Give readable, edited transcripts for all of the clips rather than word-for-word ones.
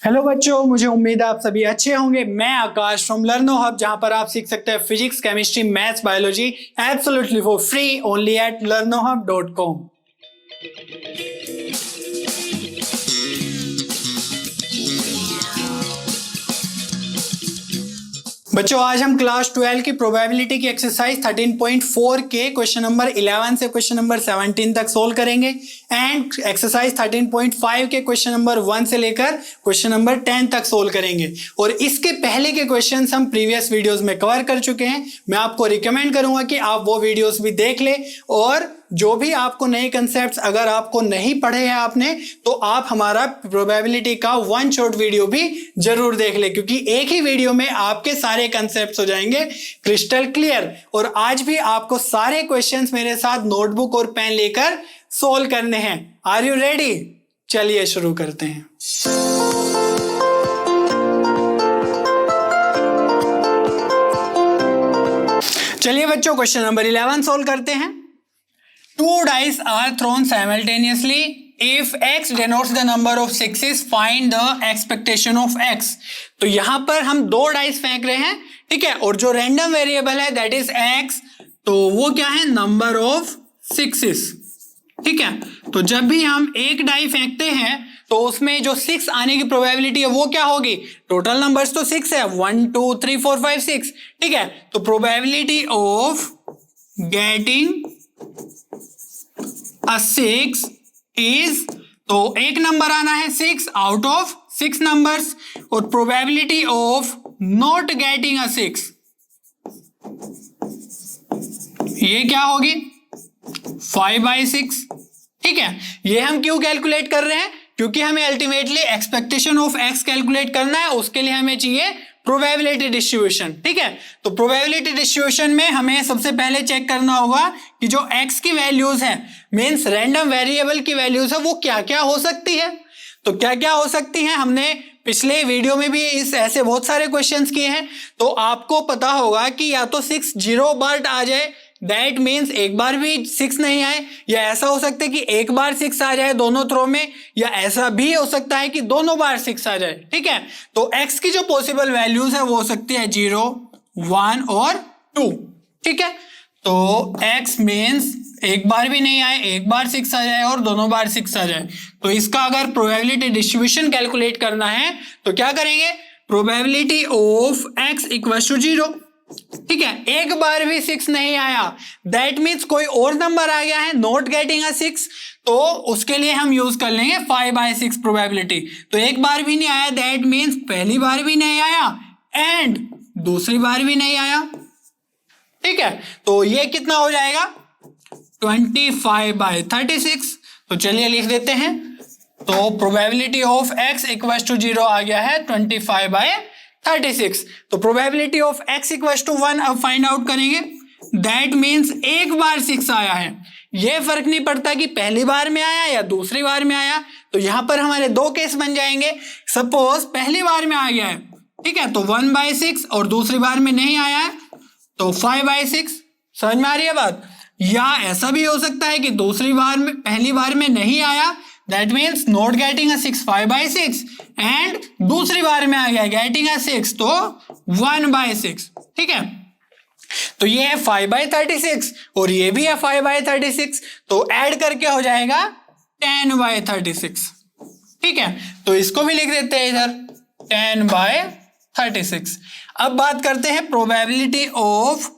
Hello बच्चों, मुझे उम्मीद है आप सभी अच्छे होंगे। मैं आकाश फ्रॉम लर्नो हब, जहां पर आप सीख सकते हैं physics, chemistry, maths, biology absolutely for free only at learnohub.com। बच्चों, आज हम क्लास 12 की प्रोबेबिलिटी की एक्सरसाइज 13.4 के क्वेश्चन नंबर 11 से क्वेश्चन नंबर 17 तक सोल्व करेंगे एंड एक्सरसाइज 13.5 के क्वेश्चन नंबर 1 से लेकर क्वेश्चन नंबर 10 तक सोल्व करेंगे। और इसके पहले के क्वेश्चंस हम प्रीवियस वीडियोस में कवर कर चुके हैं। मैं आपको रिकमेंड करूंगा कि आप वो वीडियोस भी देख लें, और जो भी आपको नए कंसेप्ट्स अगर आपको नहीं पढ़े हैं आपने, तो आप हमारा प्रोबेबिलिटी का वन शॉट वीडियो भी जरूर देख ले, क्योंकि एक ही वीडियो में आपके सारे कंसेप्ट्स हो जाएंगे क्रिस्टल क्लियर। और आज भी आपको सारे क्वेश्चंस मेरे साथ नोटबुक और पेन लेकर सोल्व करने हैं। Are you ready? चलिए शुरू करते हैं। चलिए बच्चों, क्वेश्चन नंबर 11 सोल्व करते हैं। Two dice are thrown simultaneously. If x denotes the number of sixes, find the expectation of x. तो यहां पर हम दो डाइस फेंक रहे हैं, ठीक है, और जो रैंडम वेरिएबल है दैट इज x, तो वो क्या है? नंबर ऑफ सिक्सेस, ठीक है। तो जब भी हम एक डाई फेंकते हैं तो उसमें जो 6 आने की प्रोबेबिलिटी है वो क्या होगी? टोटल नंबर्स तो 6 है, 1 2 3 4 5 6, ठीक है। तो probability of getting a 6 is, तो एक नंबर आना है 6 आउट ऑफ 6 नंबर्स, और probability of not getting a 6 ये क्या होगी? 5/6, ठीक है। ये हम क्यों कैलकुलेट कर रहे हैं? क्योंकि हमें ultimately expectation of x calculate करना है, उसके लिए हमें चाहिए प्रोबेबिलिटी डिस्ट्रीब्यूशन, ठीक है। तो प्रोबेबिलिटी डिस्ट्रीब्यूशन में हमें सबसे पहले चेक करना होगा कि जो x की वैल्यूज है, मींस रैंडम वेरिएबल की वैल्यूज है, वो क्या क्या हो सकती है। तो क्या क्या हो सकती है, हमने पिछले वीडियो में भी इस ऐसे बहुत सारे क्वेश्चंस किए हैं। तो आपको पता होगा कि या तो 6 0 बार आ जाए, दैट मीन्स एक बार भी 6 नहीं आए, या ऐसा हो सकता है कि एक बार 6 आ जाए दोनों थ्रो में, या ऐसा भी हो सकता है कि दोनों बार 6 आ जाए, ठीक है। तो x की जो पॉसिबल वैल्यूज है वो हो सकती है 0 1 और 2, ठीक है। तो x मीन्स एक बार भी नहीं आए, एक बार 6 आ जाए और दोनों बार 6 आ जाए। तो इसका अगर प्रोबेबिलिटी डिस्ट्रीब्यूशन कैलकुलेट करना है तो क्या करेंगे? Probability of x equals to 0, ठीक है। एक बार भी 6 नहीं आया, दैट मीन्स कोई और नंबर आ गया है, नॉट गेटिंग अ 6, तो उसके लिए हम यूज कर लेंगे 5/6 प्रोबेबिलिटी। तो एक बार भी नहीं आया, दैट मीन्स पहली बार भी नहीं आया एंड दूसरी बार भी नहीं आया, ठीक है। तो ये कितना हो जाएगा? 25/36। तो चलिए लिख देते हैं। तो probability of x equals to 0 आ गया है 25/36। तो probability of x equals to 1 अब फाइंड आउट करेंगे। दैट मीन्स एक बार 6 आया है, ये फर्क नहीं पड़ता कि पहली बार में आया या दूसरी बार में आया। तो यहां पर हमारे दो केस बन जाएंगे। सपोज पहली बार में आ गया है, ठीक है, तो 1/6, और दूसरी बार में नहीं आया है तो 5/6। समझ में आ रही है बात? या ऐसा भी हो सकता है कि दूसरी बार में, पहली बार में नहीं आया, that means not getting a 6 5/6, and दूसरी बार में आ गया गेटिंग अ 6 तो 1/6, ठीक है। तो ये है 5/36 और ये भी है 5/36, तो ऐड करके हो जाएगा 10/36, ठीक है। तो इसको भी लिख देते हैं इधर 10/36। अब बात करते हैं probability of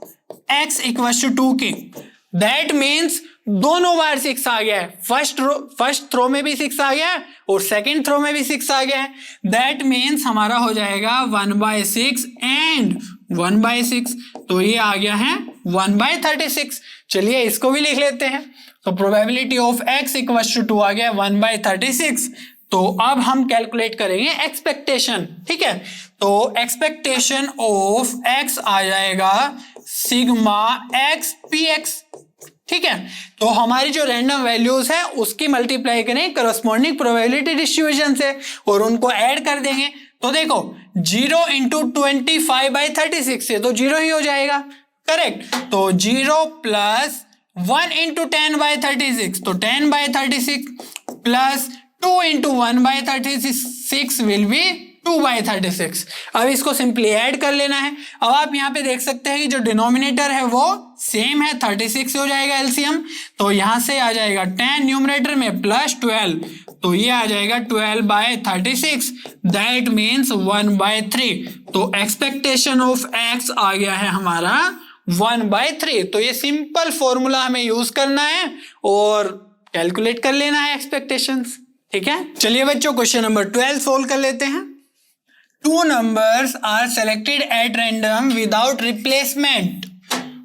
x equals to 2 की। दैट मीन्स दोनों बार 6 आ गया है, फर्स्ट थ्रो में भी 6 आ गया है और सेकंड थ्रो में भी 6 आ गया है। दैट मीन्स हमारा हो जाएगा 1/6 एंड 1/6, तो ये आ गया है 1/36। चलिए इसको भी लिख लेते हैं। तो probability of x equals to 2 आ गया 1/36। तो अब हम कैलकुलेट करेंगे एक्सपेक्टेशन, ठीक है। तो एक्सपेक्टेशन ऑफ x आ जाएगा सिग्मा x px, ठीक है। तो हमारी जो रैंडम वैल्यूज है उसकी मल्टीप्लाई करें करस्पॉन्डिंग प्रोबेबिलिटी डिस्ट्रीब्यूशन से और उनको ऐड कर देंगे। तो देखो 0 इंटू 25/36 से तो 0 ही हो जाएगा, करेक्ट। तो 0 प्लस 1 इंटू 10/36 तो 10/36 प्लस 2 into 1/36 विल बी 2/36। अब इसको सिंपली ऐड कर लेना है। अब आप यहाँ पे देख सकते हैं कि जो डिनोमिनेटर है वो सेम है, 36 हो जाएगा एलसीएम, तो यहाँ से आ जाएगा 10 न्यूमरेटर में प्लस 12, तो ये आ जाएगा 12/36, दैट मीन्स 1/3। तो एक्सपेक्टेशन ऑफ एक्स आ गया है हमारा 1/3। तो ये सिंपल फॉर्मूला हमें यूज करना है और कैलकुलेट कर लेना है एक्सपेक्टेशंस। ठीक है, चलिए बच्चों क्वेश्चन नंबर 12 सोल्व कर लेते हैं। Two numbers are selected at random without replacement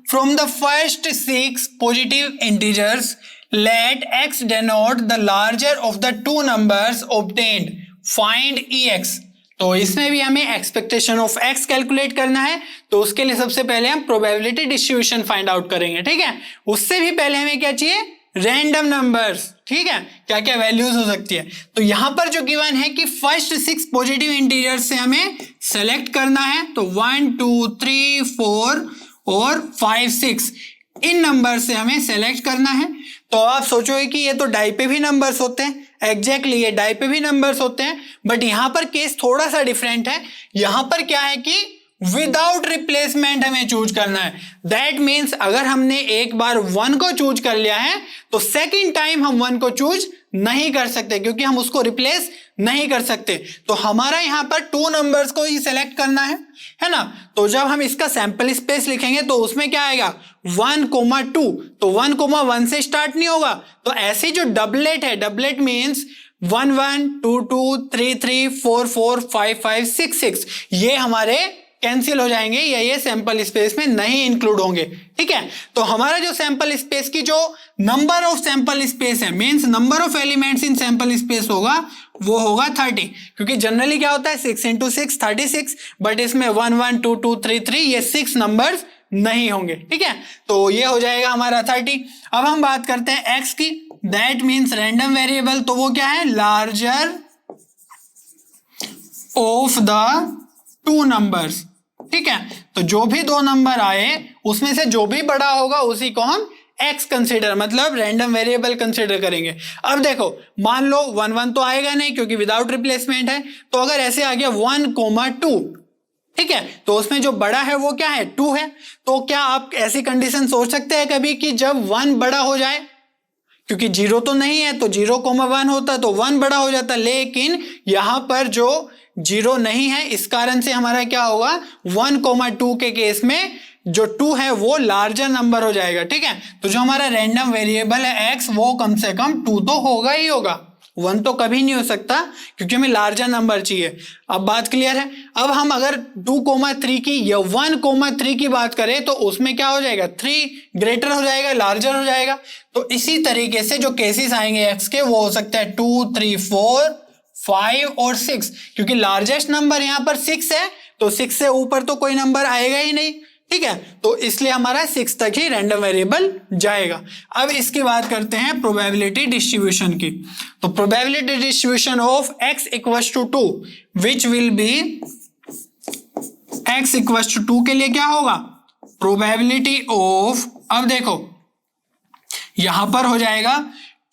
from the first 6 positive integers. Let x denote the larger of the two numbers obtained. Find ex. तो इसमें भी हमें एक्सपेक्टेशन ऑफ एक्स कैलकुलेट करना है, तो उसके लिए सबसे पहले हम प्रोबेबिलिटी डिस्ट्रीब्यूशन फाइंड आउट करेंगे। ठीक है, उससे भी पहले हमें क्या चाहिए, रैंडम नंबर्स। ठीक है, क्या क्या वैल्यूज हो सकती है। तो यहां पर जो गिवन है कि फर्स्ट 6 पॉजिटिव इंटीजर्स से हमें सेलेक्ट करना है, तो 1 2 3 4 और 5 6 इन नंबर से हमें सेलेक्ट करना है। तो आप सोचोगे कि ये तो डाई पे भी नंबर्स होते हैं, एग्जैक्टली ये डाई पे भी नंबर्स होते हैं, बट यहां पर केस थोड़ा सा डिफरेंट है। यहां पर क्या है कि विदाउट रिप्लेसमेंट हमें चूज करना है। दैट मीन्स अगर हमने एक बार 1 को चूज कर लिया है तो सेकेंड टाइम हम 1 को चूज नहीं कर सकते, क्योंकि हम उसको रिप्लेस नहीं कर सकते। तो हमारा यहां पर 2 नंबर्स को ही सिलेक्ट करना है ना। तो जब हम इसका सैंपल स्पेस लिखेंगे तो उसमें क्या आएगा 1,2, तो 1,1 से स्टार्ट नहीं होगा। तो ऐसे जो डबलेट है, डबलेट मीन्स 1 1 2 2 3 3 4 4 5 5 6 6, ये हमारे कैंसिल हो जाएंगे या ये सैंपल स्पेस में नहीं इंक्लूड होंगे। ठीक है, तो हमारा जो सैंपल स्पेस की जो नंबर ऑफ सैंपल स्पेस है, means number of elements in sample space होगा, वो होगा 30, क्योंकि जनरली क्या होता है 6 into 6 36, बट इसमें 1 1 2 2 3 3 ये 6 नंबर्स नहीं होंगे। ठीक है, तो ये हो जाएगा हमारा 30। अब हम बात करते हैं एक्स की, दैट मीन्स रैंडम वेरिएबल, तो वो क्या है, लार्जर ऑफ द 2 नंबर्स। ठीक है, तो जो भी 2 नंबर आए उसमें से जो भी बड़ा होगा उसी को हम एक्स कंसीडर, मतलब रैंडम वेरिएबल कंसीडर करेंगे। अब देखो मान लो 1 1 तो आएगा नहीं क्योंकि विदाउट रिप्लेसमेंट है, तो अगर ऐसे आ गया 1,2, ठीक है, तो उसमें जो बड़ा है वो क्या है 2 है। तो क्या आप ऐसी कंडीशन सोच सकते हैं कभी कि जब 1 बड़ा हो जाए, क्योंकि 0 तो नहीं है तो 0,1 होता तो 1 बड़ा हो जाता, लेकिन यहां पर जो 0 नहीं है इस कारण से हमारा क्या होगा 1,2 के केस में जो 2 है वो लार्जर नंबर हो जाएगा। ठीक है, तो जो हमारा रैंडम वेरिएबल है x वो कम से कम 2 तो होगा ही होगा, 1 तो कभी नहीं हो सकता क्योंकि हमें लार्जर नंबर चाहिए। अब बात क्लियर है। अब हम अगर 2,3 की या 1,3 की बात करें तो उसमें क्या हो जाएगा 3 ग्रेटर हो जाएगा, लार्जर हो जाएगा। तो इसी तरीके से जो केसेस आएंगे x के वो हो सकता है 2 3 4 5 और 6, क्योंकि लार्जेस्ट नंबर यहां पर 6 है तो 6 से ऊपर तो कोई नंबर आएगा ही नहीं। ठीक है, तो इसलिए हमारा 6 तक ही रैंडम वेरिएबल जाएगा। अब इसकी बात करते हैं प्रोबेबिलिटी डिस्ट्रीब्यूशन की। तो probability distribution of x equals to 2 which will be, x equals to 2 के लिए क्या होगा प्रोबेबिलिटी ऑफ, अब देखो यहां पर हो जाएगा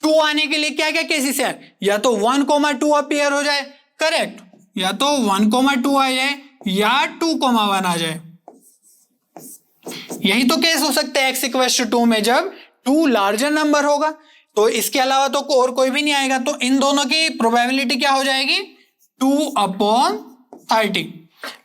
2 आने के लिए क्या क्या केसेस है, या तो 1,2 अपीयर हो जाए, करेक्ट, या तो 1,2 आ जाए या 2,1 आ जाए। यही तो केस हो सकता है x इक्वल्स टू 2 में जब 2 लार्जर नंबर होगा, तो इसके अलावा तो और कोई भी नहीं आएगा। तो इन दोनों की प्रोबेबिलिटी क्या हो जाएगी 2/30,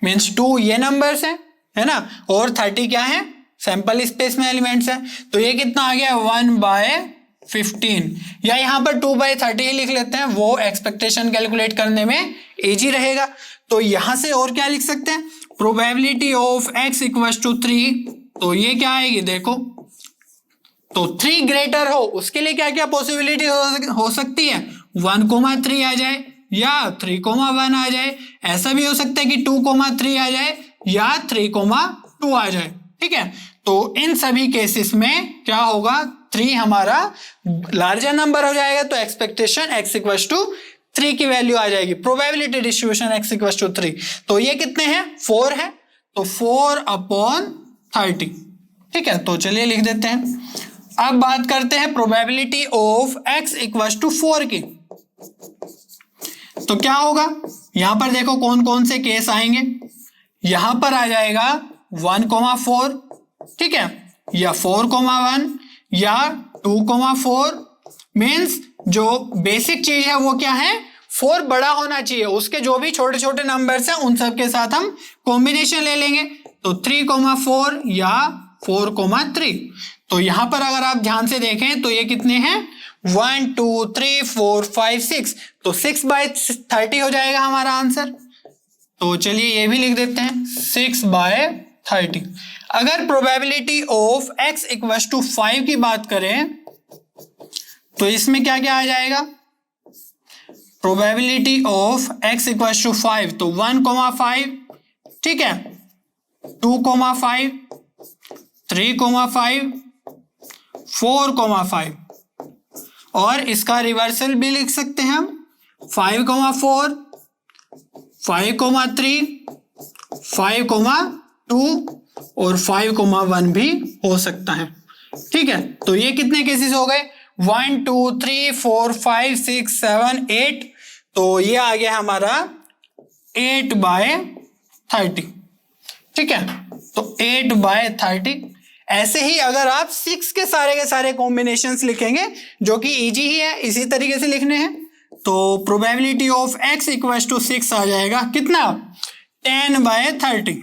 मीन्स 2 ये नंबर्स है ना, और 30 क्या है सैंपल स्पेस में एलिमेंट्स है। तो ये कितना आ गया 1/15, या यहां पर 2/30 लिख लेते हैं, वो एक्सपेक्टेशन कैलकुलेट करने में इजी रहेगा। तो यहां से और क्या लिख सकते हैं probability of x equals to 3, तो ये क्या आएगी देखो, तो 3 ग्रेटर हो उसके लिए क्या क्या पॉसिबिलिटी हो सकती है, 1,3 आ जाए या 3,1 आ जाए, ऐसा भी हो सकता है कि 2,3 आ जाए या 3,2 आ जाए। ठीक है, तो इन सभी केसेस में क्या होगा 3 हमारा लार्जर नंबर हो जाएगा, तो एक्सपेक्टेशन x इक्वल्स टू 3 की वैल्यू आ जाएगी। Probability distribution x equals to 3, तो ये कितने हैं 4 है, तो 4/30। ठीक है, तो चलिए लिख देते हैं। अब बात करते हैं probability of x equals to 4 की। तो क्या होगा, यहां पर देखो कौन कौन से केस आएंगे। यहां पर आ जाएगा 1,4, ठीक है, या 4,1 या 2,4। मीन्स जो बेसिक चीज है वो क्या है, 4 बड़ा होना चाहिए, उसके जो भी छोटे छोटे नंबर्स हैं उन सब के साथ हम कॉम्बिनेशन ले लेंगे। तो 3,4 या 4,3। तो यहां पर अगर आप ध्यान से देखें तो ये कितने हैं, 1 2 3 4 5 6, तो 6/30 हो जाएगा हमारा आंसर। तो चलिए ये भी लिख देते हैं 6/30। अगर probability of x equals to 5 की बात करें तो इसमें क्या क्या आ जाएगा, probability of x equals to 5, तो 1,5, ठीक है, 2,5, 3,5, 4,5, और इसका रिवर्सल भी लिख सकते हैं हम 5,4, 5,3, 5,2 और 5,1 भी हो सकता है, ठीक है। तो ये कितने केसेस हो गए, 1 2 3 4 5 6 7 8, तो ये आ गया हमारा 8/30, ठीक है। तो 8/30। ऐसे ही अगर आप 6 के सारे कॉम्बिनेशंस लिखेंगे जो कि इजी ही है, इसी तरीके से लिखने हैं, तो probability of x equals to 6 आ जाएगा कितना, 10/30।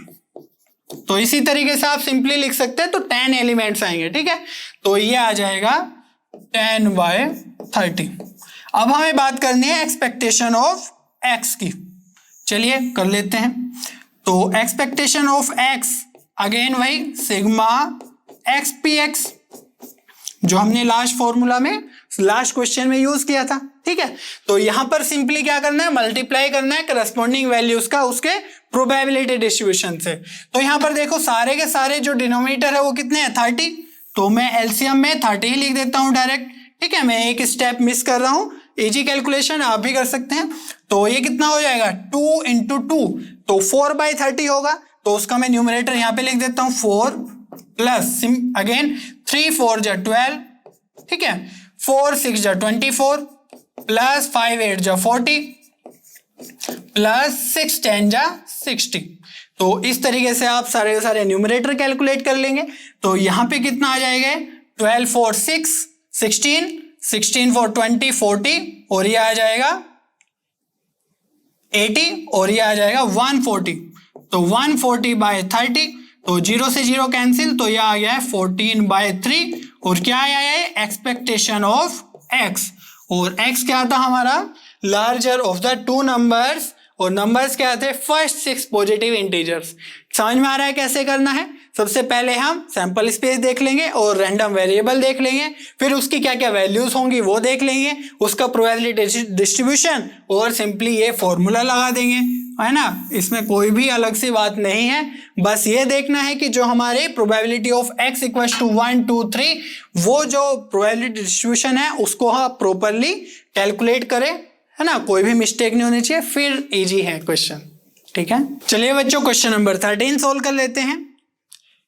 तो इसी तरीके से आप सिंपली लिख सकते हैं, तो 10 एलिमेंट्स आएंगे, ठीक है। तो ये आ जाएगा 10/30। अब हमें बात करनी है एक्सपेक्टेशन ऑफ x की, चलिए कर लेते हैं। तो एक्सपेक्टेशन ऑफ x अगेन वही सिग्मा XPX जो हमने लास्ट फॉर्मूला में लास्ट क्वेश्चन में यूज किया था, ठीक है। तो यहां पर सिंपली क्या करना है, मल्टीप्लाई करना है करस्पॉन्डिंग वैल्यूज का उसके प्रोबेबिलिटी डिस्ट्रीब्यूशन से। तो यहां पर देखो सारे के सारे जो डिनोमिनेटर है वो कितने हैं, 30, तो मैं एलसीएम में 30 ही लिख देता हूं डायरेक्ट, ठीक है। मैं एक स्टेप मिस कर रहा हूं, इजी कैलकुलेशन आप भी कर सकते हैं। तो ये कितना हो जाएगा, 2 × 2, तो 4/30 होगा, तो उसका मैं न्यूमरेटर यहां पे लिख देता हूं 4 प्लस अगेन 3 4 जा 12, ठीक है, 4 6 जा 24 प्लस 5 8 जा 40 प्लस 6 10 जा 60। तो इस तरीके से आप सारे के सारे न्यूमरेटर कैलकुलेट कर लेंगे। तो यहां पे कितना आ जाएगा, 12 4 6 16, 16 4 20 40, और ये आ जाएगा 80, और ये आ जाएगा 140। तो 140/30, तो 0 से 0 कैंसिल, तो यह आ गया है 14/3। और क्या आया है, एक्सपेक्टेशन ऑफ x, और x क्या था हमारा, लार्जर ऑफ द 2 नंबर्स, और नंबर्स क्या थे, फर्स्ट 6 पॉजिटिव इंटीजर्स। समझ में आ रहा है कैसे करना है। सबसे पहले हम सैंपल स्पेस देख लेंगे और रैंडम वेरिएबल देख लेंगे, फिर उसकी क्या क्या वैल्यूज होंगी वो देख लेंगे, उसका प्रोबेबिलिटी डिस्ट्रीब्यूशन, और सिंपली ये फॉर्मूला लगा देंगे, है ना। इसमें कोई भी अलग सी बात नहीं है, बस ये देखना है कि जो हमारे probability of x equals to 1 2 3, वो जो प्रोबेबिलिटी डिस्ट्रीब्यूशन है उसको हम प्रॉपरली कैलकुलेट करें, है ना, कोई भी मिस्टेक नहीं होनी चाहिए, फिर इजी है क्वेश्चन, ठीक है। चलिए बच्चों क्वेश्चन नंबर 13 सोल्व कर लेते हैं।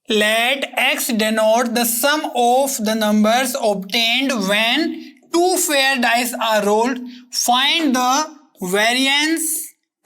Let x denote the sum of the numbers obtained when 2 fair dice are rolled. Find the variance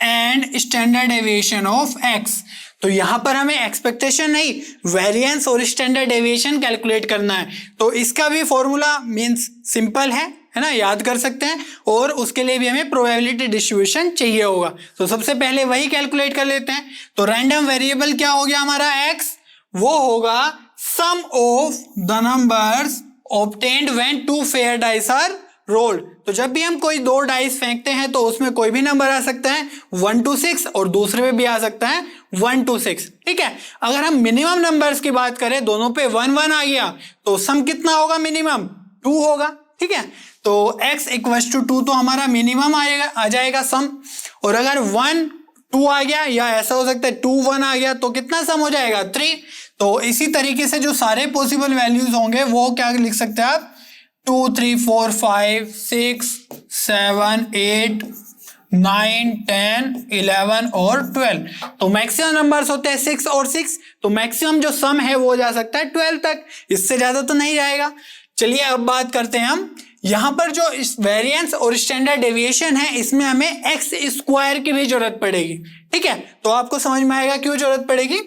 and standard deviation of x. तो यहां पर हमें एक्सपेक्टेशन नहीं, वेरिएंस और स्टैंडर्ड डेविएशन कैलकुलेट करना है। तो इसका भी फॉर्मूला मींस सिंपल है ना, याद कर सकते हैं, और उसके लिए भी हमें प्रोबेबिलिटी डिस्ट्रीब्यूशन चाहिए होगा। तो सबसे पहले वही कैलकुलेट कर लेते हैं। तो रैंडम वेरिएबल क्या हो गया हमारा x, वो होगा sum of the numbers obtained when 2 fair dice are rolled. तो जब भी हम कोई 2 डाइस फेंकते हैं तो उसमें कोई भी नंबर आ सकता है 1 to 6, और दूसरे में भी आ सकता है 1 to 6, ठीक है। अगर हम मिनिमम नंबर्स की बात करें, दोनों पे 1 1 आ गया, तो सम कितना होगा, मिनिमम 2 होगा, ठीक है। तो x इक्वल्स टू 2 तो हमारा मिनिमम आ जाएगा सम, और अगर 1 2 आ गया, या ऐसा हो सकता है 2 1 आ गया, तो कितना सम हो जाएगा, 3। तो इसी तरीके से जो सारे पॉसिबल वैल्यूज होंगे वो क्या लिख सकते हैं आप, 2 3 4 5 6 7 8 9 10 11 और 12। तो मैक्सिमम नंबर्स होते हैं 6 और 6, तो मैक्सिमम जो सम है वो जा सकता है 12 तक, इससे ज्यादा तो नहीं जाएगा। चलिए अब बात करते हैं हम यहाँ पर जो वेरिएंस और स्टैंडर्ड डेविएशन है इसमें हमें एक्स स्क्वायर की भी जरूरत पड़ेगी। ठीक है, तो आपको समझ में आएगा क्यों जरूरत पड़ेगी।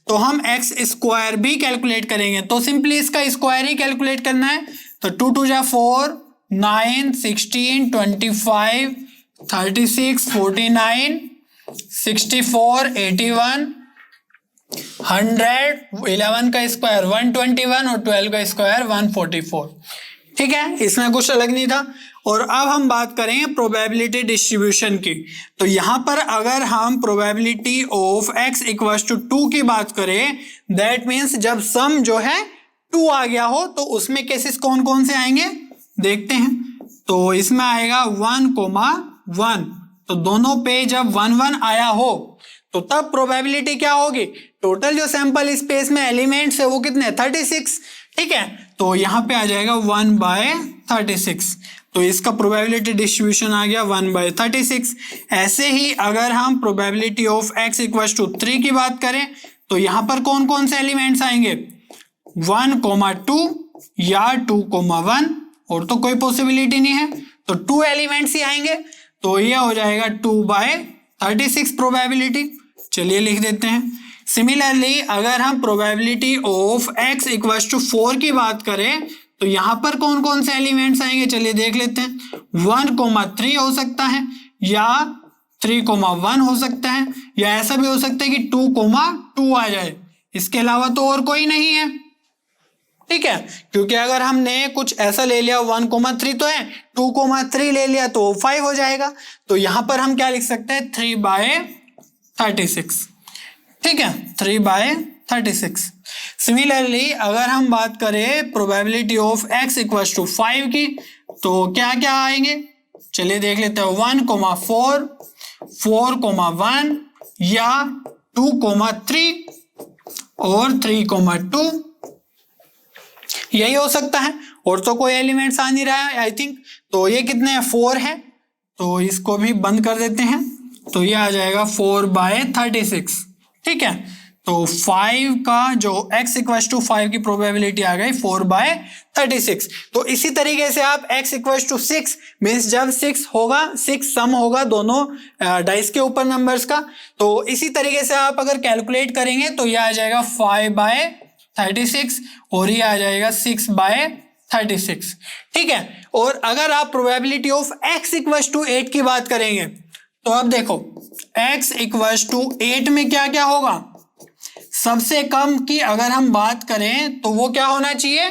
तो हम एक्स स्क्वायर भी कैलकुलेट करेंगे, तो सिंपली इसका स्क्वायर ही कैलकुलेट करना है। तो 2 2 जा 4, 9, 16, 25, 36, 49, 64, 81, 100, 11 का स्क्वायर 121 और 12 का स्क्वायर 144। ठीक है, इसमें कुछ अलग नहीं था। और अब हम बात करेंगे प्रोबेबिलिटी डिस्ट्रीब्यूशन की। तो यहां पर अगर हम probability of x equals to 2 की बात करें, दैट मीन्स जब सम जो है 2 आ गया हो तो उसमें केसेस कौन कौन से आएंगे देखते हैं। तो इसमें आएगा 1,1, तो दोनों पे जब 1 1 आया हो तो तब प्रोबेबिलिटी क्या होगी, टोटल जो सैंपल स्पेस में एलिमेंट्स है वो कितने 36। ठीक है, तो यहाँ पे आ जाएगा 1/36, तो इसका प्रोबेबिलिटी डिस्ट्रीब्यूशन आ गया 1/36। ऐसे ही अगर हम probability of x equals to 3 की बात करें तो यहाँ पर कौन कौन से एलिमेंट्स आएंगे 1,2 या 2,1, और तो कोई पॉसिबिलिटी नहीं है, तो 2 एलिमेंट्स ही आएंगे, तो ये हो जाएगा 2/36 प्रोबेबिलिटी। चलिए लिख देते हैं। सिमिलरली अगर हम probability of x equals to 4 की बात करें तो यहाँ पर कौन कौन से एलिमेंट्स आएंगे, चलिए देख लेते हैं। 1,3 हो सकता है, या 3,1 हो सकता है, या ऐसा भी हो सकता है कि 2,2 आ जाए, इसके अलावा तो और कोई नहीं है। ठीक है, क्योंकि अगर हमने कुछ ऐसा ले लिया 1,3 तो है, 2,3 ले लिया तो 5 हो जाएगा, तो यहां पर हम क्या लिख सकते हैं 3/36। ठीक है, 3/36। सिमिलरली अगर हम बात करें probability of x equals to 5 की तो क्या क्या आएंगे, चलिए देख लेते हैं। 1,4, 4,1 या 2,3 और 3,2, यही हो सकता है, और तो कोई एलिमेंट्स आ नहीं रहा है आई थिंक। तो ये कितने हैं 4 है, तो इसको भी बंद कर देते हैं, तो ये आ जाएगा 4/36। ठीक है, तो 5 का जो x इक्वल्स टू 5 की प्रोबेबिलिटी आ गई 4/36। तो इसी तरीके से आप x इक्वल्स टू 6 मीन्स जब 6 होगा, 6 सम होगा दोनों डाइस के ऊपर नंबर्स का, तो इसी तरीके से आप अगर कैलकुलेट करेंगे तो ये आ जाएगा 5/36 और ये आ जाएगा 6/36। ठीक है, और अगर आप probability of x equals to 8 की बात करेंगे तो अब देखो x इक्वल्स टू 8 में क्या क्या होगा। सबसे कम की अगर हम बात करें तो वो क्या होना चाहिए,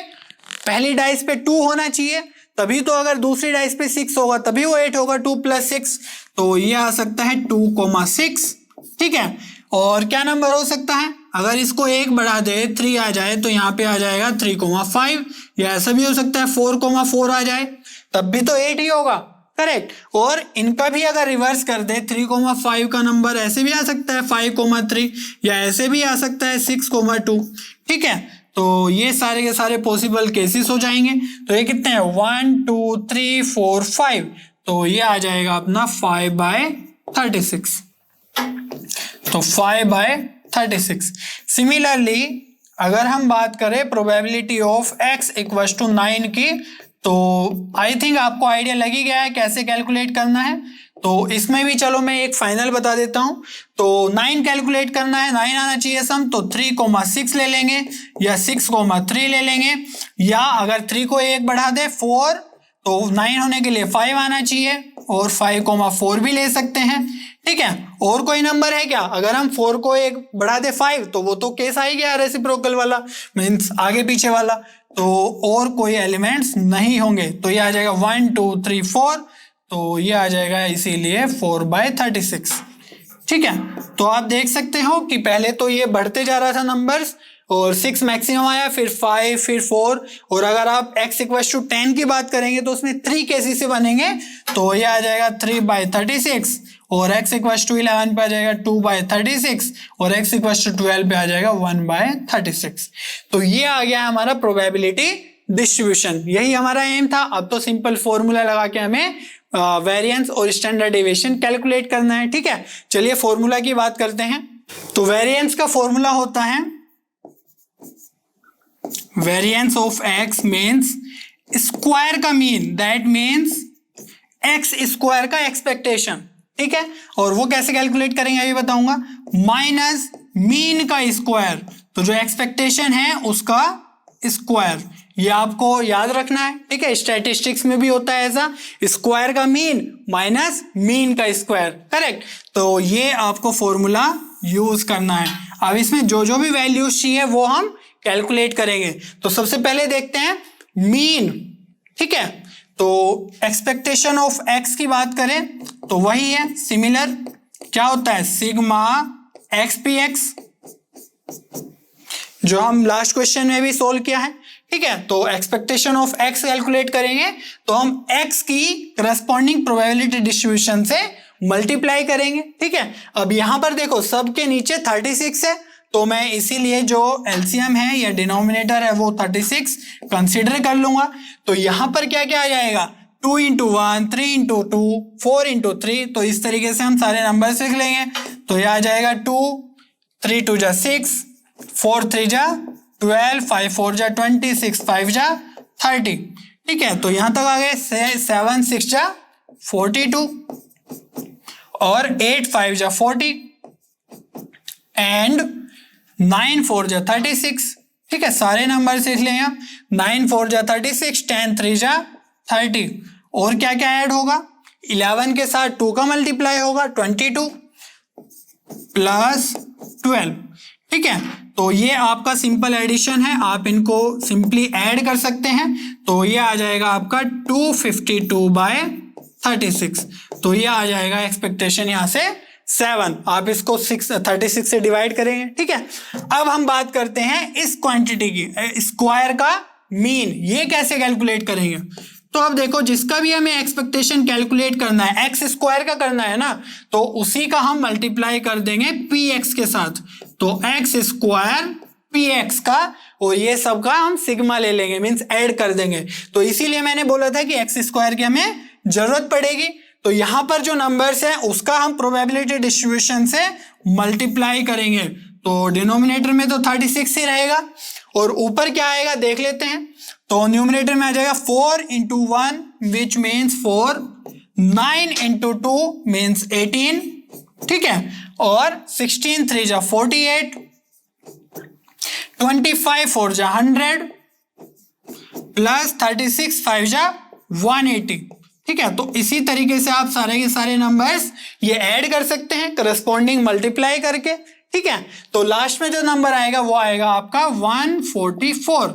पहली डाइस पे 2 होना चाहिए, तभी तो अगर दूसरी डाइस पे 6 होगा तभी वो 8 होगा, 2 + 6, तो ये आ सकता है 2,6। ठीक है, और क्या नंबर हो सकता है, अगर इसको 1 बढ़ा दे 3 आ जाए तो यहाँ पे आ जाएगा 3,5, या ऐसा भी हो सकता है 4,4 आ जाए, तब भी तो 8 ही होगा, करेक्ट। और इनका भी अगर रिवर्स कर दे 3,5 का नंबर ऐसे भी आ सकता है 5,3, या ऐसे भी आ सकता है 6,2। ठीक है, तो ये सारे के सारे पॉसिबल केसेस हो जाएंगे। तो ये कितने हैं 1 2 3 4 5, तो ये आ जाएगा अपना 5/36, तो 5/36। सिमिलरली अगर हम बात करें probability of x equals to 9 की, तो आई थिंक आपको आइडिया लग ही गया है कैसे कैलकुलेट करना है। तो इसमें भी चलो मैं एक फाइनल बता देता हूं। तो 9 कैलकुलेट करना है, 9 आना चाहिए सम, तो 3,6 ले लेंगे या 6,3 ले लेंगे, या अगर 3 को 1 बढ़ा दे 4, तो 9 होने के लिए 5 आना चाहिए, और 5,4 भी ले सकते हैं। ठीक है, और कोई नंबर है क्या, अगर हम 4 को 1 बढ़ा दे 5 तो वो तो केस आ ही गया रेसिप्रोकल वाला, मीन्स आगे पीछे वाला, तो और कोई एलिमेंट्स नहीं होंगे, तो ये आ जाएगा 1 2 3 4, तो ये आ जाएगा इसीलिए 4/36। ठीक है, तो आप देख सकते हो कि पहले तो ये बढ़ते जा रहा था नंबर्स, और 6 मैक्सिमम आया, फिर 5, फिर 4, और अगर आप x इक्वल्स टू 10 की बात करेंगे तो उसमें 3 केसेस से बनेंगे, तो ये आ जाएगा 3/36, और x इक्वल्स टू 11 पे आ जाएगा 2/36, और x इक्वल्स टू 12 पे आ जाएगा 1/36। तो ये आ गया हमारा प्रोबेबिलिटी डिस्ट्रीब्यूशन, यही हमारा एम था। अब तो सिंपल फॉर्मूला लगा के हमें वेरिएंस और स्टैंडर्ड डेविएशन कैलकुलेट करना है। ठीक है, चलिए फॉर्मूला की बात करते हैं। तो वेरिएंस का फॉर्मूला होता है variance of x means square का mean, that means x square का एक्सपेक्टेशन, ठीक है। और वो कैसे कैलकुलेट करेंगे अभी बताऊंगा, माइनस मीन का स्क्वायर, तो जो एक्सपेक्टेशन है उसका स्क्वायर, ये आपको याद रखना है, ठीक है। स्टैटिस्टिक्स में भी होता है ऐसा, स्क्वायर का मीन माइनस मीन का स्क्वायर, करेक्ट। तो ये आपको फॉर्मूला यूज करना है। अब इसमें जो जो भी वैल्यूज चाहिए वो हम कैलकुलेट करेंगे। तो सबसे पहले देखते हैं मीन, ठीक है। तो एक्सपेक्टेशन ऑफ एक्स की बात करें तो वही है सिमिलर, क्या होता है सिग्मा एक्स पी एक्स, जो हम लास्ट क्वेश्चन में भी सोल्व किया है, ठीक है। तो एक्सपेक्टेशन ऑफ एक्स कैलकुलेट करेंगे तो हम एक्स की करस्पॉन्डिंग प्रोबेबिलिटी डिस्ट्रीब्यूशन से मल्टीप्लाई करेंगे, ठीक है। अब यहां पर देखो सबके नीचे 36 है, तो मैं इसीलिए जो एलसीएम है या डिनोमिनेटर है वो 36 कंसीडर कर लूंगा। तो यहां पर क्या क्या आ जाएगा, 2 into 1, 3 into 2, 4 into 3, तो इस तरीके से हम सारे नंबर लिख लेंगे। तो यह आ जाएगा 2, 3 2 जा 6, 4 3 जा 12, 5 4 जा 20, 6 5 जा 30, ठीक है। तो यहां तक आ गए, 7 6 जा 42 और 8 5 जा 40 एंड 9 4 जा 36, ठीक है। सारे नंबर लिख लेंगे हम, 9 4 जा 36, 10 3 जा 30, और क्या क्या ऐड होगा, 11 के साथ 2 का मल्टीप्लाई होगा 22 प्लस 12, ठीक है। तो ये आपका सिंपल एडिशन है, आप इनको सिंपली ऐड कर सकते हैं। तो ये आ जाएगा आपका 252/36, तो ये आ जाएगा एक्सपेक्टेशन यहां से 7, आप इसको 36 से डिवाइड करेंगे, ठीक है। अब हम बात करते हैं इस क्वांटिटी की, स्क्वायर का मीन, ये कैसे कैलकुलेट करेंगे। तो अब देखो जिसका भी हमें एक्सपेक्टेशन कैलकुलेट करना है, एक्स स्क्वायर का करना है ना, तो उसी का हम मल्टीप्लाई कर देंगे पी एक्स के साथ, तो एक्स स्क्वायर पी एक्स का, और ये सब का हम सिग्मा ले लेंगे, मीन्स ऐड कर देंगे। तो इसीलिए मैंने बोला था कि एक्स स्क्वायर की हमें जरूरत पड़ेगी। तो यहां पर जो नंबर्स है उसका हम प्रोबेबिलिटी डिस्ट्रीब्यूशन से मल्टीप्लाई करेंगे, तो डिनोमिनेटर में तो 36 ही रहेगा, और ऊपर क्या आएगा देख लेते हैं। तो न्यूमरेटर में आ जाएगा 4 into 1 which means 4, 9 into 2 means 18, ठीक है, और 16 3 जा 48, 25 4 जा 100 प्लस 36 5 जा 180, ठीक है। तो इसी तरीके से आप सारे के सारे नंबर्स ये ऐड कर सकते हैं करस्पॉन्डिंग मल्टीप्लाई करके, ठीक है। तो लास्ट में जो नंबर आएगा वो आएगा आपका 144।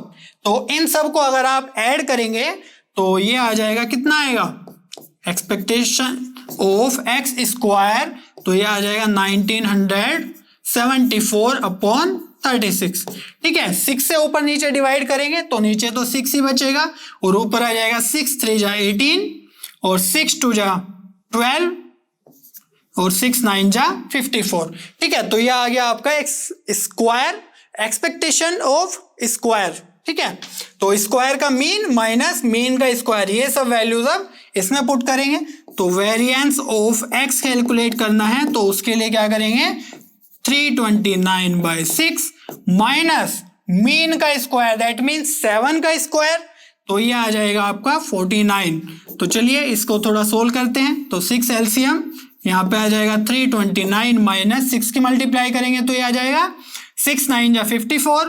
तो इन सब को अगर आप ऐड करेंगे तो ये आ जाएगा, कितना आएगा, एक्सपेक्टेशन ऑफ एक्स स्क्वायर, तो ये आ जाएगा 1974/36, ठीक है। 6 से ऊपर नीचे डिवाइड करेंगे तो नीचे तो 6 ही बचेगा, और ऊपर आ जाएगा 6 3 जा 18 और 6 2 जा 12 और 6 9 जा 54, ठीक है। तो ये आ गया आपका स्क्वायर, एक्सपेक्टेशन ऑफ स्क्वायर, ठीक है। तो स्क्वायर का मीन माइनस मीन का स्क्वायर, ये सब वैल्यूज अब इसमें पुट करेंगे। तो वेरिएंस ऑफ एक्स कैलकुलेट करना है तो उसके लिए क्या करेंगे, 329/6 माइनस मीन का स्क्वायर, दैट मीन्स 7 का स्क्वायर, तो ये आ जाएगा आपका 49। तो चलिए इसको थोड़ा सोल्व करते हैं। तो 6 एलसीएम यहाँ पे आ जाएगा 329 माइनस 6 की मल्टीप्लाई करेंगे तो ये आ जाएगा 6 9 जा 54,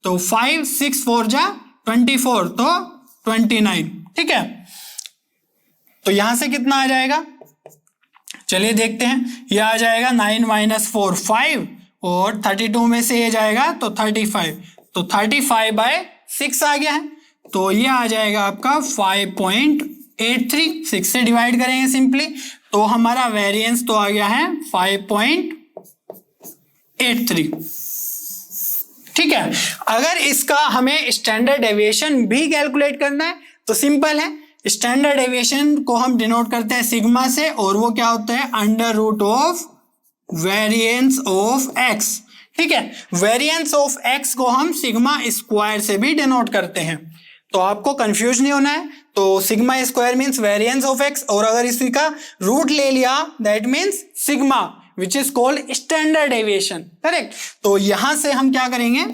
तो 5 6 4 जा 24, तो 29, ठीक है। तो यहां से कितना आ जाएगा, चलिए देखते हैं। ये आ जाएगा 9 - 4 5, और 32 में से ये जाएगा तो 35, तो 35/6 आ गया है। तो ये आ जाएगा आपका 5.83, 6 से डिवाइड करेंगे सिंपली, तो हमारा वेरिएंस तो आ गया है 5.83, ठीक है। अगर इसका हमें स्टैंडर्ड डेविएशन भी कैलकुलेट करना है तो सिंपल है, स्टैंडर्ड डेविएशन को हम डिनोट करते हैं सिग्मा से, और वो क्या होता है, √ ऑफ वेरिएंस ऑफ एक्स, ठीक है। वेरिएंस ऑफ एक्स को हम सिग्मा स्क्वायर से भी डिनोट करते हैं, तो आपको कंफ्यूज नहीं होना है। तो sigma square means variance of x, और अगर इसी का रूट ले लिया that means sigma, which is called standard deviation, correct. तो यहां से हम क्या करेंगे,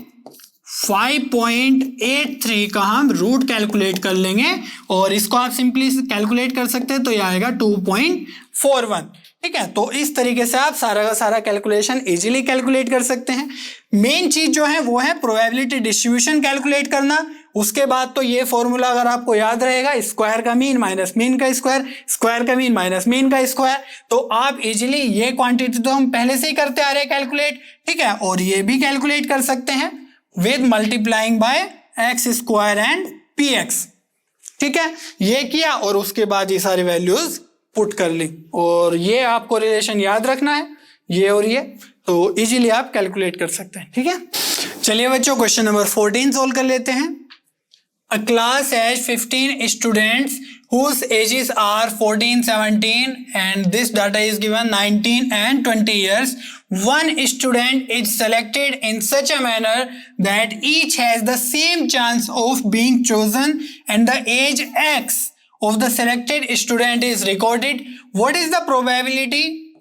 5.83 का हम रूट कैलकुलेट कर लेंगे और इसको आप सिंपली कैलकुलेट कर सकते हैं, तो ये आएगा 2.41। ठीक है, तो इस तरीके से आप सारा का सारा कैलकुलेशन इजीली कैलकुलेट कर सकते हैं। मेन चीज जो है वो है प्रोबेबिलिटी डिस्ट्रीब्यूशन कैलकुलेट करना। उसके बाद तो ये फॉर्मूला अगर आपको याद रहेगा, स्क्वायर का मीन माइनस मीन का स्क्वायर, स्क्वायर का मीन माइनस मीन का स्क्वायर, तो आप इजीली ये क्वांटिटी तो हम पहले से ही करते आ रहे हैं कैलकुलेट, ठीक है, और ये भी कैलकुलेट कर सकते हैं with multiplying by x square and P x. ठीक है, ये किया और उसके बाद ये सारी वैल्यूज पुट कर ली, और ये आपको रिलेशन याद रखना है, ये और ये, तो इजीली आप कैलकुलेट कर सकते हैं। ठीक है, चलिए बच्चों क्वेश्चन नंबर 14 सोल्व कर लेते हैं। A class has 15 students whose ages are 14, 17 and this data is given 19 and 20 years. One student is selected in such a manner that each has the same chance of being chosen and the age X of the selected student is recorded. What is the probability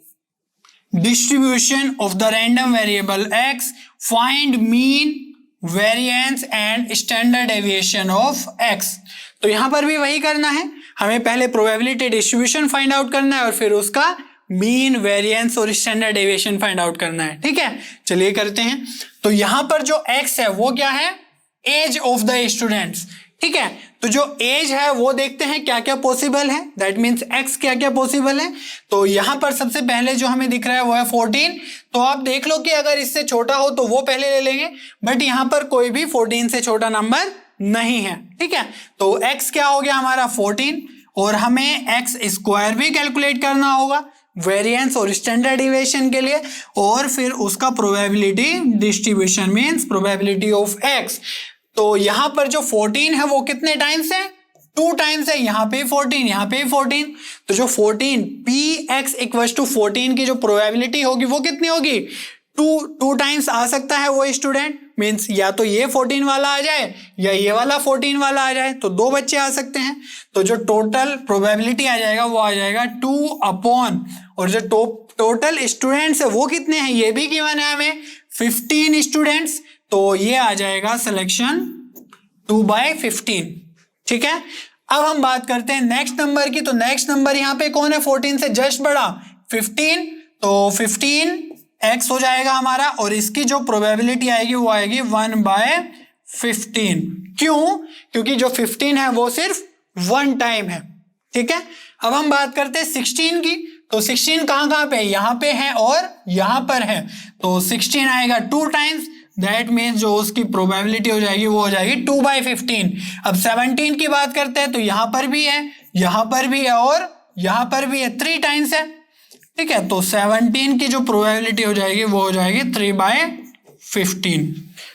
distribution of the random variable X? Find mean, variance and standard deviation of x. तो यहां पर भी वही करना है, हमें पहले probability distribution find out करना है और फिर उसका मीन, वेरिएंस और स्टैंडर्ड डेविएशन फाइंड आउट करना है। ठीक है, चलिए करते हैं। तो यहां पर जो एक्स है वो क्या है, एज ऑफ द स्टूडेंट्स। ठीक है, तो जो एज है वो देखते हैं क्या क्या पॉसिबल है, दैट मीन्स एक्स क्या क्या पॉसिबल है। तो यहां पर सबसे पहले जो हमें दिख रहा है वो है 14। तो आप देख लो कि अगर इससे छोटा हो तो वो पहले ले लेंगे, बट यहां पर कोई भी 14 से छोटा नंबर नहीं है। ठीक है, तो एक्स क्या हो गया हमारा 14, और हमें एक्स स्क्वायर भी कैलकुलेट करना होगा वेरिएंस और स्टैंडर्ड डेविएशन के लिए, और फिर उसका probability distribution means probability of x. तो यहां पर जो 14 है वो कितने टाइम्स है, 2 टाइम्स है, यहां पे 14, यहां पे 14। तो जो 14 px इक्वल्स टू 14 की जो प्रोबेबिलिटी होगी वो कितनी होगी, 2 टाइम्स आ सकता है वो स्टूडेंट, मीन्स या तो ये 14 वाला आ जाए या ये वाला 14 वाला आ जाए, तो 2 बच्चे आ सकते हैं। तो जो टोटल प्रोबेबिलिटी आ जाएगा वो आ जाएगा 2 अपॉन, और जो टोटल स्टूडेंट्स है वो कितने हैं ये भी गिवन है हमें 15 स्टूडेंट्स, तो ये आ जाएगा सिलेक्शन 2/15। ठीक है, अब हम बात करते हैं नेक्स्ट नंबर की। तो नेक्स्ट नंबर यहाँ पे कौन है, 14 से जस्ट बड़ा 15, तो 15x हो जाएगा हमारा, और इसकी जो प्रोबेबिलिटी आएगी वो आएगी 1/15। क्यों, क्योंकि जो 15 है वो सिर्फ 1 टाइम है। ठीक है, अब हम बात करते हैं 16 की। तो 16 कहां पे है, यहां पे है और यहां पर है, तो 16 आएगा 2 टाइम्स, दैट मीन्स जो उसकी प्रोबेबिलिटी हो जाएगी वो हो जाएगी 2/15। अब 17 की बात करते हैं, तो यहां पर भी है, यहां पर भी है और यहां पर भी है, 3 टाइम्स है। ठीक है, तो 17 की जो प्रोबेबिलिटी हो जाएगी वो हो जाएगी 3/15।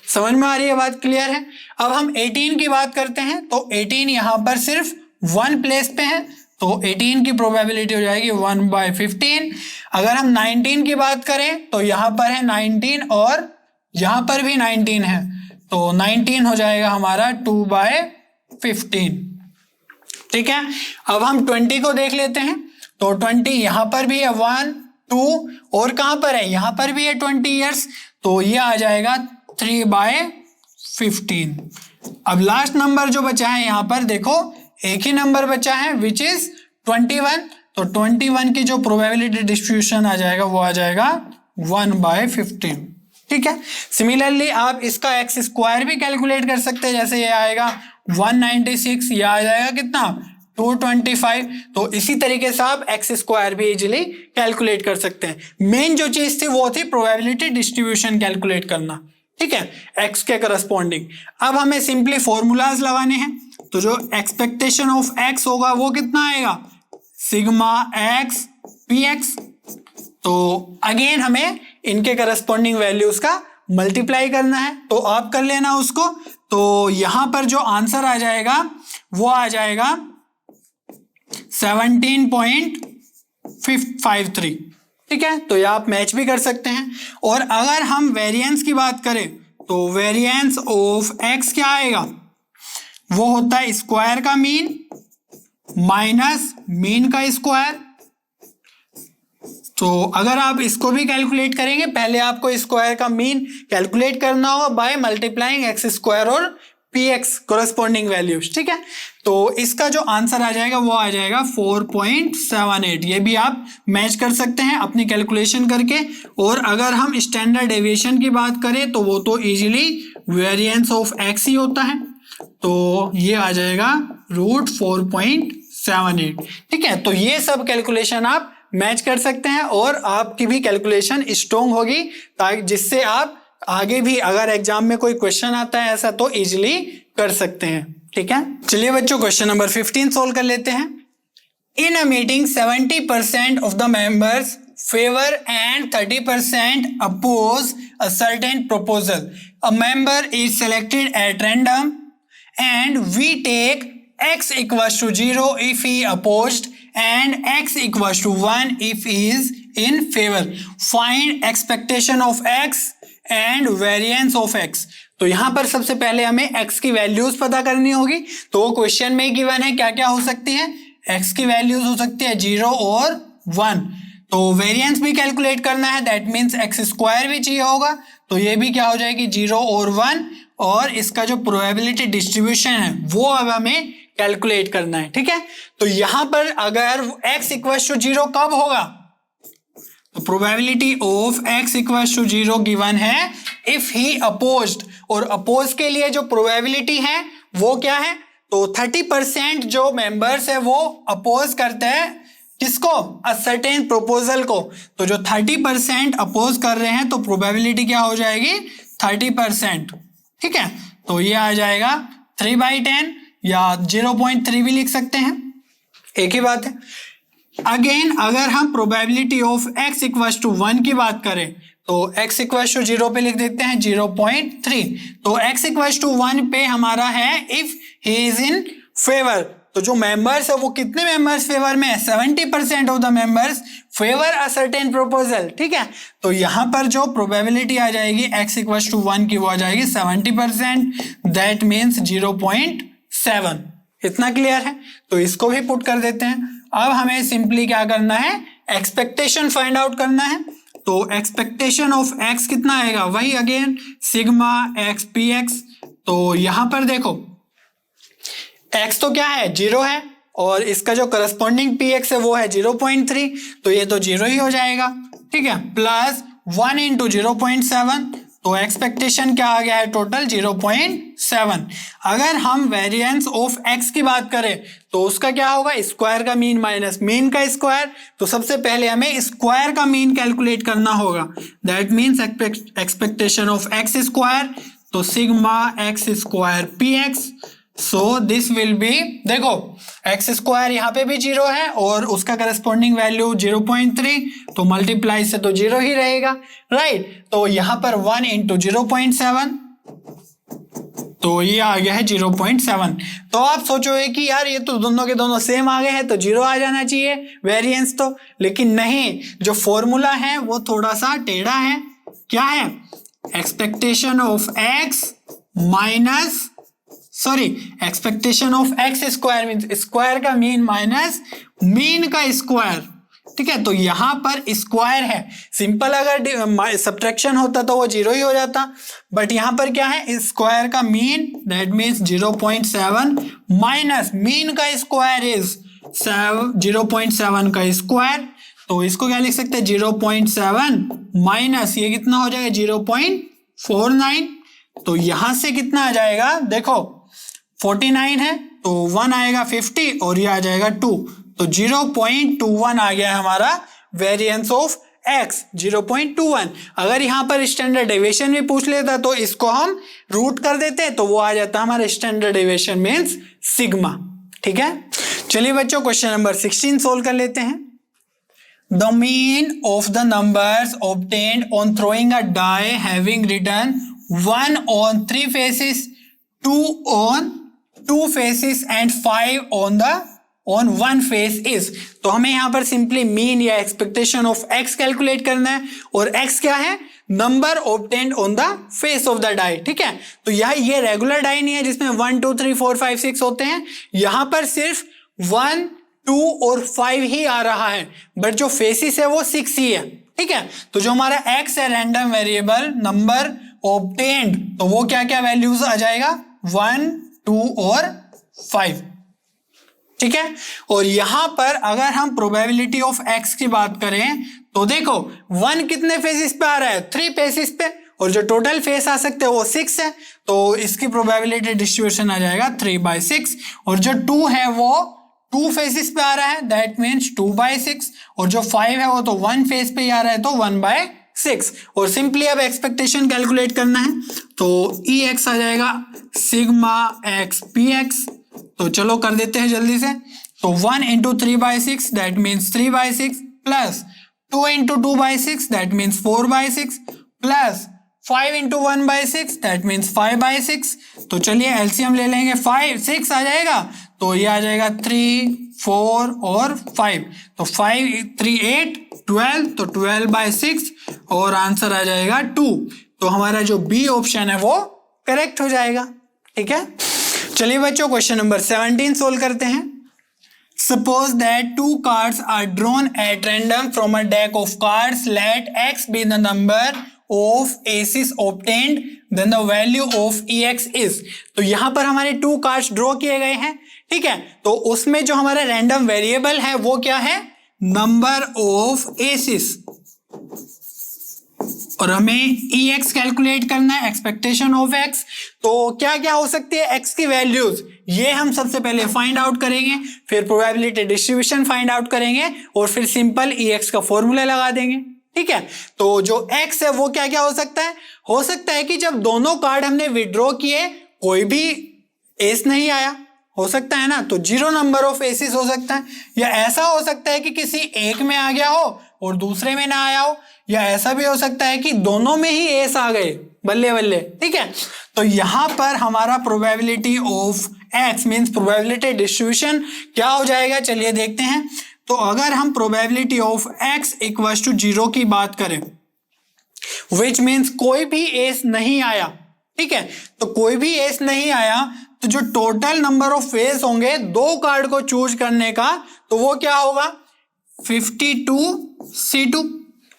समझ में आ रही है बात, क्लियर है। अब हम 18 की बात करते हैं, तो 18 यहां पर सिर्फ 1 प्लेस पे है, तो 18 की प्रोबेबिलिटी हो जाएगी 1/15। अगर हम 19 की बात करें तो यहां पर है 19 और यहां पर भी 19 है, तो 19 हो जाएगा हमारा 2/15। ठीक है, अब हम 20 को देख लेते हैं। तो 20 यहां पर भी है 1, 2 और कहां पर है, यहां पर भी है 20 ईयर्स, तो ये आ जाएगा 3/15। अब लास्ट नंबर जो बचा है यहां पर देखो एक ही नंबर बचा है विच इज 21। तो 21 की जो प्रोबेबिलिटी डिस्ट्रीब्यूशन आ जाएगा वो आ जाएगा 1/15। ठीक है, सिमिलरली आप इसका एक्स स्क्वायर भी कैलकुलेट कर सकते हैं, जैसे ये आएगा 196, ये आ जाएगा कितना 225। तो इसी तरीके से आप एक्स स्क्वायर भी इजीली कैलकुलेट कर सकते हैं। मेन जो चीज थी वो थी प्रोबेबिलिटी डिस्ट्रीब्यूशन कैलकुलेट करना। ठीक है, एक्स के करस्पॉन्डिंग। अब हमें सिंपली फॉर्मूलाज लगाने हैं, तो जो एक्सपेक्टेशन ऑफ एक्स होगा वो कितना आएगा, सिग्मा एक्स पी एक्स। तो अगेन हमें इनके करस्पॉन्डिंग वैल्यूज का मल्टीप्लाई करना है, तो आप कर लेना उसको। तो यहां पर जो आंसर आ जाएगा वो आ जाएगा 17.53। ठीक है, तो ये आप मैच भी कर सकते हैं। और अगर हम वेरिएंस की बात करें तो वेरिएंस ऑफ एक्स क्या आएगा, वो होता है स्क्वायर का मीन माइनस मीन का स्क्वायर तो अगर आप इसको भी कैलकुलेट करेंगे, पहले आपको स्क्वायर का मीन कैलकुलेट करना होगा बाय मल्टीप्लाइंग एक्स स्क्वायर और पी एक्स कोरस्पॉन्डिंग वैल्यूज, ठीक है। तो इसका जो आंसर आ जाएगा वो आ जाएगा 4.78। ये भी आप मैच कर सकते हैं अपनी कैलकुलेशन करके। और अगर हम स्टैंडर्ड डेविएशन की बात करें तो वो तो इजीली वेरिएंस ऑफ एक्स ही होता है, तो ये आ जाएगा √4.78, ठीक है। तो ये सब कैलकुलेशन आप मैच कर सकते हैं और आपकी भी कैलकुलेशन स्ट्रोंग होगी, ताकि जिससे आप आगे भी अगर एग्जाम में कोई क्वेश्चन आता है ऐसा तो इजीली कर सकते हैं, ठीक है। चलिए बच्चों क्वेश्चन नंबर 15 सोल्व कर लेते हैं। In a meeting 70% of the members favor and 30% oppose a certain proposal. A member is selected at random and we take x equals to 0 if he opposed and x equals to 1 if he is in favor. Find expectation of x and variance of x. तो यहां पर सबसे पहले हमें x की values पता करनी होगी। तो क्वेश्चन में गिवन है क्या क्या हो सकती है, x की वैल्यूज हो सकती है 0 और 1। तो वेरिएंस भी कैलकुलेट करना है, दैट मीन्स एक्स स्क्वायर भी चाहिए होगा, तो ये भी क्या हो जाएगी 0 और 1। और इसका जो प्रोबेबिलिटी डिस्ट्रीब्यूशन है वो अब हमें कैलकुलेट करना है, ठीक है। तो यहां पर अगर x इक्वल्स टू 0 कब होगा, तो probability of x equals to 0 given है इफ ही अपोज्ड। और अपोज के लिए जो प्रोबेबिलिटी है वो क्या है, तो 30% जो मेंबर्स है वो अपोज करते हैं किसको, अ सर्टेन प्रपोजल को। तो जो 30% अपोज कर रहे हैं तो प्रोबेबिलिटी क्या हो जाएगी 30%, ठीक है। तो ये आ जाएगा 3/10 या 0.3 भी लिख सकते हैं, एक ही बात है। अगेन अगर हम probability of x equals to 1 की बात करें तो x इक्वल्स टू 0 पे लिख देते हैं 0.3। तो x इक्वल्स टू 1 पे हमारा है if he is in favour. तो जो मेंबर्स है वो कितने मेंबर्स फेवर में है, 70% of the members favour a certain proposal, ठीक है। तो यहां पर जो प्रोबेबिलिटी आ जाएगी x इक्वल्स टू 1 की वो आ जाएगी 70%, दैट मीन्स 0.7। इतना क्लियर है, तो इसको भी पुट कर देते हैं। अब हमें सिंपली क्या करना है, एक्सपेक्टेशन फाइंड आउट करना है। तो एक्सपेक्टेशन ऑफ x कितना आएगा, वही again sigma x P x. तो यहां पर देखो x तो क्या है 0 है और इसका जो करस्पॉन्डिंग px है वो है 0.3, तो ये तो 0 ही हो जाएगा, ठीक है। प्लस 1 इंटू 0.7, तो एक्सपेक्टेशन क्या आ गया है टोटल 0.7। अगर हम वेरिएंस ऑफ x की बात करें तो उसका क्या होगा, स्क्वायर का मीन माइनस मीन का स्क्वायर। तो सबसे पहले हमें स्क्वायर का मीन कैलकुलेट करना होगा, that means expectation of x square, तो sigma x square P x. So this will be, देखो एक्स स्क्वायर यहाँ पे भी 0 है और उसका करस्पॉन्डिंग वैल्यू 0.3, तो मल्टीप्लाई से तो 0 ही रहेगा, राइट। तो यहाँ पर 1 इंटू 0.7, तो ये आ गया है 0.7। तो आप सोचोगे कि यार ये तो दोनों के दोनों सेम आ गए हैं तो 0 आ जाना चाहिए वेरिएंस तो, लेकिन नहीं, जो फॉर्मूला है वो थोड़ा सा टेढ़ा है। क्या है, expectation of x minus expectation of x square mean square का मीन माइनस मीन का स्क्वायर, ठीक है। तो यहां पर स्क्वायर है, सिंपल अगर सब्ट्रैक्शन होता तो वो 0 ही हो जाता, बट यहां पर क्या है स्क्वायर का mean, that means 0.7 minus mean का स्क्वायर इज 0.7 का स्क्वायर। तो इसको क्या लिख सकते हैं 0.7 माइनस ये कितना हो जाएगा 0.49। तो यहां से कितना आ जाएगा, देखो 49 है तो 1 आएगा 50 और ये आ जाएगा 2, तो 0.21 आ गया हमारा वेरिएंस ऑफ x 0.21। अगर यहां पर स्टैंडर्ड डेविएशन भी पूछ लेता तो इसको हम रूट कर देते तो वो आ जाता हमारा स्टैंडर्ड डेविएशन मींस सिग्मा, ठीक है। चलिए बच्चों क्वेश्चन नंबर 16 सोल्व कर लेते हैं। The mean of the numbers obtained on throwing a die having written 1 on 3 faces, 2 on 2 faces and 5 on 1 face is। तो हमें यहाँ पर सिंपली मीन या एक्सपेक्टेशन ऑफ x कैलकुलेट करना है, और x क्या है, number obtained on the face of the die, ठीक है। तो ये रेगुलर डाई नहीं है जिसमें 1 2 3 4 5 6 होते हैं, यहाँ पर सिर्फ 1 2 और 5 ही आ रहा है, बट जो फेसिस है वो 6 ही है। ठीक है, तो जो हमारा x है रैंडम वेरिएबल नंबर ऑब्टेन्ड, तो वो क्या क्या वैल्यूज आ जाएगा 1, 2 और 5। ठीक है, और यहां पर अगर हम प्रोबेबिलिटी ऑफ x की बात करें तो देखो 1 कितने फेसिस पे आ रहा है, 3 फेसिस पे, और जो टोटल फेस आ सकते हैं वो 6 है, तो इसकी प्रोबेबिलिटी डिस्ट्रीब्यूशन आ जाएगा 3/6। और जो 2 है वो 2 फेसिस पे आ रहा है, दैट मीन्स 2/6, और जो 5 है वो तो 1 फेस पे ही आ रहा है, तो 1/6। और सिंपली अब एक्सपेक्टेशन कैलकुलेट करना है, तो EX आ जाएगा सिग्मा x PX। तो चलो कर देते हैं जल्दी से। तो 1 into 3/6 that means 3/6 plus 2 into 2/6 that means 4/6 plus 5 into 1/6 that means 5/6। तो चलिए एलसीएम ले लेंगे, 5 6 आ जाएगा, तो ये आ जाएगा 3 4 और 5, तो 5 3 8 12, तो 12/6 और आंसर आ जाएगा 2। तो हमारा जो बी ऑप्शन है वो करेक्ट हो जाएगा। ठीक है, चलिए बच्चों क्वेश्चन नंबर 17 सोल्व करते हैं। Suppose that 2 cards are drawn at random from a deck of cards. Let x be the number of aces obtained, then the value of ex is। तो यहां पर हमारे 2 कार्ड्स ड्रॉ किए गए हैं। ठीक है, तो उसमें जो हमारा रैंडम वेरिएबल है वो क्या है, नंबर ऑफ एसिस, और हमें EX कैलकुलेट करना है, एक्सपेक्टेशन ऑफ X। तो क्या क्या हो सकती है X की वैल्यूज, ये हम सबसे पहले फाइंड आउट करेंगे, फिर प्रोबेबिलिटी डिस्ट्रीब्यूशन फाइंड आउट करेंगे, और फिर सिंपल EX का फॉर्मूला लगा देंगे। ठीक है, तो जो X है वो क्या क्या हो सकता है कि जब दोनों कार्ड हमने विड्रॉ किए कोई भी एस नहीं आया, हो सकता है ना, तो 0 नंबर ऑफ एसिस हो सकता है, या ऐसा हो सकता है कि किसी एक में आ गया हो और दूसरे में ना आया हो, या ऐसा भी हो सकता है कि दोनों में ही एस आ गए, बल्ले बल्ले। ठीक है, तो यहां पर हमारा probability of x means probability distribution क्या हो जाएगा, चलिए देखते हैं। तो अगर हम probability of x equals to 0 की बात करें, विच मींस कोई भी एस नहीं आया। ठीक है, तो कोई भी एस नहीं आया, तो जो टोटल नंबर ऑफ फेस होंगे 2 कार्ड को चूज करने का, तो वो क्या होगा 52C2,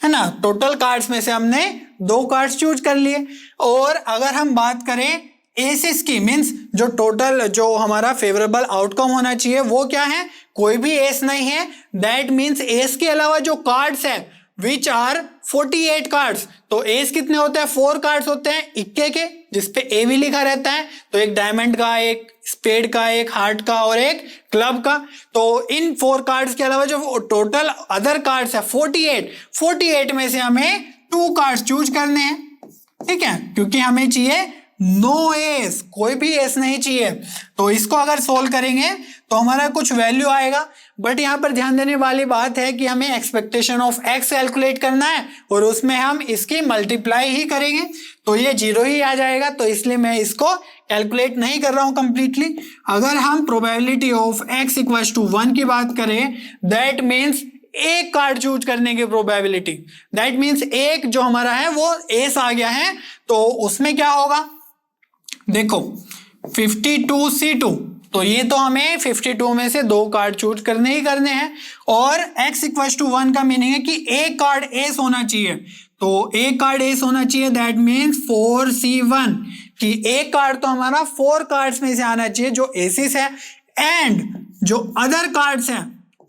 है ना। टोटल कार्ड्स में से हमने 2 कार्ड्स चूज कर लिए। और अगर हम बात करें एसिस की, मींस जो टोटल जो हमारा फेवरेबल आउटकम होना चाहिए वो क्या है, कोई भी एस नहीं है, दैट मींस एस के अलावा जो कार्ड्स है विच आर 48 कार्ड्स, तो एस कितने होते हैं 4 कार्ड्स होते हैं इक्के के, जिसपे ए भी लिखा रहता है, तो एक डायमंड का, एक स्पेड का, एक हार्ट का और एक क्लब का। तो इन 4 कार्ड्स के अलावा जो टोटल अदर कार्ड्स है 48 में से हमें 2 कार्ड्स चूज करने हैं। ठीक है, क्योंकि हमें चाहिए नो एस, कोई भी एस नहीं चाहिए। तो इसको अगर सोल्व करेंगे तो हमारा कुछ वैल्यू आएगा, बट यहाँ पर ध्यान देने वाली बात है कि हमें एक्सपेक्टेशन ऑफ एक्स कैलकुलेट करना है और उसमें हम इसकी मल्टीप्लाई ही करेंगे, तो ये 0 ही आ जाएगा, तो इसलिए मैं इसको कैलकुलेट नहीं कर रहा हूं कंप्लीटली। अगर हम probability of x equals to 1 की बात करें, दैट मीन्स एक कार्ड चूज करने की प्रोबेबिलिटी, दैट मीन्स एक जो हमारा है वो एस आ गया है, तो उसमें क्या होगा देखो 52C2, तो ये तो हमें 52 में से 2 कार्ड चूज करने ही करने हैं। और x इक्वल्स टू 1 का मीनिंग है कि एक कार्ड एस होना चाहिए, तो एक कार्ड एस होना चाहिए, दैट मीन्स 4C1, कि एक कार्ड तो हमारा 4 कार्ड्स में से आना चाहिए जो एसिस है, एंड जो अदर कार्ड्स हैं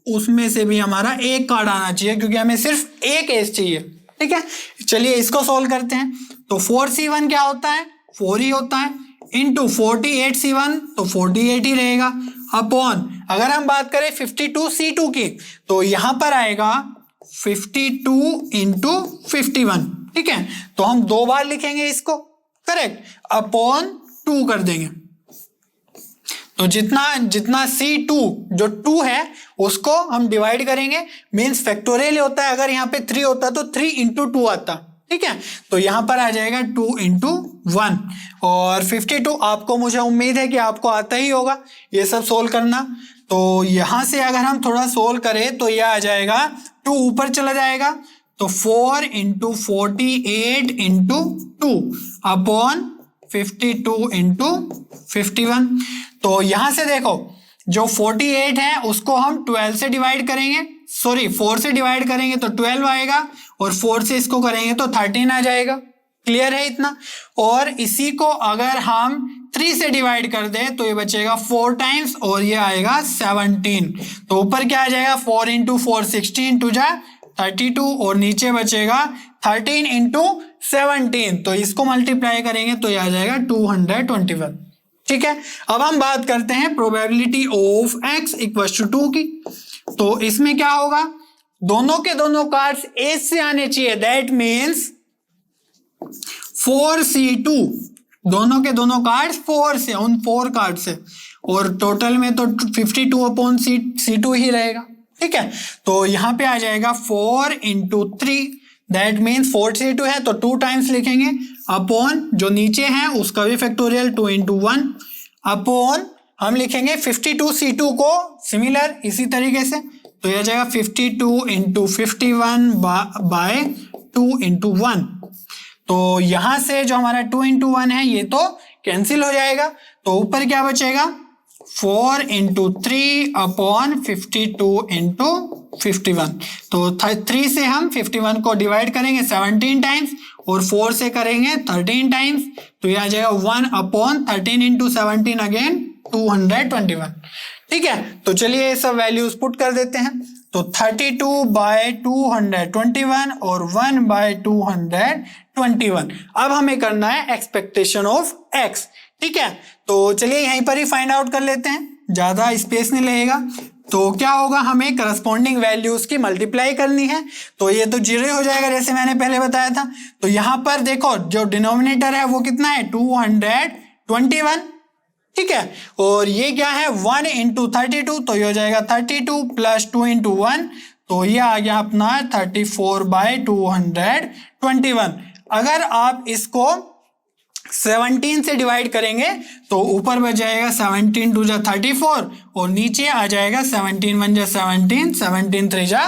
उसमें से भी हमारा एक कार्ड आना चाहिए, क्योंकि हमें सिर्फ एक एस चाहिए। ठीक है, चलिए इसको सोल्व करते हैं। तो 4C1 क्या होता है, 4 ही होता है, इंटू 48C1, तो 48 ही रहेगा, अपॉन अगर हम बात करें 52C2 की, तो यहां पर आएगा 52 इंटू 51। ठीक है, तो हम 2 बार लिखेंगे इसको, करेक्ट, अपॉन 2 कर देंगे, तो जितना C2 जो 2 है उसको हम डिवाइड करेंगे, मींस फैक्टोरियल होता है, अगर यहाँ पे 3 होता तो 3 इंटू 2 आता। ठीक है, तो यहां पर आ जाएगा 2 इंटू 1, और 52 आपको, मुझे उम्मीद है कि आपको आता ही होगा ये सब सोल्व करना। तो यहां से अगर हम थोड़ा सोल्व करें तो यह आ जाएगा 2 ऊपर चला जाएगा, तो 4 इंटू 48 इंटू 2 अपॉन 52 इंटू 51। तो यहां से देखो जो 48 है उसको हम 12 से डिवाइड करेंगे, सॉरी 4 से डिवाइड करेंगे तो 12 आएगा, और 4 से इसको करेंगे तो 13 आ जाएगा। क्लियर है इतना? और इसी को अगर हम 3 से डिवाइड कर दें तो ये बचेगा 4 टाइम्स, और ये आएगा 17। तो ऊपर क्या आ जाएगा, 4 इंटू 4 16 टू जा 32, और नीचे बचेगा 13 इंटू 17। तो इसको मल्टीप्लाई करेंगे तो ये आ जाएगा 221। ठीक है, अब हम बात करते हैं probability of x equal to 2 की। तो इसमें क्या होगा, दोनों के दोनों कार्ड्स एज से आने चाहिए, दैट मीन्स 4C2, दोनों के दोनों कार्ड्स 4 से, उन 4 कार्ड से, और टोटल में तो 52 अपॉन C2 ही रहेगा। ठीक है, तो यहां पे आ जाएगा 4 इंटू 3, दैट मीन्स 4C2 है तो 2 टाइम्स लिखेंगे, अपॉन जो नीचे है उसका भी फैक्टोरियल 2 इंटू 1, अपॉन हम लिखेंगे 52C2 को सिमिलर इसी तरीके से, तो यह जाएगा 52 इंटू 51 बाय 2 इंटू 1। तो यहां से जो हमारा 2 इंटू 1 है ये तो कैंसिल हो जाएगा, तो ऊपर क्या बचेगा 4 इंटू 3 अपॉन 52 इंटू 51। तो 3 से हम 51 को डिवाइड करेंगे 17 टाइम्स, और 4 से करेंगे 13 टाइम्स, तो ये आ जाएगा 1 अपॉन 13 इंटू 17 अगेन 221। ठीक है, तो चलिए ये सब वैल्यूज पुट कर देते हैं। तो 32 बाय 221 और 1 बाय 221। अब हमें करना है एक्सपेक्टेशन ऑफ x। ठीक है, तो चलिए यहीं पर ही फाइंड आउट कर लेते हैं, ज्यादा स्पेस नहीं लगेगा। तो क्या होगा, हमें करस्पॉन्डिंग वैल्यूज की मल्टीप्लाई करनी है, तो ये तो 0 हो जाएगा जैसे मैंने पहले बताया था। तो यहां पर देखो जो डिनोमिनेटर है वो कितना है 221। ठीक है, और ये क्या है 1 इंटू 32, तो ये हो जाएगा 32 प्लस 2 इंटू 1, तो ये आ गया अपना 34 बाय 221। अगर आप इसको 17 से डिवाइड करेंगे तो ऊपर बच जाएगा 17 टू जा 34, और नीचे आ जाएगा 17 1 जा 17, 17 3 जा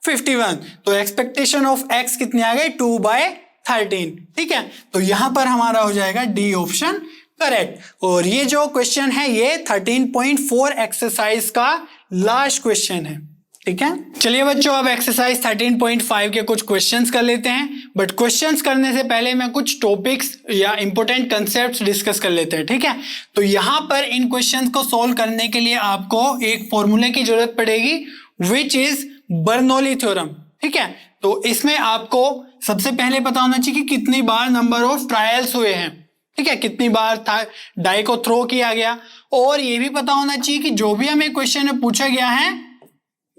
51। तो एक्सपेक्टेशन ऑफ x कितनी आ गई 2/13। ठीक है, तो यहां पर हमारा हो जाएगा डी ऑप्शन करेक्ट। और ये जो क्वेश्चन है ये 13.4 एक्सरसाइज का लास्ट क्वेश्चन है। ठीक है, चलिए बच्चों अब एक्सरसाइज 13.5 के कुछ क्वेश्चंस कर लेते हैं, बट क्वेश्चंस करने से पहले मैं कुछ टॉपिक्स या इंपॉर्टेंट कंसेप्ट्स डिस्कस कर लेते हैं। ठीक है, तो यहां पर इन क्वेश्चंस को सॉल्व करने के लिए आपको एक फॉर्मूले की जरूरत पड़ेगी, विच इज बर्नौली थ्योरम। ठीक है, तो इसमें आपको सबसे पहले पता होना चाहिए कि कितनी बार नंबर ऑफ ट्रायल्स हुए हैं। ठीक है, कितनी बार डाई को थ्रो किया गया, और ये भी पता होना चाहिए कि जो भी हमें क्वेश्चन में पूछा गया है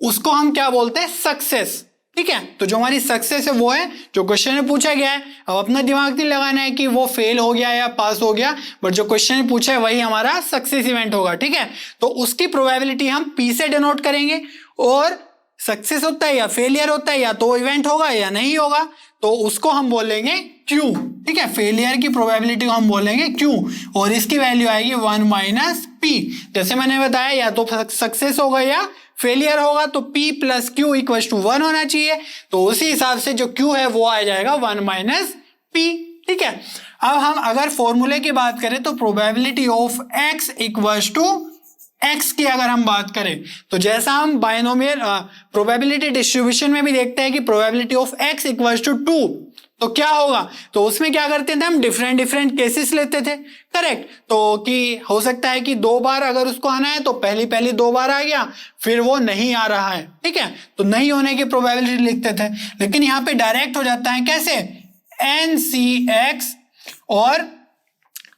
उसको हम क्या बोलते हैं, सक्सेस। ठीक है, तो जो हमारी सक्सेस है वो है जो क्वेश्चन में पूछा गया है। अब अपना दिमाग नहीं लगाना है कि वो फेल हो गया या पास हो गया, बट जो क्वेश्चन में पूछा है वही हमारा सक्सेस इवेंट होगा। ठीक है, तो उसकी प्रोबेबिलिटी हम पी से डिनोट करेंगे, और सक्सेस होता है या फेलियर होता है या तो इवेंट होगा या नहीं होगा, तो उसको हम बोलेंगे क्यू। ठीक है, फेलियर की प्रोबेबिलिटी को हम बोलेंगे क्यू, और इसकी वैल्यू आएगी 1 माइनस पी। जैसे मैंने बताया या तो सक्सेस होगा या फेलियर होगा, तो P plus q equal to 1 होना चाहिए। तो उसी हिसाब से जो Q है वो आ जाएगा 1 माइनस P। ठीक है, अब हम अगर फॉर्मूले की बात करें तो probability of x equal to x की अगर हम बात करें तो जैसा हम बायनोमियल प्रोबेबिलिटी डिस्ट्रीब्यूशन में भी देखते हैं कि probability of x equal to 2, तो क्या होगा, तो उसमें क्या करते थे हम डिफरेंट केसेस लेते थे। करेक्ट, तो कि हो सकता है कि 2 बार अगर उसको आना है तो पहली 2 बार आ गया, फिर वो नहीं आ रहा है। ठीक है, तो नहीं होने की प्रोबेबिलिटी लिखते थे, लेकिन यहाँ पे डायरेक्ट हो जाता है कैसे, NCX, और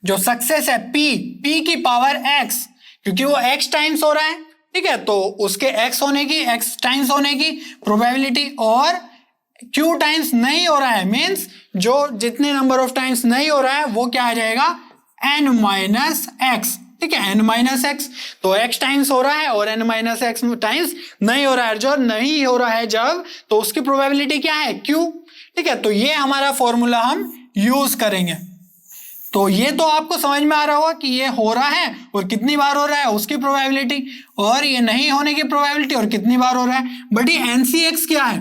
जो सक्सेस है P की पावर x, क्योंकि वो x टाइम्स हो रहा है। ठीक है, तो उसके x टाइम्स होने की प्रोबेबिलिटी, और q टाइम्स नहीं हो रहा है, मीन्स जो जितने नंबर ऑफ टाइम्स नहीं हो रहा है वो क्या आ जाएगा n माइनस एक्स। ठीक है, n माइनस एक्स, तो x टाइम्स हो रहा है और n माइनस एक्स टाइम्स नहीं हो रहा है। जो नहीं हो रहा है जब, तो उसकी प्रोबेबिलिटी क्या है q। ठीक है, तो ये हमारा फॉर्मूला हम यूज करेंगे। तो ये तो आपको समझ में आ रहा होगा कि ये हो रहा है और कितनी बार हो रहा है उसकी प्रोबेबिलिटी, और ये नहीं होने की प्रोबेबिलिटी और कितनी बार हो रहा है। बट ये NCX क्या है,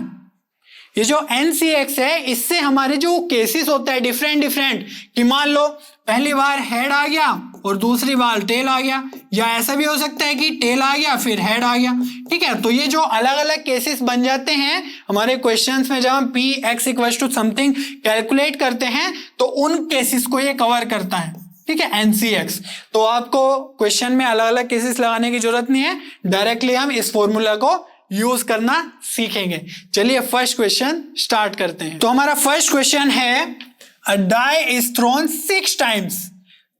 ये जो NCX है इससे हमारे जो केसेस होते हैं डिफरेंट डिफरेंट, कि मान लो पहली बार हेड आ गया और दूसरी बार टेल आ गया, या ऐसा भी हो सकता है कि टेल आ गया फिर हेड आ गया, ठीक है। तो ये जो अलग अलग केसेस बन जाते हैं हमारे क्वेश्चंस में, जब हम Px equal to something calculate करते हैं तो उन केसेस को ये कवर करता है, ठीक है, NCX। तो आपको क्वेश्चन में अलग अलग केसेस लगाने की जरूरत नहीं है, डायरेक्टली हम इस फॉर्मूला को यूज करना सीखेंगे। चलिए फर्स्ट क्वेश्चन स्टार्ट करते हैं। तो हमारा फर्स्ट क्वेश्चन है a die is thrown 6 times.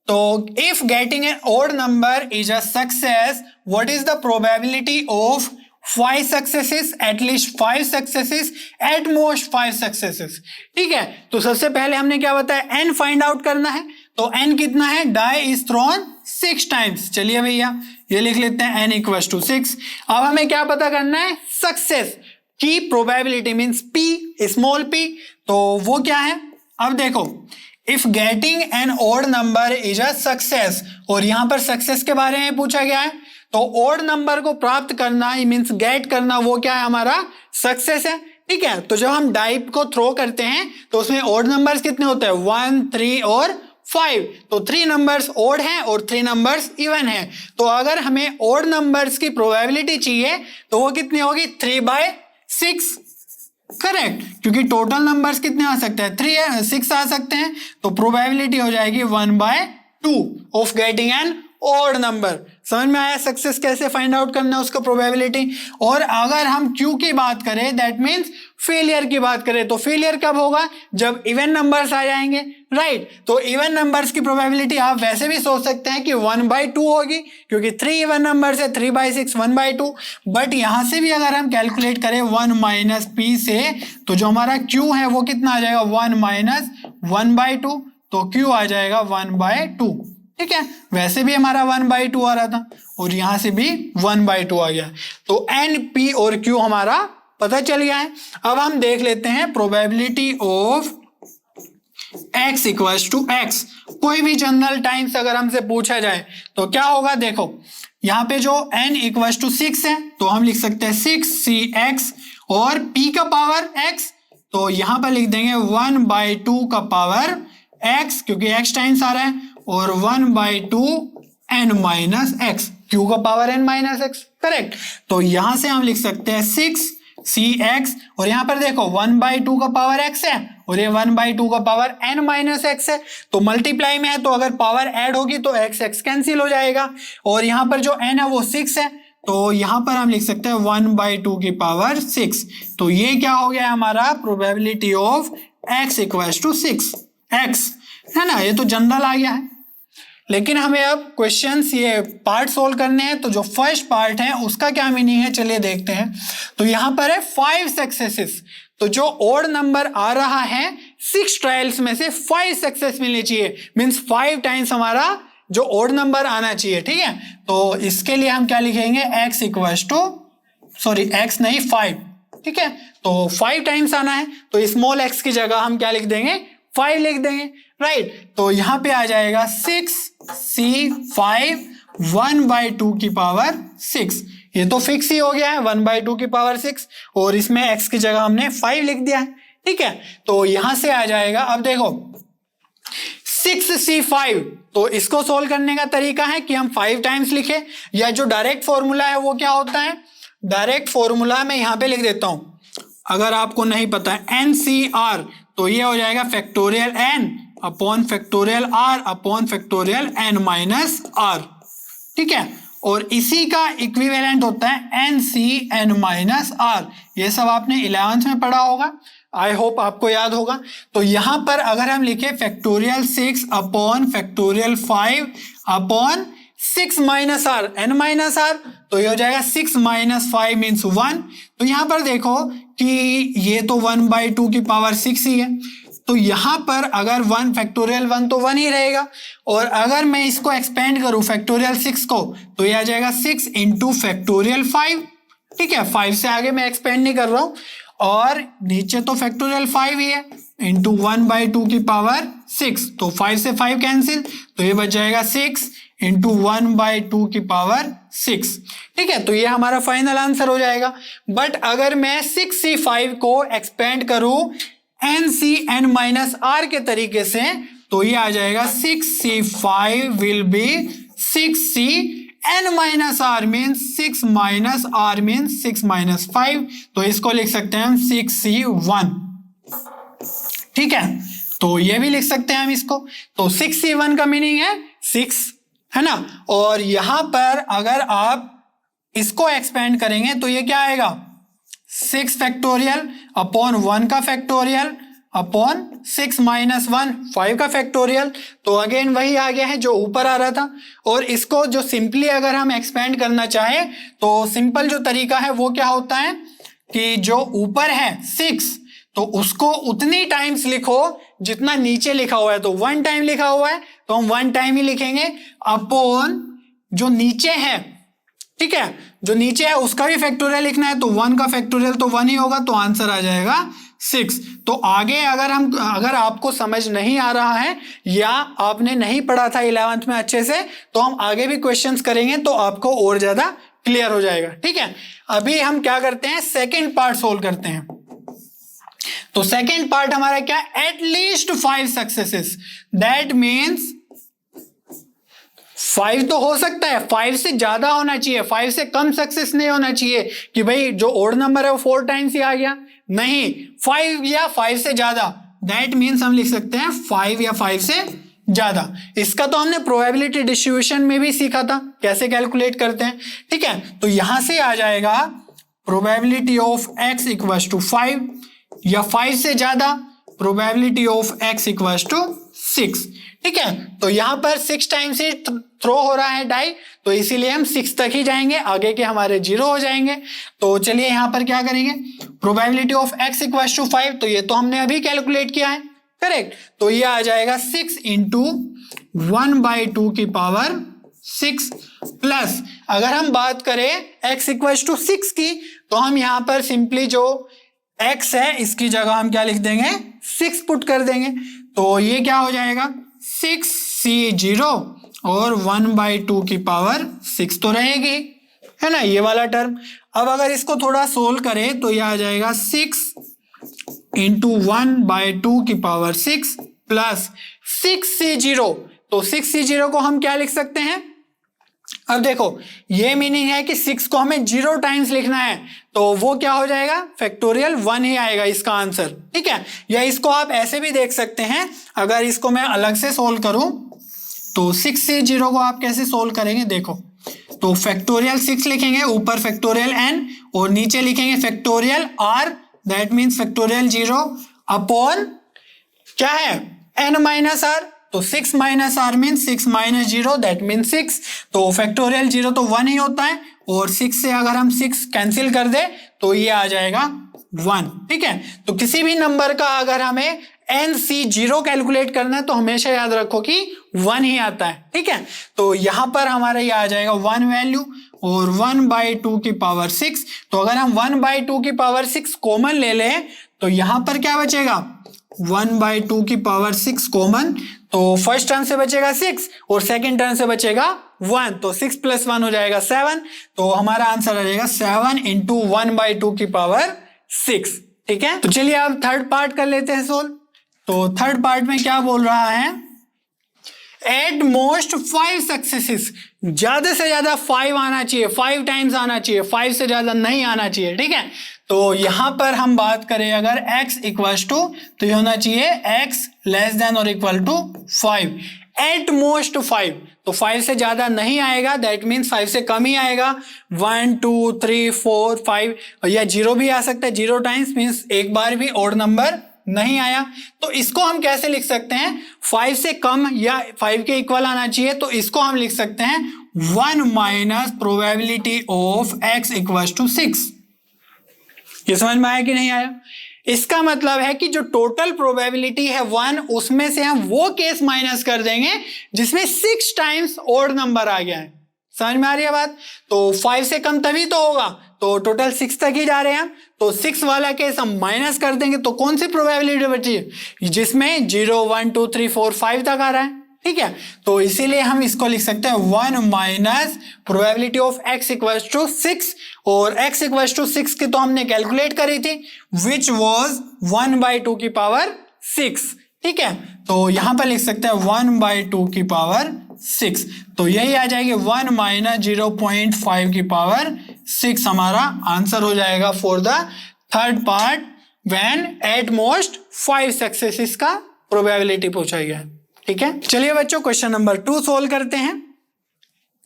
तो if getting an odd number is a success, what is the probability of 5 successes, at least 5 successes, at most 5 successes? ठीक है, तो सबसे पहले हमने क्या बताया, n फाइंड आउट करना है। तो n कितना है, die is thrown 6 times। चलिए भैया ये लिख लेते हैं n इक्वल टू 6। अब हमें क्या पता करना है, सक्सेस की probability means p, small p। तो वो क्या है, अब देखो if getting an odd number is a success, और यहां पर सक्सेस के बारे में पूछा गया है, तो ओड नंबर को प्राप्त करना मीन्स गेट करना, वो क्या है, हमारा सक्सेस है, ठीक है। तो जब हम डाई को थ्रो करते हैं तो उसमें ओड नंबर्स कितने होते हैं, 1, 3 और 5। तो 3 नंबर्स ओड हैं और 3 नंबर्स इवन हैं। तो अगर हमें ओड नंबर्स की प्रोबेबिलिटी चाहिए तो वो कितनी होगी, 3/6, करेक्ट, क्योंकि टोटल नंबर्स कितने आ सकते हैं, 6 आ सकते हैं। तो प्रोबेबिलिटी हो जाएगी 1/2 of getting an odd number. समझ में आया सक्सेस कैसे फाइंड आउट करना है उसका प्रोबेबिलिटी। और अगर हम क्यू की बात करें, दैट मीन्स फेलियर की बात करें, तो फेलियर कब होगा, जब इवन नंबर्स आ जाएंगे, राइट। तो इवन नंबर्स की प्रोबेबिलिटी आप वैसे भी सोच सकते हैं कि 1/2 होगी, क्योंकि 3 इवन नंबर्स है, 3/6 1/2। बट यहां से भी अगर हम कैलकुलेट करें 1 - p से, तो जो हमारा q है वो कितना आ जाएगा, 1 - 1/2, तो q आ जाएगा 1/2, ठीक है। वैसे भी हमारा 1/2 आ रहा था और यहां से भी 1/2 आ गया। तो n, p और q हमारा पता चल गया है। अब हम देख लेते हैं probability of x equal to x। कोई भी जनरल टाइम्स अगर हमसे पूछा जाए तो क्या होगा, देखो यहाँ पे जो n इक्वल टू 6 है तो हम लिख सकते हैं 6cx, और p का पावर x, तो यहां पर लिख देंगे 1/2 का पावर x, क्योंकि x टाइम्स आ रहा है, और 1/2 n माइनस x, q का power n minus x, correct. तो यहां से हम लिख सकते हैं 6cx, और यहां पर देखो 1/2 का पावर x है और ये 1/2 का पावर n माइनस x है। तो मल्टीप्लाई में है तो अगर पावर ऐड होगी तो x कैंसिल हो जाएगा, और यहां पर जो n है वो 6 है, तो यहां पर हम लिख सकते हैं 1/2 की पावर 6। तो ये क्या हो गया हमारा probability of x equal to 6x, है ना। ये तो जनरल आ गया है, लेकिन हमें अब क्वेश्चंस ये पार्ट सोल्व करने हैं। तो जो फर्स्ट पार्ट है उसका क्या मीनिंग है, चलिए देखते हैं। तो यहां पर है 5 सक्सेसेस, तो जो ओड नंबर आ रहा है 6 ट्रायल्स में से 5 सक्सेस मिलनी चाहिए, मींस 5 टाइम्स हमारा जो ओड नंबर आना चाहिए, ठीक है। तो इसके लिए हम क्या लिखेंगे, x equal to, sorry x नहीं 5, ठीक है। तो 5 टाइम्स आना है, तो स्मॉल x की जगह हम क्या लिख देंगे, 5 लिख देंगे, राइट। तो यहां पे आ जाएगा 6c5 1/2 की पावर 6। ये तो फिक्स ही हो गया है 1/2 की पावर 6, और इसमें x की जगह हमने 5 लिख दिया है, ठीक है। तो यहां से आ जाएगा, अब देखो 6c5, तो इसको सोल्व करने का तरीका है कि हम 5 टाइम्स लिखें, या जो डायरेक्ट फॉर्मूला है वो क्या होता है, डायरेक्ट फॉर्मूला मैं यहां पे लिख देता हूं, अगर आपको नहीं पता है NCR, तो ये हो जाएगा factorial n upon factorial r upon factorial n minus r, ठीक है। और इसी का इक्विवेलेंट होता है NCn माइनस r। ये सब आपने 11th में पढ़ा होगा, आई होप आपको याद होगा। तो यहां पर अगर हम लिखे factorial 6 upon factorial 5 upon 6 minus r, n minus r, तो ये हो जाएगा 6 माइनस 5 मीन्स 1। तो यहां पर देखो कि ये तो 1/2 की पावर 6 ही है, तो यहां पर अगर 1 फैक्टोरियल 1 तो 1 ही रहेगा, और अगर मैं इसको एक्सपेंड करूं फैक्टोरियल 6 को, तो ये आ जाएगा 6 इंटू फैक्टोरियल 5, ठीक है। 5 से आगे मैं एक्सपेंड नहीं कर रहा हूं, और नीचे तो फैक्टोरियल 5 ही है, इंटू 1/2 की पावर 6, तो 5 से 5 कैंसिल, तो ये बच जाएगा 6 इंटू 1/2 की पावर 6। ठीक है, तो ये हमारा फाइनल आंसर हो जाएगा। बट अगर मैं 6C5 को एक्सपेंड करूं NCn-r के तरीके से, तो ये आ जाएगा 6C5 will be 6Cn-r means 6 minus r means 6 minus 5, तो इसको लिख सकते हैं हम 6C1। ठीक है, तो ये भी लिख सकते हैं हम इसको। तो 6C1 का मीनिंग है 6, है ना। और यहां पर अगर आप इसको एक्सपेंड करेंगे तो ये क्या आएगा, 6 फैक्टोरियल अपॉन 1 का फैक्टोरियल अपॉन 6 माइनस 1 5 का फैक्टोरियल। तो अगेन वही आ गया है जो ऊपर आ रहा था। और इसको जो सिंपली अगर हम एक्सपेंड करना चाहें तो सिंपल जो तरीका है वो क्या होता है कि जो ऊपर है 6, तो उसको उतनी टाइम्स लिखो जितना नीचे लिखा हुआ है। तो 1 टाइम लिखा हुआ है तो हम 1 टाइम ही लिखेंगे अपॉन जो नीचे है। ठीक है, जो नीचे है उसका भी फैक्टोरियल लिखना है, तो 1 का फैक्टोरियल तो 1 ही होगा, तो आंसर आ जाएगा 6। तो आगे अगर आपको समझ नहीं आ रहा है या आपने नहीं पढ़ा था 11th में अच्छे से, तो हम आगे भी क्वेश्चंस करेंगे तो आपको और ज्यादा क्लियर हो जाएगा। ठीक है, अभी हम क्या करते हैं, सेकेंड पार्ट सोल्व करते हैं। तो सेकेंड पार्ट हमारा क्या, एटलीस्ट 5 सक्सेसेस। दैट मीन्स 5 तो हो सकता है, 5 से ज्यादा होना चाहिए, 5 से कम सक्सेस नहीं होना चाहिए कि भाई जो ओड नंबर है वो 4 टाइम्स ही आ गया, नहीं, 5 या 5 से ज्यादा। दैट मीन्स हम लिख सकते हैं 5 या 5 से ज्यादा। इसका तो हमने प्रोबेबिलिटी डिस्ट्रीब्यूशन में भी सीखा था कैसे कैलकुलेट करते हैं। ठीक है, तो यहां से आ जाएगा probability of x equals to 5 या 5 से ज्यादा, probability of x equals to 6। ठीक है, तो यहां पर 6 टाइम्स ही थ्रो हो रहा है डाई, तो इसीलिए हम 6 तक ही जाएंगे, आगे के हमारे 0 हो जाएंगे। तो चलिए यहां पर क्या करेंगे, probability of x equals to 5, तो ये तो हमने अभी कैलकुलेट किया है, करेक्ट। तो ये आ जाएगा 6 इंटू 1/2 की पावर 6 प्लस, अगर हम बात करें x इक्वल्स टू 6 की, तो हम यहां पर सिंपली जो x है इसकी जगह हम क्या लिख देंगे, 6 पुट कर देंगे। तो ये क्या हो जाएगा 6C0 और 1/2 की पावर 6 तो रहेगी, है ना, ये वाला टर्म। अब अगर इसको थोड़ा सोल्व करें तो ये आ जाएगा 6 इंटू 1/2 की पावर 6 प्लस 6C0। तो 6C0 को हम क्या लिख सकते हैं, अब देखो ये मीनिंग है कि 6 को हमें 0 टाइम्स लिखना है, तो वो क्या हो जाएगा, फैक्टोरियल 1 ही आएगा इसका आंसर। ठीक है, या इसको आप ऐसे भी देख सकते हैं, अगर इसको मैं अलग से सोल्व करूं तो 6 से 0 को आप कैसे सोल्व करेंगे, देखो तो फैक्टोरियल 6 लिखेंगे, ऊपर फैक्टोरियल n और नीचे लिखेंगे factorial r, that means factorial 0 upon क्या है n माइनस r, तो 6 minus r means 6 minus 0 that means 6। तो फैक्टोरियल 0 तो 1 ही होता है, और 6 से अगर हम 6 कैंसिल कर दे तो ये आ जाएगा 1। ठीक है, तो किसी भी नंबर का अगर हमें NC0 कैलकुलेट करना है तो हमेशा याद रखो कि 1 ही आता है। ठीक है, तो यहां पर हमारा ये आ जाएगा 1 वैल्यू और 1/2 की पावर 6। तो अगर हम 1/2 की पावर 6 कॉमन ले लें तो यहां पर क्या बचेगा, 1/2 की पावर 6 कॉमन, तो फर्स्ट टर्म से बचेगा 6 और सेकंड टर्म से बचेगा 1, तो 6 + 1 हो जाएगा 7। तो हमारा आंसर आ जाएगा 7 इंटू 1/2 की पावर 6। ठीक है, तो चलिए अब थर्ड पार्ट कर लेते हैं सोल्व। तो थर्ड पार्ट में क्या बोल रहा है, एट मोस्ट 5 सक्सेसेस, ज्यादा से ज्यादा 5 आना चाहिए, 5 टाइम्स आना चाहिए, 5 से ज्यादा नहीं आना चाहिए। ठीक है, तो यहां पर हम बात करें अगर x इक्वल्स टू, तो ये होना चाहिए x लेस देन और इक्वल टू 5, एट मोस्ट 5, तो 5 से ज्यादा नहीं आएगा, दैट मीन्स 5 से कम ही आएगा, 1 2 3 4 5, या 0 भी आ सकता है, 0 टाइम्स मीन्स एक बार भी ऑड नंबर नहीं आया। तो इसको हम कैसे लिख सकते हैं, 5 से कम या 5 के इक्वल आना चाहिए, तो इसको हम लिख सकते हैं 1 minus probability of x equals to 6। ये समझ में आया कि नहीं आया, इसका मतलब है कि जो टोटल प्रोबेबिलिटी है 1, उसमें से हम वो केस माइनस कर देंगे जिसमें 6 टाइम्स ऑड नंबर आ गया है। समझ में आ रही है बात, तो 5 से कम तभी तो होगा, तो टोटल 6 तक ही जा रहे हैं हम, तो 6 वाला केस हम माइनस कर देंगे, तो कौन सी प्रोबेबिलिटी बची है, जिसमें 0 1 2 3 4 5 तक आ रहा है। ठीक है, तो इसीलिए हम इसको लिख सकते हैं 1 minus probability of x equals to 6, और x इक्वल्स टू 6 की तो हमने कैलकुलेट करी थी, विच वॉज 1/2 की पावर 6। ठीक है, तो यहां पर लिख सकते हैं 1/2 की पावर 6, तो यही आ जाएगी 1 माइनस 0.5 की पावर 6 हमारा आंसर हो जाएगा for the third part when at most 5 successes का प्रोबेबिलिटी पूछा गया है। ठीक है, चलिए बच्चों क्वेश्चन नंबर 2 सोल्व करते हैं।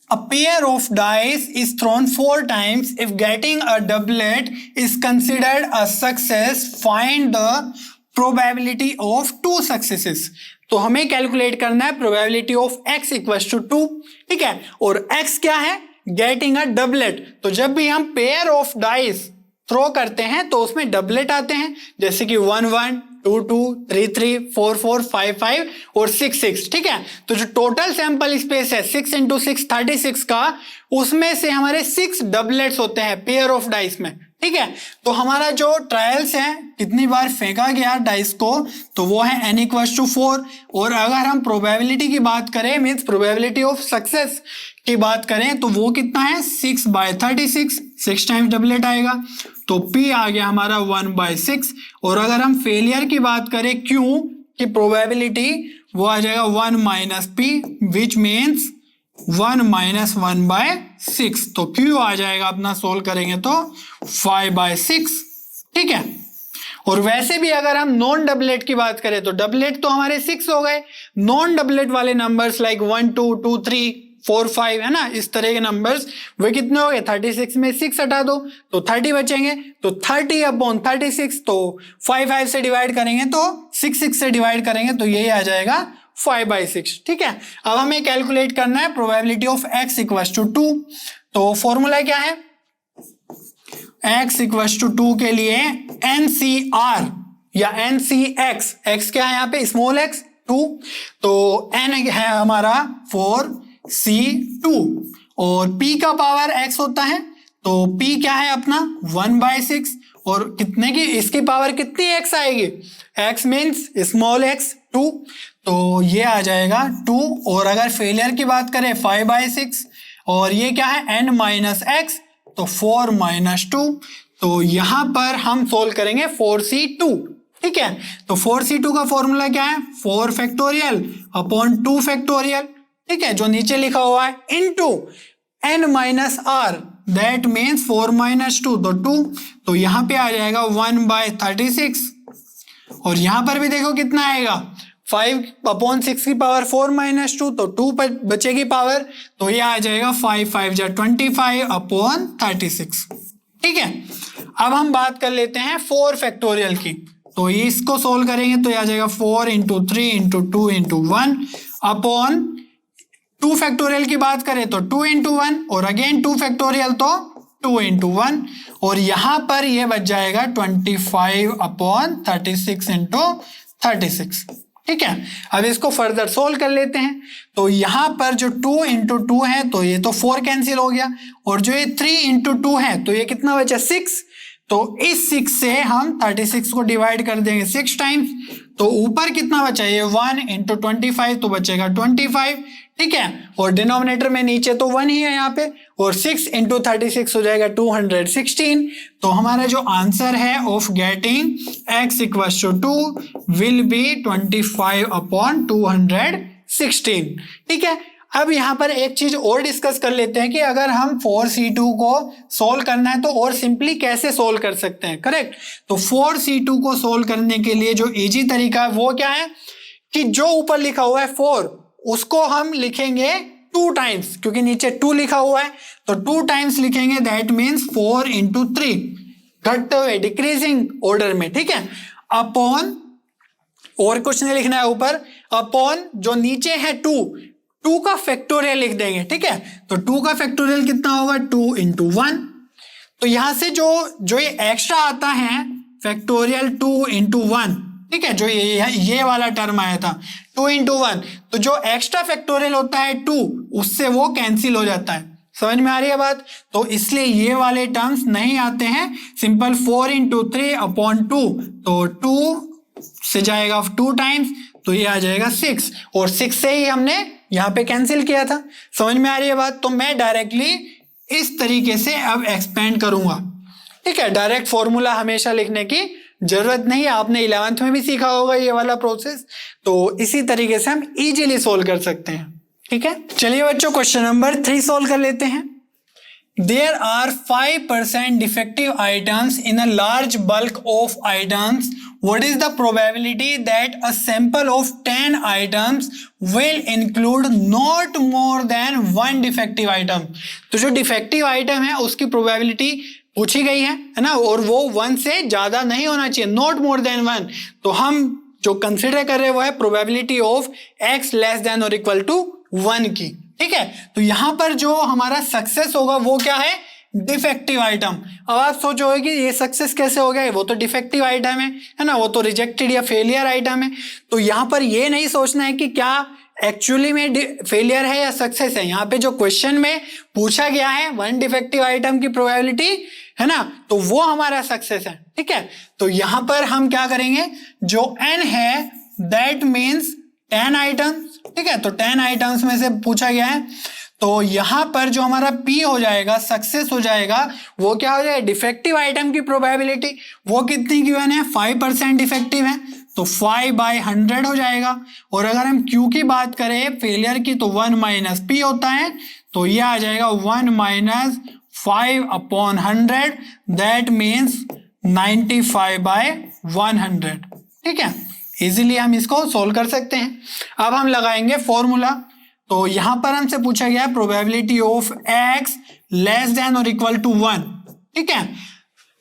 A pair of dice is thrown 4 times. If getting a doublet is considered a success, find the probability of 2 successes. तो हमें कैलकुलेट करना है probability of x equals to 2। ठीक है, और x क्या है? Getting a doublet. तो जब भी हम पेयर ऑफ डाइस थ्रो करते हैं तो उसमें डबलेट आते हैं, जैसे कि 1 1 2 2 3 3 4 4 5 5 और 6 6। ठीक है, तो जो टोटल सैंपल स्पेस है 6 × 6 36 का, उसमें से हमारे 6 डबलेट्स होते हैं पेयर ऑफ डाइस में। ठीक है, तो हमारा जो ट्रायल्स है कितनी बार फेंका गया डाइस को, तो वो है n इक्वल्स टू 4। और अगर हम प्रोबेबिलिटी की बात करें, मीन्स प्रोबेबिलिटी ऑफ सक्सेस की बात करें, तो वो कितना है 6/36, 6 टाइम्स डबलेट आएगा, तो P आ गया हमारा 1/6। और अगर हम फेलियर की बात करें Q की प्रोबेबिलिटी, वो आ जाएगा 1 minus P, which means 1 minus 1/6, तो Q आ जाएगा अपना सोल्व करेंगे तो 5/6। ठीक है, और वैसे भी अगर हम नॉन डबलेट की बात करें तो डबलेट तो हमारे 6 हो गए, नॉन डबलेट वाले नंबर्स लाइक 1 2 2 3 4 5 है ना, इस तरह के नंबर्स वे कितने हो गए? 36 में 6 हटा दो तो 30 बचेंगे, तो 30/36, तो 5 5 से डिवाइड करेंगे तो 6 6 से डिवाइड करेंगे तो यही आ जाएगा 5/6। ठीक है, अब हमें कैलकुलेट करना है probability of x equals to 2। तो फॉर्मूला क्या है? x इक्वल्स टू 2 के लिए NCR या NCX, x क्या है यहाँ पे? स्मॉल x 2, तो n है हमारा 4C2, और p का पावर x होता है, तो p क्या है अपना 1/6, और कितने की इसकी पावर कितनी x आएगी? x मीन्स स्मॉल x 2, तो ये आ जाएगा 2। और अगर फेलियर की बात करें 5/6, और ये क्या है n माइनस x, तो 4 माइनस 2, तो यहां पर हम सोल्व करेंगे 4C2। ठीक है, तो 4C2 का फॉर्मूला क्या है? 4 फैक्टोरियल अपॉन 2 फैक्टोरियल। ठीक है, जो नीचे लिखा हुआ है into n minus r, that means 4 minus 2, तो 2, तो यहां पे आ जाएगा 1/36, और यहां पर भी देखो कितना आएगा 5/6 की पावर 4 माइनस 2, तो 2 पर बचेगी पावर, तो ये आ जाएगा 5 5 जा 25/36। ठीक है, अब हम बात कर लेते हैं 4 फैक्टोरियल की, तो इसको सोल्व करेंगे तो ये आ जाएगा 4 × 3 × 2 × 1 अपॉन 2 फैक्टोरियल की बात करें तो 2 × 1, और अगेन 2 फैक्टोरियल तो 2 × 1, और यहां पर ये बच जाएगा 25/36 × 36। ठीक है, अब इसको फर्दर सोल्व कर लेते हैं, तो यहां पर जो 2 × 2 है तो ये तो 4 कैंसिल हो गया, और जो ये 3 × 2 है तो ये कितना बचा 6, तो इस 6 से हम 36 को डिवाइड कर देंगे 6 टाइम्स, तो ऊपर कितना बचा? ये 1 × 25, तो बचेगा 25। ठीक है, और डिनोमिनेटर में नीचे तो 1 ही है यहाँ पे, और 6 × 36 हो जाएगा 216, तो हमारा जो आंसर है of getting x equals to 2 will be 25/216। ठीक है, अब यहाँ पर एक चीज और डिस्कस कर लेते हैं कि अगर हम 4C2 को सोल्व करना है तो और सिंपली कैसे सोल्व कर सकते हैं। करेक्ट, तो 4C2 को सोल्व करने के लिए जो इजी तरीका है वो क्या है कि जो ऊपर लिखा हुआ है 4, उसको हम लिखेंगे 2 टाइम्स, क्योंकि नीचे 2 लिखा हुआ है, तो 2 टाइम्स लिखेंगे, दैट मीन्स 4 × 3, घटते हुए डिक्रीजिंग ऑर्डर में। ठीक है, अपॉन, और कुछ नहीं लिखना है ऊपर, अपॉन जो नीचे है 2 का फैक्टोरियल लिख देंगे। ठीक है, तो 2 का फैक्टोरियल कितना होगा? 2 × 1, तो यहां से जो ये एक्स्ट्रा आता है फैक्टोरियल 2 × 1, ठीक है, जो ये वाला टर्म आया था 2 × 1, तो जो एक्स्ट्रा फैक्टोरियल होता है 2, उससे वो कैंसिल हो जाता है। समझ में आ रही है बात? तो इसलिए ये वाले टर्म्स नहीं आते हैं, सिंपल 4 × 3/2, तो 2 से जाएगा 2 टाइम्स, तो ये आ जाएगा 6 और 6 से ही हमने यहाँ पे कैंसिल किया था। समझ में आ रही है बात? तो मैं डायरेक्टली इस तरीके से अब एक्सपेंड करूंगा, ठीक है। डायरेक्ट फॉर्मूला हमेशा लिखने की जरूरत नहीं है, आपने 11th में भी सीखा होगा ये वाला प्रोसेस। तो इसी तरीके से हम इजीली सोल्व कर सकते हैं, ठीक है। चलिए बच्चों क्वेश्चन नंबर 3 सोल्व कर लेते हैं। There are 5% defective items in a large bulk of items. What is the probability that a sample of 10 items will include not more than 1 defective item? तो जो डिफेक्टिव आइटम है उसकी probability पूछी गई है ना, और वो 1 से ज्यादा नहीं होना चाहिए, नॉट मोर देन 1। तो हम जो कंसिडर कर रहे हैं वो है probability of x less than और इक्वल टू 1 की, ठीक है। तो यहां पर जो हमारा सक्सेस होगा वो क्या है? Defective item. अब आप सोचोगे कि ये सक्सेस कैसे हो गया, वो तो डिफेक्टिव आइटम है ना, वो तो रिजेक्टेड या फेलियर आइटम है। तो यहां पर ये नहीं सोचना है कि क्या एक्चुअली में फेलियर है या सक्सेस है। यहाँ पे जो क्वेश्चन में पूछा गया है 1 डिफेक्टिव आइटम की प्रोबेबिलिटी है ना, तो वो हमारा सक्सेस है, ठीक है। तो यहां पर हम क्या करेंगे, जो n है दैट मीन्स 10 आइटम्स, ठीक है। तो 10 आइटम्स में से पूछा गया है, तो यहां पर जो हमारा P हो जाएगा, सक्सेस हो जाएगा, वो क्या हो जाएगा? डिफेक्टिव आइटम की प्रोबेबिलिटी। वो कितनी गिवन है? 5% डिफेक्टिव है, तो 5/100 हो जाएगा। और अगर हम Q की बात करें फेलियर की, तो 1 - P होता है, तो ये आ जाएगा 1 - 5/100, दैट मीन्स 95/100, ठीक है। इजीली हम इसको सोल्व कर सकते हैं। अब हम लगाएंगे फॉर्मूला। तो यहां पर हमसे पूछा गया probability of x less than और इक्वल टू 1, ठीक है।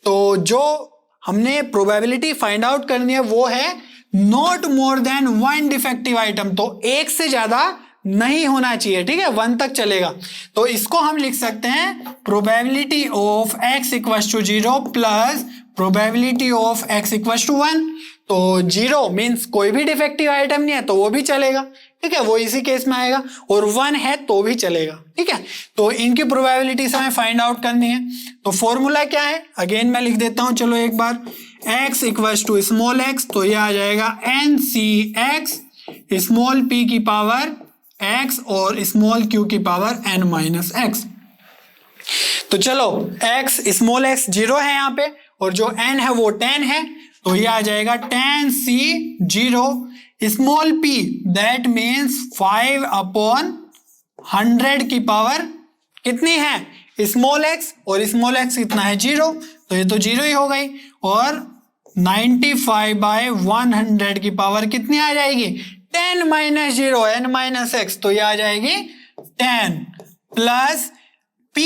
तो जो हमने प्रोबेबिलिटी फाइंड आउट करनी है वो है not more than 1 defective item, तो एक से ज्यादा नहीं होना चाहिए, ठीक है, 1 तक चलेगा। तो इसको हम लिख सकते हैं probability of x equal to 0 plus probability of x equal to 1। तो 0 मीन्स कोई भी डिफेक्टिव आइटम नहीं है तो वो भी चलेगा, ठीक है, वो इसी केस में आएगा, और 1 है तो भी चलेगा, ठीक है। तो इनकी प्रोबेबिलिटीज हमें फाइंड आउट करनी है। तो फॉर्मूला क्या है, अगेन मैं लिख देता हूं, चलो एक बार। x equal to small x, तो ये आ जाएगा NCx स्मॉल p की पावर x और स्मॉल q की पावर n-x। तो चलो x स्मॉल x 0 है यहाँ पे, और जो n है वो 10 है, तो ये आ जाएगा 10C0 small p, that means 5/100 की पावर कितनी है? स्मॉल x, और स्मॉल x कितना है? 0, तो ये तो 0 ही हो गई। और 95/100 की पावर कितनी आ जाएगी? 10 - 0 n-x, तो ये आ जाएगी 10 plus p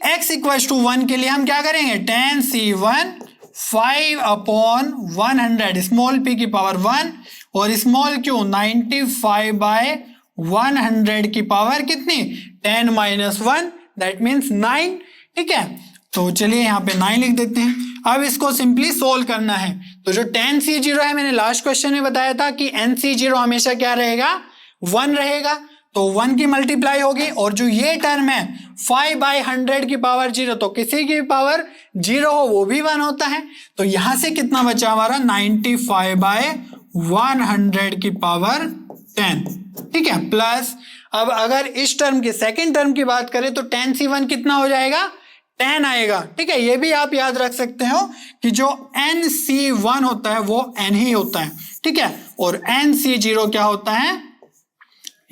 x equal to 1 के लिए हम क्या करेंगे? 10C1 5/100 स्मॉल p की पावर 1 और स्मॉल q 95/100 की पावर कितनी? 10 - 1, दैट मीन्स 9, ठीक है। तो चलिए यहाँ पे 9 लिख देते हैं। अब इसको सिंपली सोल्व करना है। तो जो 10C0 है, मैंने लास्ट क्वेश्चन में बताया था कि NC0 हमेशा क्या रहेगा? 1 रहेगा, तो 1 की मल्टीप्लाई होगी, और जो ये टर्म है 5/100 की पावर 0, तो किसी की पावर 0 हो वो भी 1 होता है। तो यहां से कितना बचा हमारा? 95/100 की पावर 10, ठीक है, प्लस अब अगर इस टर्म की सेकेंड टर्म की बात करें तो 10C1 कितना हो जाएगा? 10 आएगा, ठीक है। ये भी आप याद रख सकते हो कि जो NC1 होता है वो n ही होता है, ठीक है, और NC0 क्या होता है?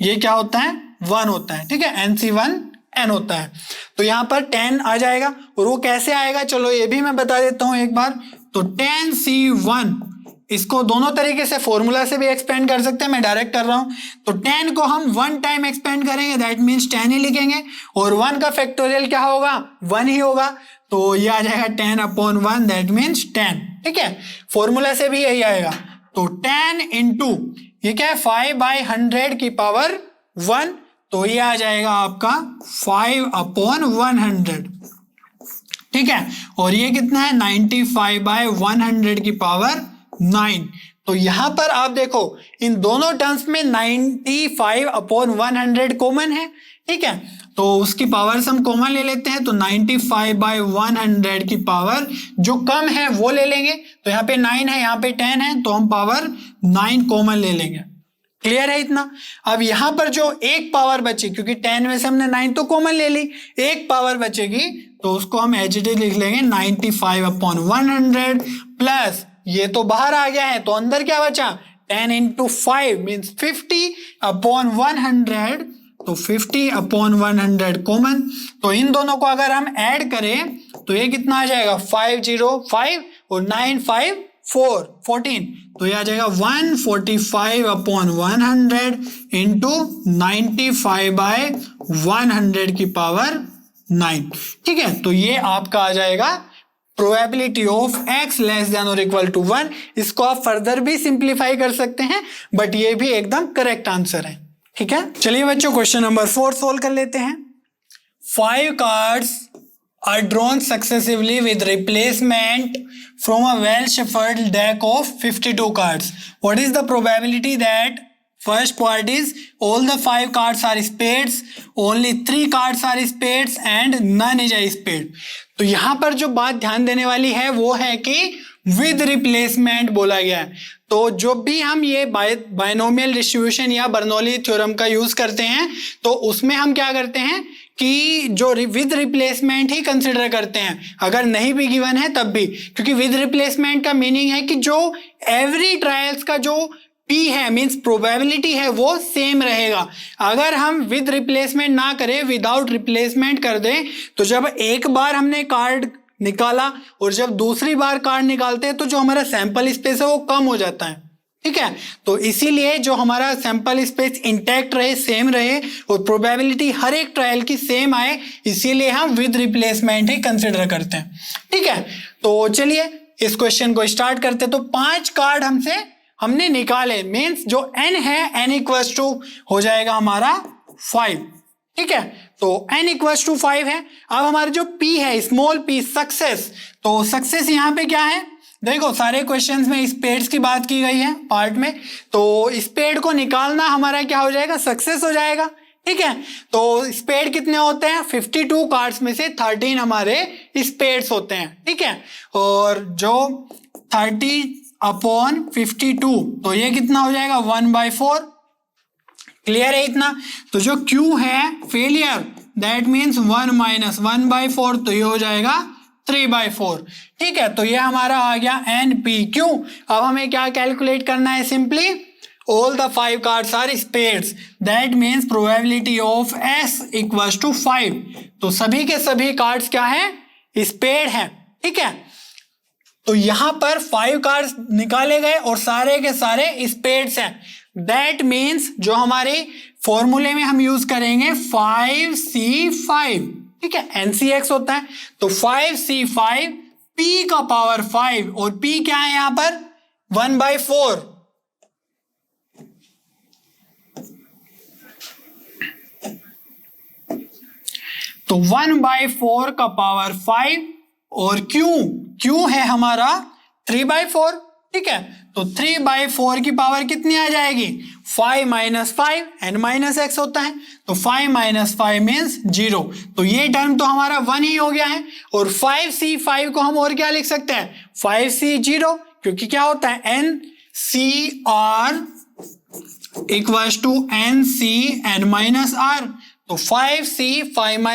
ये क्या होता है? 1 होता है, ठीक है। NC1 n होता है, तो यहां पर 10 आ जाएगा। और वो कैसे आएगा, चलो ये भी मैं बता देता हूं एक बार। तो 10C1 इसको दोनों तरीके से फॉर्मूला से भी एक्सपेंड कर सकते हैं, मैं डायरेक्ट कर रहा हूं। तो 10 को हम 1 टाइम एक्सपेंड करेंगे, दैट मीन्स 10 ही लिखेंगे, और 1 का फैक्टोरियल क्या होगा? 1 ही होगा, तो ये आ जाएगा 10/1, दैट मीन्स 10, ठीक है। फॉर्मूला से भी यही आएगा। तो 10 इंटू ये क्या है? 5/100 की पावर 1, तो ये आ जाएगा आपका 5/100, ठीक है। और ये कितना है? 95/100 की पावर 9। तो यहां पर आप देखो इन दोनों टर्म्स में 95/100 कॉमन है, ठीक है, तो उसकी पावर हम कॉमन ले लेते हैं। तो 95/100 की पावर जो कम है वो ले लेंगे। तो यहाँ पे 9 है, यहाँ पे 10 है, तो हम पावर 9 कॉमन ले लेंगे, क्लियर है इतना। अब यहां पर जो एक पावर बची, क्योंकि 10 में से हमने 9 तो कॉमन ले ली, एक पावर बचेगी तो उसको हम एज इट इज लिख लेंगे 95/100 प्लस ये तो बाहर आ गया है तो अंदर क्या बचा 10 into 5 मीन्स 50/100, तो 50/100 कॉमन। तो इन दोनों को अगर हम ऐड करें तो ये कितना आ जाएगा 505 और 954 14, तो ये आ जाएगा 145/100 इंटू 95/100 की पावर 9। ठीक है, तो ये आपका आ जाएगा probability of x less than और इक्वल टू 1। इसको आप फर्दर भी सिंप्लीफाई कर सकते हैं, बट ये भी एकदम करेक्ट आंसर है। ठीक है, चलिए बच्चों क्वेश्चन नंबर 4 सोल्व कर लेते हैं। 5 cards are drawn successively with replacement from a well-shuffled deck of 52 cards. What is the probability that first part is all the 5 cards are spades, only 3 cards are spades and none is a spade. तो यहां पर जो बात ध्यान देने वाली है वो है कि विद रिप्लेसमेंट बोला गया है। तो जो भी हम ये बायनोमियल डिस्ट्रीब्यूशन या बर्नौली थ्योरम का यूज करते हैं तो उसमें हम क्या करते हैं कि जो विद रिप्लेसमेंट ही कंसिडर करते हैं, अगर नहीं भी गिवन है तब भी, क्योंकि विद रिप्लेसमेंट का मीनिंग है कि जो एवरी ट्रायल्स का जो P है मींस प्रोबेबिलिटी है वो सेम रहेगा। अगर हम विद रिप्लेसमेंट ना करें, विदाउट रिप्लेसमेंट कर दें, तो जब एक बार हमने कार्ड निकाला और जब दूसरी बार कार्ड निकालते हैं तो जो हमारा सैंपल स्पेस है वो कम हो जाता है। ठीक है, तो इसीलिए जो हमारा सैंपल स्पेस इंटैक्ट रहे, सेम रहे और प्रोबेबिलिटी हर एक ट्रायल की सेम आए, इसीलिए हम विद रिप्लेसमेंट ही कंसिडर करते हैं। ठीक है, तो चलिए इस क्वेश्चन को स्टार्ट करते। तो 5 कार्ड हमने निकाले, मीन्स जो n है n इक्वल्स टू हो जाएगा हमारा 5। ठीक है, तो n इक्वल्स टू 5 है। अब हमारा जो p है स्मॉल p सक्सेस, तो सक्सेस यहाँ पे क्या है, देखो सारे क्वेश्चंस में स्पेड्स की बात की गई है पार्ट में, तो स्पेड को निकालना हमारा क्या हो जाएगा सक्सेस हो जाएगा। ठीक है, तो स्पेड कितने होते हैं 52 कार्ड्स में से 13 हमारे स्पेड्स होते हैं। ठीक है, और जो 30/52 तो ये कितना हो जाएगा 1/4। क्लियर है इतना। तो जो Q है फेलियर दैट मीन्स 1 - 1/4, तो ये हो जाएगा 3/4। ठीक है, तो ये हमारा आ गया NPQ। अब हमें क्या कैलकुलेट करना है, simply all the 5 cards are spades that means probability of S equals to 5। तो सभी के सभी कार्ड्स क्या है स्पेड है। ठीक है, तो यहां पर 5 कार्ड्स निकाले गए और सारे के सारे स्पेड्स हैं। दैट मीन्स जो हमारे फॉर्मूले में हम यूज करेंगे 5C5। ठीक है, NCX होता है, तो 5C5 P का पावर 5 और P क्या है यहां पर 1/4। तो 1/4 का पावर 5 और Q है हमारा 3/4। ठीक है, तो 3/4 की पावर कितनी आ जाएगी 5 - 5 n - x होता है, तो 5 - 5 मीन्स 0। तो ये टर्म तो हमारा 1 ही हो गया है। और 5C5 को हम और क्या लिख सकते हैं 5C0, क्योंकि क्या होता है NCR equals to NCn - r। तो 5C 5 -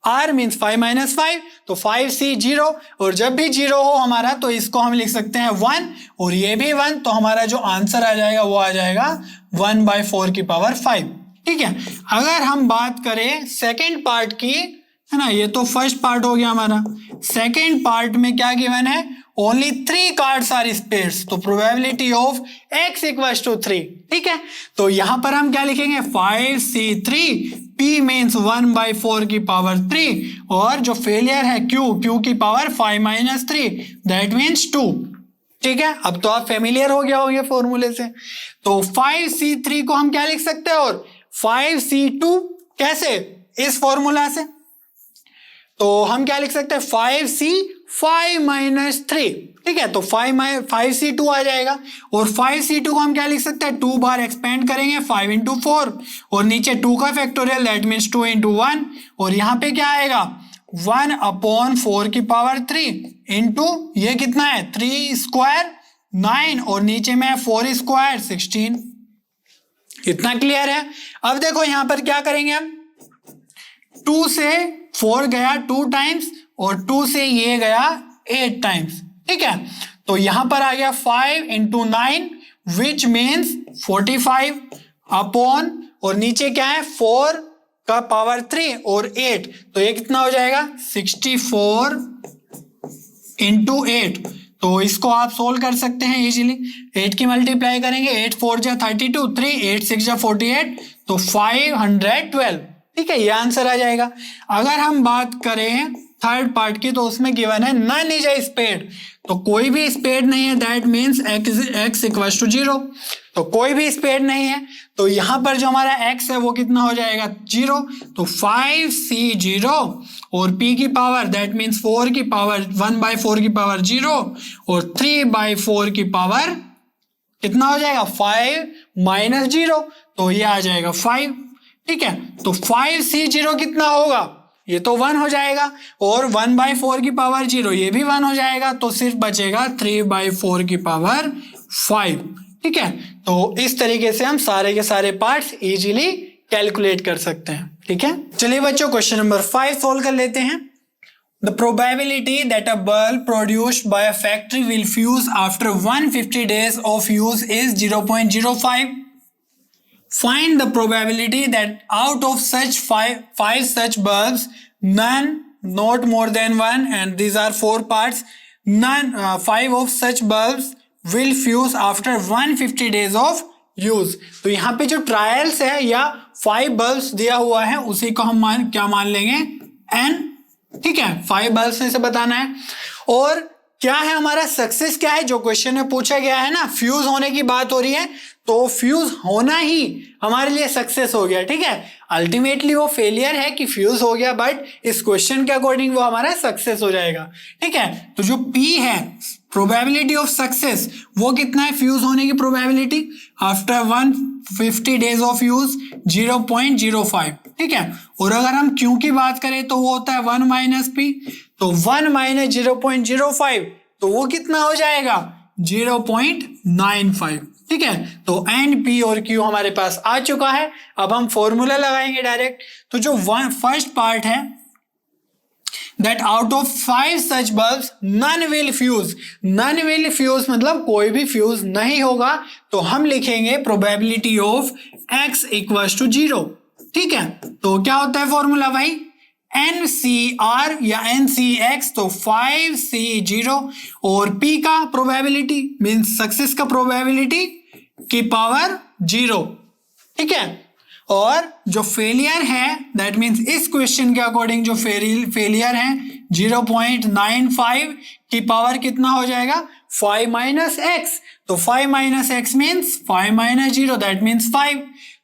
r मीन्स 5 - 5, तो 5C0, और जब भी 0 हो हमारा तो इसको हम लिख सकते हैं 1 और ये भी 1, तो हमारा जो आंसर आ जाएगा वो आ जाएगा 1/4 की पावर 5। ठीक है, अगर हम बात करें सेकेंड पार्ट की, है ना, ये तो फर्स्ट पार्ट हो गया हमारा। सेकेंड पार्ट में क्या गिवन है ओनली 3 कार्ड्स आर स्पेड्स, तो probability of x equals to 3। ठीक है, तो यहां पर हम क्या लिखेंगे 5C3 P मीन्स 1/4 की पावर 3 और जो फेलियर है Q की पावर 5 - 3 दैट मीन्स 2। ठीक है, अब तो आप फेमिलियर हो गया होंगे फॉर्मूले से। तो 5C3 को हम क्या लिख सकते हैं और 5C2 कैसे इस फॉर्मूला से, तो हम क्या लिख सकते हैं 5C5 - 3। ठीक है, तो 5C2 आ जाएगा और 5C2 को हम क्या लिख सकते हैं 2 बार एक्सपेंड करेंगे 5 × 4 और नीचे 2 का फैक्टोरियल दैट मीन्स 2 × 1 और यहाँ पे क्या आएगा 1/4 की पावर 3 इंटू ये कितना है 3² 9 और नीचे में 4² 16। इतना क्लियर है। अब देखो यहां पर क्या करेंगे हम, 2 से 4 गया 2 टाइम्स और 2 से ये गया 8 टाइम्स, ठीक है। तो यहां पर आ गया 5 into 9 विच मीन्स 45 अपॉन, और नीचे क्या है 4 का पावर 3 और 8, तो ये कितना हो जाएगा 64 into 8। तो इसको आप सोल्व कर सकते हैं इजीली, 8 की मल्टीप्लाई करेंगे, 8 4 जा 32, 3 8 6 जा 48, तो 512, ठीक है, ये आंसर आ जाएगा। अगर हम बात करें थर्ड पार्ट की, तो उसमें गिवन है नन इज ए स्पेड, तो कोई भी स्पेड नहीं है, that means x equals to 0, तो कोई भी स्पेड नहीं है, तो यहां पर जो हमारा x है वो कितना हो जाएगा 0, तो 5c0 और p की पावर दैट मीन्स 4 की पावर 1/4 की पावर 0 और 3/4 की पावर कितना हो जाएगा 5 माइनस 0, तो ये आ जाएगा 5, ठीक है। तो 5c0 कितना होगा, ये तो 1 हो जाएगा, और 1/4 की पावर 0 ये भी 1 हो जाएगा, तो सिर्फ बचेगा 3/4 की पावर 5, ठीक है। तो इस तरीके से हम सारे के सारे पार्ट्स इजीली कैलकुलेट कर सकते हैं, ठीक है। चलिए बच्चों क्वेश्चन नंबर 5 सोल्व कर लेते हैं। The probability that a bulb produced by a factory will fuse after 150 days of use is 0.05. Find the probability that out of such five such bulbs, none, not more than one, and these are 4 parts, none 5 of such bulbs will fuse after 150 days of use. तो यहाँ पे जो trials है या 5 bulbs दिया हुआ है उसी को हम क्या मान लेंगे n, ठीक है, 5 बल्ब्स में से बताना है। और क्या है हमारा सक्सेस, क्या है जो क्वेश्चन में पूछा गया है ना, फ्यूज होने की बात हो रही है, तो फ्यूज होना ही हमारे लिए सक्सेस हो गया, ठीक है। अल्टीमेटली वो फेलियर है कि फ्यूज हो गया, बट इस क्वेश्चन के अकॉर्डिंग वो हमारा सक्सेस हो जाएगा, ठीक है। तो जो P है प्रोबेबिलिटी ऑफ सक्सेस, वो कितना है फ्यूज होने की probability after 150 days of use 0.05, ठीक है। और अगर हम Q की बात करें तो वो होता है 1 माइनस P, तो 1 माइनस 0.05, तो वो कितना हो जाएगा 0.95, ठीक है। तो N, P और Q हमारे पास आ चुका है। अब हम फॉर्मूला लगाएंगे डायरेक्ट। तो जो फर्स्ट पार्ट है that out of 5 such bulbs none will fuse, none will fuse मतलब कोई भी फ्यूज नहीं होगा, तो हम लिखेंगे probability of x equals to 0, ठीक है। तो क्या होता है फॉर्मूला भाई, NCR या NCX, तो 5C0 और P का प्रोबेबिलिटी मीन्स सक्सेस का प्रोबेबिलिटी की पावर 0, ठीक है। और जो फेलियर है दैट मीन्स इस क्वेश्चन के अकॉर्डिंग जो फेलियर है 0.95 की पावर कितना हो जाएगा 5 माइनस एक्स, तो 5 minus x means 5 minus 0 that means 5।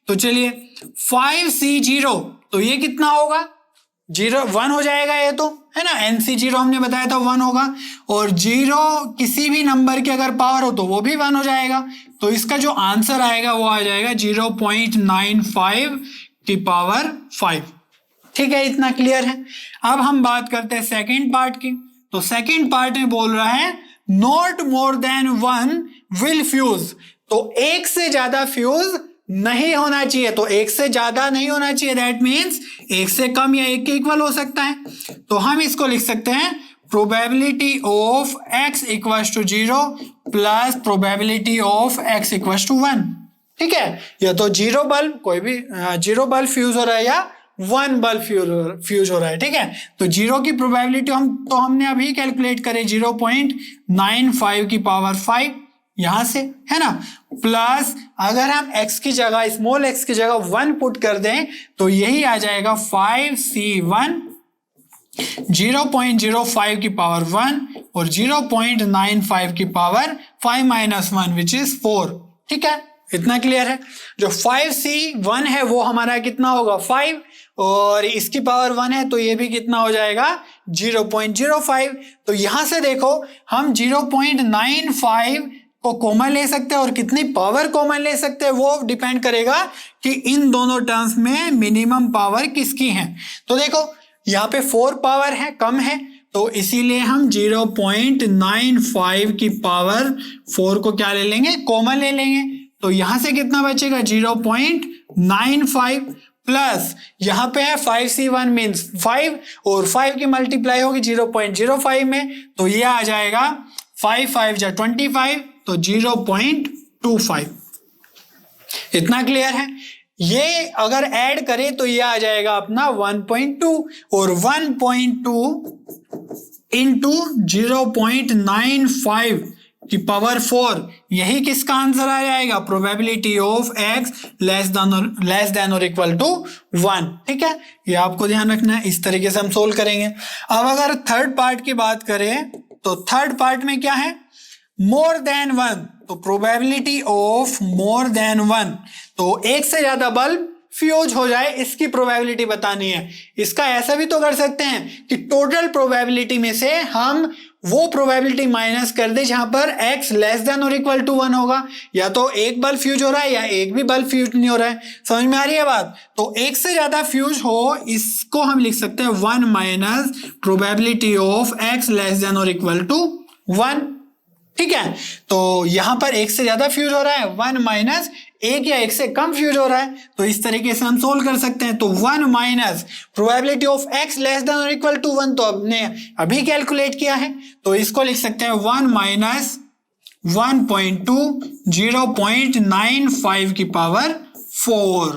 तो चलिए 5C0, तो ये कितना होगा 1 हो जाएगा, ये तो है ना, NC0 हमने बताया था 1 होगा, और 0 किसी भी नंबर की अगर पावर हो तो वो भी 1 हो जाएगा, तो इसका जो आंसर आएगा वो आ जाएगा 0.95 की पावर 5, ठीक है। इतना क्लियर है। अब हम बात करते हैं सेकंड पार्ट की। तो सेकंड पार्ट में बोल रहा है not more than 1 will fuse, तो एक से ज्यादा फ्यूज नहीं होना चाहिए, तो एक से ज्यादा नहीं होना चाहिए, दैट मीन्स एक से कम या एक के इक्वल हो सकता है। तो हम इसको लिख सकते हैं probability of x equals to 0 plus probability of x equals to 1, ठीक है। या तो 0 बल्ब, कोई भी 0 बल्ब फ्यूज हो रहा है या 1 बल्ब फ्यूज हो रहा है, ठीक है। तो 0 की प्रोबेबिलिटी हमने अभी कैलकुलेट करें 0.95 की पावर 5 यहां से, है ना, प्लस अगर हम x की जगह स्मॉल x की जगह 1 पुट कर दें तो यही आ जाएगा 5C1 0.05 की पावर 1 और 0.95 की पावर 5 माइनस 1 विच इज 4, ठीक है। इतना क्लियर है। जो 5C1 है वो हमारा कितना होगा 5 और इसकी पावर 1 है, तो ये भी कितना हो जाएगा 0.05। तो यहां से देखो हम 0.95 को कॉमन ले सकते हैं और कितनी पावर कॉमन ले सकते हैं वो डिपेंड करेगा कि इन दोनों टर्म्स में मिनिमम पावर किसकी है। तो देखो यहाँ पे 4 पावर है, कम है, तो इसीलिए हम 0.95 की पावर 4 को क्या ले लेंगे कॉमन ले लेंगे, तो यहां से कितना बचेगा 0.95 प्लस यहाँ पे है 5C1 मीन्स 5 और 5 की मल्टीप्लाई होगी 0.05 में, तो ये आ जाएगा 5 5 जा 25 तो 0.25। इतना क्लियर है। ये अगर ऐड करें तो ये आ जाएगा अपना 1.2 और 1.2 इंटू 0.95 की पावर 4, यही किसका आंसर आ जाएगा, probability of x less than और इक्वल टू 1। ठीक है, ये आपको ध्यान रखना है, इस तरीके से हम सोल्व करेंगे। अब अगर थर्ड पार्ट की बात करें तो थर्ड पार्ट में क्या है, मोर देन 1, तो प्रोबेबिलिटी ऑफ मोर देन 1, तो एक से ज्यादा बल्ब फ्यूज हो जाए इसकी प्रोबेबिलिटी बतानी है। इसका ऐसा भी तो कर सकते हैं कि टोटल प्रोबेबिलिटी में से हम वो प्रोबेबिलिटी माइनस कर दे जहां पर x लेस देन और इक्वल टू 1 होगा, या तो एक बल्ब फ्यूज हो रहा है या एक भी बल्ब फ्यूज नहीं हो रहा है। समझ में आ रही है बात। तो एक से ज्यादा फ्यूज हो, इसको हम लिख सकते हैं 1 minus probability of x less than और इक्वल टू 1। ठीक है, तो यहां पर एक से ज्यादा फ्यूज हो रहा है, 1 माइनस एक या एक से कम फ्यूज हो रहा है, तो इस तरीके से हम सोल्व कर सकते हैं। तो 1 minus probability of x less than और इक्वल टू 1 तो हमने अभी कैलकुलेट किया है, तो इसको लिख सकते हैं 1 माइनस 1.2 0.95 की पावर 4।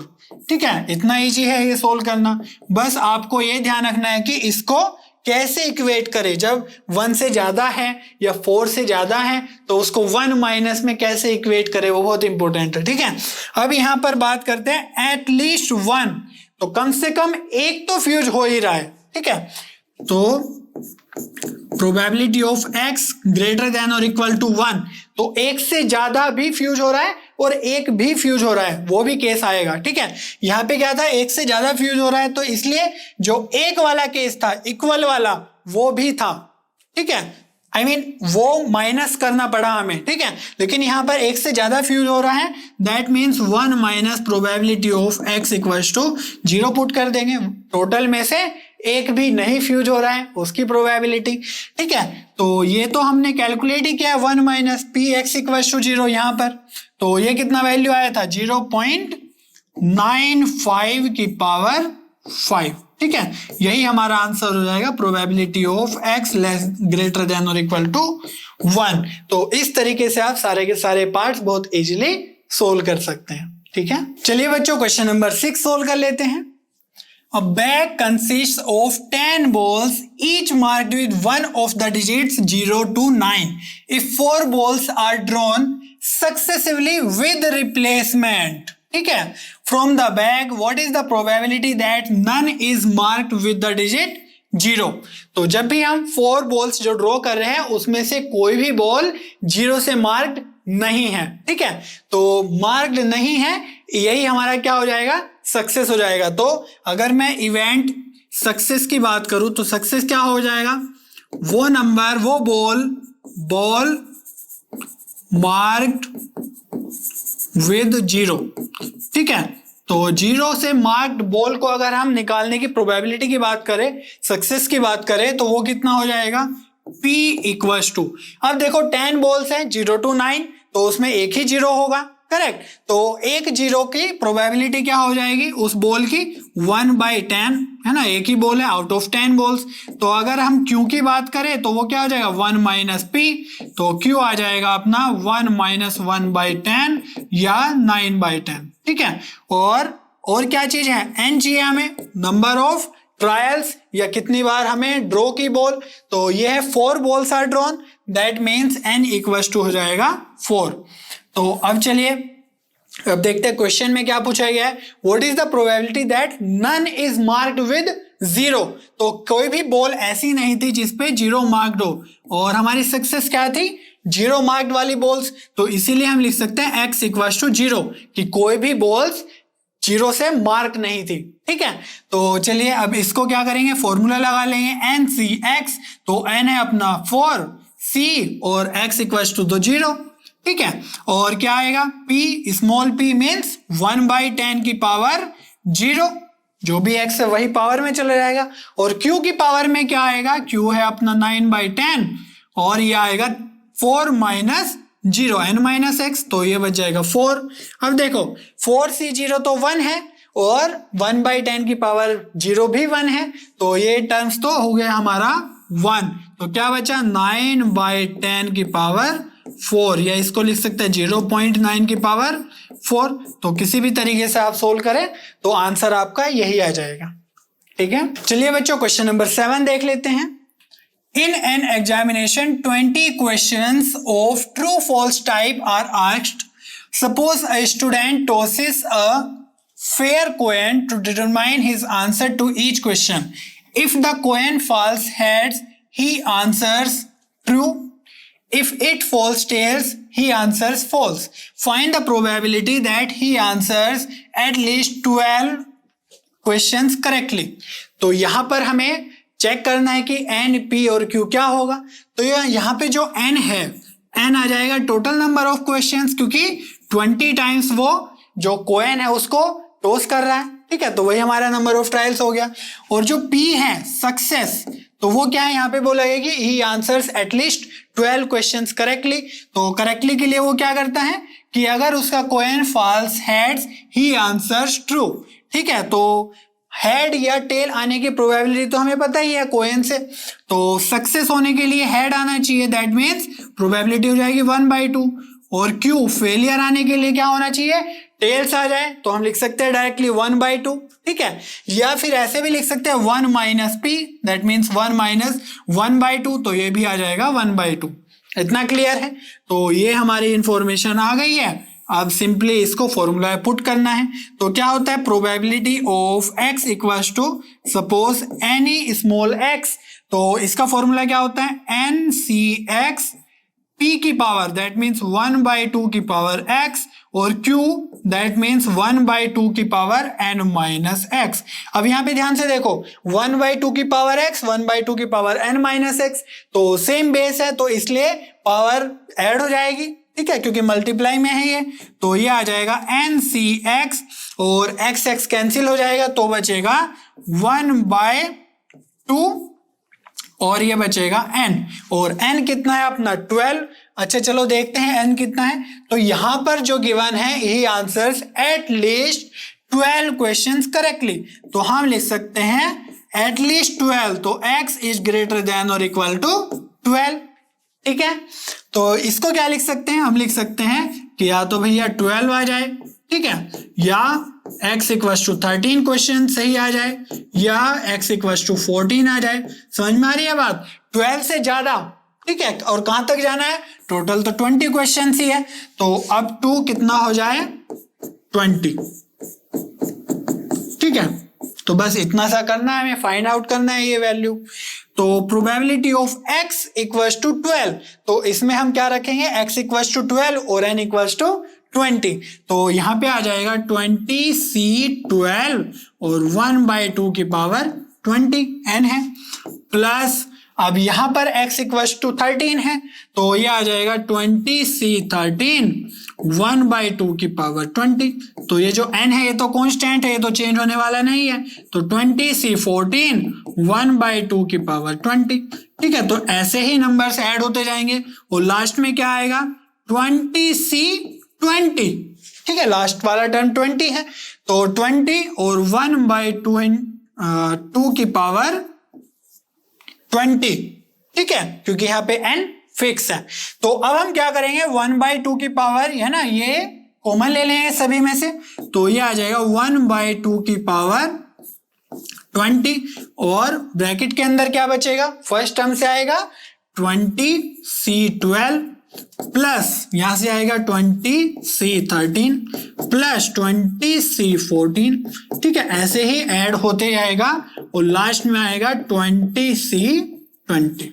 ठीक है, इतना इजी है ये सोल्व करना। बस आपको ये ध्यान रखना है कि इसको कैसे इक्वेट करें, जब 1 से ज्यादा है या 4 से ज्यादा है तो उसको 1 माइनस में कैसे इक्वेट करें, वो बहुत इंपॉर्टेंट है। ठीक है, अब यहां पर बात करते हैं एटलीस्ट 1, तो कम से कम एक तो फ्यूज हो ही रहा है। ठीक है, तो probability of x greater than और इक्वल टू 1, तो एक से ज्यादा भी फ्यूज हो रहा है और एक भी फ्यूज हो रहा है, वो भी केस आएगा। ठीक है, यहां पे क्या था, एक से ज्यादा फ्यूज हो रहा है, तो इसलिए जो एक वाला केस था इक्वल वाला वो भी था। ठीक है, I mean, वो माइनस करना पड़ा हमें। ठीक है, लेकिन यहां पर एक से ज्यादा फ्यूज हो रहा है, that means 1 minus probability of x equals to 0 put कर देंगे। टोटल में से एक भी नहीं फ्यूज हो रहा है उसकी प्रोबेबिलिटी। ठीक है, तो ये तो हमने कैलकुलेट ही किया 1 minus p x equals to 0 यहां पर, तो ये कितना वैल्यू आया था 0.95 की पावर 5। ठीक है, यही हमारा आंसर हो जाएगा, probability of x less greater than और इक्वल टू 1। तो इस तरीके से आप सारे के सारे पार्ट्स बहुत इजीली सोल्व कर सकते हैं। ठीक है, चलिए बच्चों क्वेश्चन नंबर 6 सोल्व कर लेते हैं। A bag consists of 10 balls, each marked with one of the digits 0 to 9. If 4 balls are drawn successively with replacement, ठीक है, from the bag, what is the probability that none is marked with the digit 0? तो जब भी हम 4 balls जो draw कर रहे हैं उसमें से कोई भी बॉल 0 से मार्क्ड नहीं है। ठीक है, तो मार्क्ड नहीं है, यही हमारा क्या हो जाएगा, सक्सेस हो जाएगा। तो अगर मैं इवेंट सक्सेस की बात करूं तो सक्सेस क्या हो जाएगा, वो नंबर, वो बॉल मार्क्ड विद 0। ठीक है, तो 0 से मार्क्ड बॉल को अगर हम निकालने की प्रोबेबिलिटी की बात करें, सक्सेस की बात करें, तो वो कितना हो जाएगा P इक्वल्स टू, अब देखो 10 बॉल्स हैं 0 to 9, तो उसमें एक ही 0 होगा, करेक्ट। तो एक 0 की प्रोबेबिलिटी क्या हो जाएगी उस बॉल की 1/10, है ना, एक ही बॉल है आउट ऑफ 10 बॉल्स। तो अगर हम Q की बात करें तो वो क्या हो जाएगा 1 माइनस P, तो Q आ जाएगा अपना 1 माइनस 1/10 या 9/10। ठीक है, और क्या चीज है, N चाहिए हमें, नंबर ऑफ ट्रायल्स या कितनी बार हमें ड्रॉ की बॉल, तो ये है 4 balls are drawn, that means N equals to हो जाएगा 4। तो अब चलिए अब देखते हैं क्वेश्चन में क्या पूछा गया है, what is the probability that none is marked with 0? तो कोई भी बॉल ऐसी नहीं थी जिसपे 0 मार्क्ड हो, और हमारी सक्सेस क्या थी 0 मार्क्ड वाली बॉल्स, तो इसीलिए हम लिख सकते हैं x इक्वल्स टू 0 कि कोई भी बॉल्स 0 से मार्क नहीं थी। ठीक है, तो चलिए अब इसको क्या करेंगे, फॉर्मूला लगा लेंगे NCX, तो N है अपना 4, C और x इक्वल्स टू 0। ठीक है, और क्या आएगा P, स्मॉल p मीन्स 1/10 की पावर 0, जो भी x है वही पावर में चला जाएगा, और Q की पावर में क्या आएगा, Q है अपना 9/10 और ये आएगा 4 माइनस 0 n माइनस एक्स, तो ये बच जाएगा 4। अब देखो 4c0 तो 1 है और 1/10 की पावर 0 भी 1 है, तो ये टर्म्स तो हो गया हमारा 1। तो क्या बचा 9/10 की पावर 4, या इसको लिख सकते हैं 0.9 की पावर 4। तो किसी भी तरीके से आप सोल्व करें तो आंसर आपका यही आ जाएगा। ठीक है, चलिए बच्चों क्वेश्चन नंबर 7 देख लेते हैं। In an examination, 20 questions of true-false type are asked. Suppose a student tosses a fair coin to determine his answer to each question. If the coin falls heads, he answers true. If it falls tails, he answers false. Find the probability that he answers at least 12 questions correctly. तो यहाँ पर हमें check करना है कि N, P और Q क्या होगा। तो यहाँ पे जो एन है, एन आ जाएगा टोटल नंबर ऑफ क्वेश्चंस, क्योंकि 20 टाइम्स वो जो कोएन है उसको टॉस कर रहा है। ठीक है, तो वही हमारा नंबर ऑफ ट्रायल्स हो गया। और जो पी है सक्सेस, तो वो क्या है यहाँ पे बोला गया कि ही आंसर्स एटलीस्ट 12 क्वेश्चंस करेक्टली। तो करेक्टली के लिए वो क्या करता है कि अगर उसका कोएन फॉल्स हेड्स, ही आंसर्स ट्रू। ठीक है, तो हेड या टेल आने की प्रोबेबिलिटी तो हमें पता ही है कोएन से, तो सक्सेस होने के लिए हेड आना चाहिए, दैट मीन्स प्रोबेबिलिटी हो जाएगी 1/2। और क्यू फेलियर आने के लिए क्या होना चाहिए, टेल्स आ जाए, तो हम लिख सकते हैं डायरेक्टली 1/2। ठीक है, या फिर ऐसे भी लिख सकते हैं 1 minus P, that means 1 minus 1/2, तो ये भी आ जाएगा 1/2। इतना क्लियर है। तो ये हमारी इंफॉर्मेशन आ गई है। अब सिंपली इसको फॉर्मूला में पुट करना है। तो क्या होता है, probability of x equals to suppose any small x, तो इसका फॉर्मूला क्या होता है, NCx p की पावर, दैट मीन्स 1/2 की पावर x, और q दैट मीन्स 1/2 की पावर n माइनस x। अब यहाँ पे ध्यान से देखो 1/2 की पावर x, 1/2 की पावर n माइनस x, तो सेम बेस है, तो इसलिए पावर ऐड हो जाएगी। ठीक है, क्योंकि मल्टीप्लाई में है ये, तो ये आ जाएगा NCx और x कैंसिल हो जाएगा, तो बचेगा 1/2 और ये बचेगा n, और n कितना है अपना 12। अच्छा चलो देखते हैं n कितना है। तो यहां पर जो गिवन है ही answers at least 12 questions correctly, तो हम लिख सकते हैं एट लीस्ट 12, तो x इज ग्रेटर देन और इक्वल टू 12। ठीक है, तो इसको क्या लिख सकते हैं, हम लिख सकते हैं कि या तो भैया 12 आ जाए, ठीक है, या x इक्वल्स टू 13 क्वेश्चन सही आ जाए, या x इक्वल्स टू 14 आ जाए। समझ में आ रही है बात, 12 से ज्यादा। ठीक है, और कहां तक जाना है, टोटल तो 20 क्वेश्चन ही है, तो अब 2 कितना हो जाए 20। ठीक है, तो बस इतना सा करना है, हमें फाइंड आउट करना है ये वैल्यू। तो probability of x equals to 12, तो इसमें हम क्या रखेंगे, x इक्वल्स टू 12 और n इक्वल्स टू 20, तो यहाँ पे आ जाएगा 20c12 और 1/2 की पावर 20 n है, प्लस अब यहाँ पर x इक्वल्स टू 13 है, तो ये आ जाएगा 20c13 1/2 की पावर 20, तो ये जो n है ये तो कांस्टेंट है, ये तो चेंज होने वाला नहीं है, तो 20c14 1/2 की पावर 20। ठीक है, तो ऐसे ही नंबर्स ऐड होते जाएंगे और लास्ट में क्या आएगा 20c20। ठीक है, लास्ट वाला टर्म 20 है, तो 20 और 1/2 की पावर 20। ठीक है, क्योंकि यहाँ पे n फिक्स है। तो अब हम क्या करेंगे, 1/2 की पावर है ना, ये कॉमन ले लेंगे सभी में से, तो ये आ जाएगा 1/2 की पावर 20, और ब्रैकेट के अंदर क्या बचेगा, फर्स्ट टर्म से आएगा 20c12 प्लस यहां से आएगा 20c13 प्लस 20c14। ठीक है, ऐसे ही ऐड होते जाएगा और लास्ट में आएगा 20c20।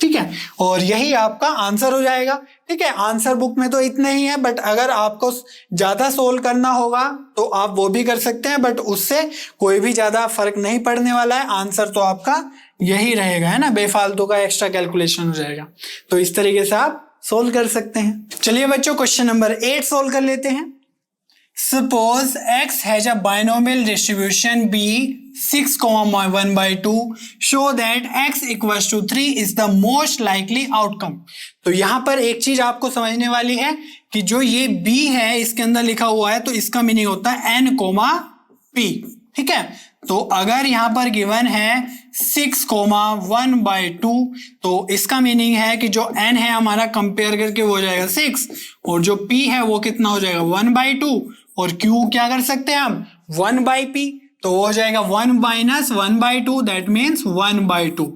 ठीक है, और यही आपका आंसर हो जाएगा। ठीक है, आंसर बुक में तो इतना ही है, बट अगर आपको ज्यादा सोल्व करना होगा तो आप वो भी कर सकते हैं, बट उससे कोई भी ज्यादा फर्क नहीं पड़ने वाला है, आंसर तो आपका यही रहेगा, है ना, बेफालतू का एक्स्ट्रा कैलकुलेशन हो जाएगा। तो इस तरीके से आप सोल्व कर सकते हैं। चलिए बच्चों क्वेश्चन नंबर 8 सोल्व कर लेते हैं। Suppose x has a binomial distribution b 6,1/2 show that x equals to 3 is the most likely outcome। तो यहां पर एक चीज आपको समझने वाली है कि जो ये b है इसके अंदर लिखा हुआ है तो इसका मीनिंग होता है n, p। ठीक है, तो अगर यहां पर गिवन है 6,1/2 तो इसका मीनिंग है कि जो n है हमारा कंपेयर करके वो हो जाएगा 6 और जो p है वो कितना हो जाएगा 1/2 और q क्या कर सकते हैं हम 1/p तो वो हो जाएगा 1 - 1/2 दैट मीन्स 1/2।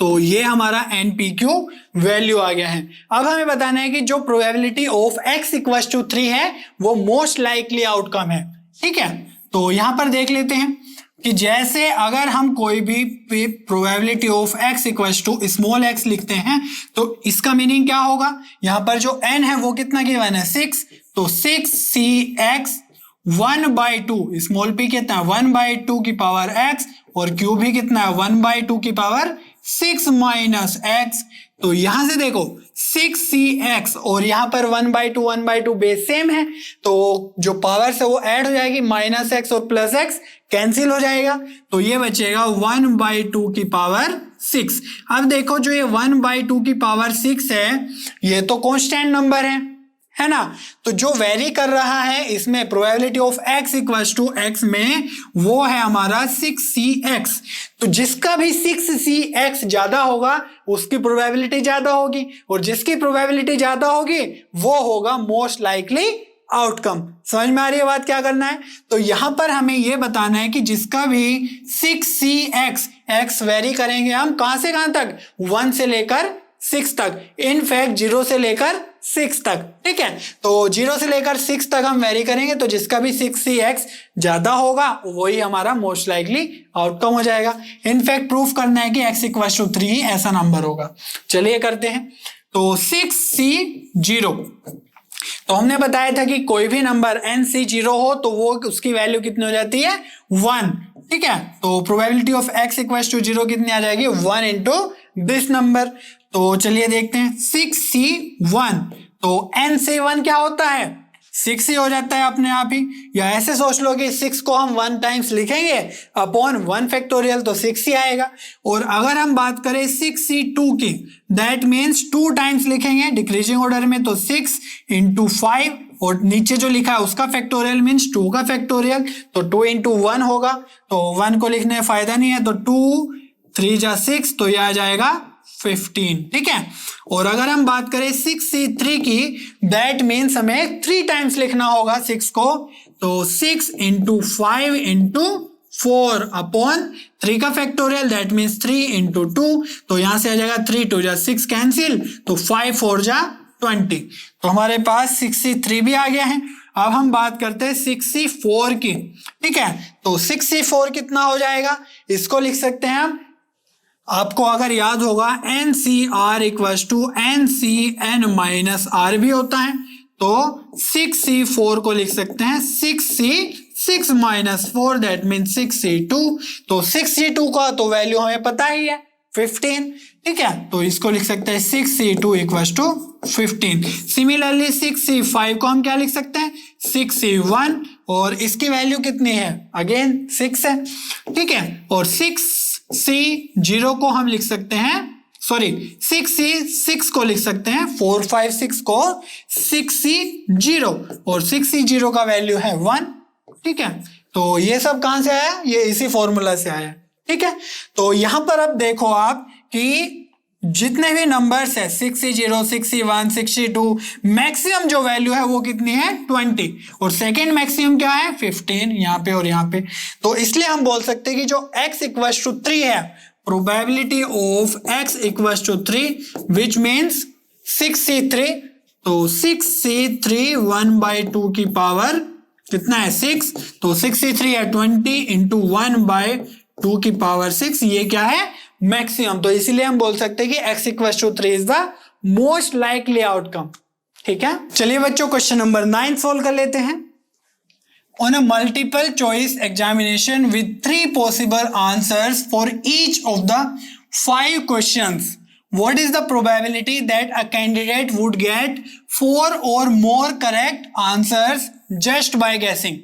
तो ये हमारा NPQ वैल्यू आ गया है। अब हमें बताना है कि जो probability of x equals to 3 है वो मोस्ट लाइकली आउटकम है। ठीक है, तो यहां पर देख लेते हैं कि जैसे अगर हम कोई भी probability of x equals to small x लिखते हैं तो इसका मीनिंग क्या होगा, यहां पर जो n है वो कितना गिवन है 6 तो 6cx 1/2 स्मॉल p कितना है 1/2 की पावर x और q भी कितना है 1/2 की पावर 6 माइनस x। तो यहां से देखो 6cx और यहां पर 1/2 बेस सेम है तो जो पावर है वो ऐड हो जाएगी माइनस x और प्लस x कैंसिल हो जाएगा तो ये बचेगा 1/2 की पावर 6। अब देखो जो ये 1/2 की पावर 6 है ये तो कांस्टेंट नंबर है ना, तो जो वेरी कर रहा है इसमें probability of x equals to x में वो है हमारा 6cx। तो जिसका भी 6cx ज्यादा होगा उसकी प्रोबेबिलिटी ज्यादा होगी और जिसकी प्रोबेबिलिटी ज्यादा होगी वो होगा मोस्ट लाइकली आउटकम। समझ में आ रही है बात, क्या करना है, तो यहां पर हमें यह बताना है कि जिसका भी 6cx x वेरी करेंगे हम कहां से कहां तक 1 से लेकर 6 तक, इनफैक्ट 0 से लेकर 6 तक। ठीक है, तो 0 से लेकर 6 तक हम वेरी करेंगे तो जिसका भी 6cx ज्यादा होगा वही हमारा मोस्ट लाइकली आउटकम हो जाएगा। इनफैक्ट प्रूफ करना है कि x इक्वल्स टू 3 ऐसा नंबर होगा। चलिए करते हैं, तो 6c0 तो हमने बताया था कि कोई भी नंबर nc0 हो तो वो उसकी वैल्यू कितनी हो जाती है 1। ठीक है, तो probability of x equals to 0 कितनी आ जाएगी 1 इंटू दिस नंबर। तो चलिए देखते हैं 6c1 तो nc1 क्या होता है 6 ही हो जाता है अपने आप ही, या ऐसे सोच लो कि 6 को हम 1 टाइम्स लिखेंगे अपॉन 1 फैक्टोरियल तो 6 ही आएगा। और अगर हम बात करें 6c2 की दैट मीन्स 2 टाइम्स लिखेंगे डिक्रीजिंग ऑर्डर में तो 6 इंटू 5 और नीचे जो लिखा है उसका फैक्टोरियल मीन्स 2 का फैक्टोरियल तो 2 इंटू 1 होगा तो 1 को लिखने में फायदा नहीं है तो 2 3 जा 6 तो यह आ जाएगा 15। ठीक है, और अगर हम बात करें 6c3 की दैट मीन्स हमें 3 टाइम्स लिखना होगा 6 को तो 6 इंटू 5 इंटू 4 अपॉन 3 का फैक्टोरियल दैट मीन्स 3 इंटू 2 तो यहां से आ जाएगा 3 2 जा 6 कैंसिल तो 5 4 जा 20 तो हमारे पास 6c3 भी आ गया है। अब हम बात करते हैं 6c4 की। ठीक है, तो 6c4 कितना हो जाएगा, इसको लिख सकते हैं हम, आपको अगर याद होगा NCR equals to NCN minus R भी होता है तो 6c4 को लिख सकते हैं 6c6 minus 4 that mean 6c2 तो 6c2 का तो वैल्यू हमें पता ही है 15। ठीक है, तो इसको लिख सकते हैं 6c2 equals to 15। Similarly 6c5 को हम क्या लिख सकते हैं 6c1 और इसकी वैल्यू कितनी है अगेन 6 है। ठीक है, और 6c0 को हम लिख सकते हैं 6c6 को लिख सकते हैं 4 5 6 को 6c0 और 6c0 का वैल्यू है 1। ठीक है, तो ये सब कहां से आया, ये इसी फॉर्मूला से आया। ठीक है, तो यहां पर अब देखो आप कि जितने भी नंबर्स है 6c0 6c1 6c2 मैक्सिमम जो वैल्यू है वो कितनी है 20 और सेकेंड मैक्सिमम क्या है 15 यहाँ पे और यहाँ पे। तो इसलिए हम बोल सकते हैं कि जो x इक्वल्स टू 3 है probability of x equals to 3 which means 6c3 तो 6c3 1/2 की पावर कितना है 6 तो 6c3 है 20 इंटू 1/2 की पावर 6 ये क्या है मैक्सिमम। तो इसीलिए हम बोल सकते हैं कि x equals to 3 is the most likely outcome. ठीक है, चलिए बच्चों क्वेश्चन नंबर 9 सोल्व कर लेते हैं। On a multiple choice examination with 3 possible answers for each of the 5 questions, what is the probability that a candidate would get 4 or more correct answers just by guessing.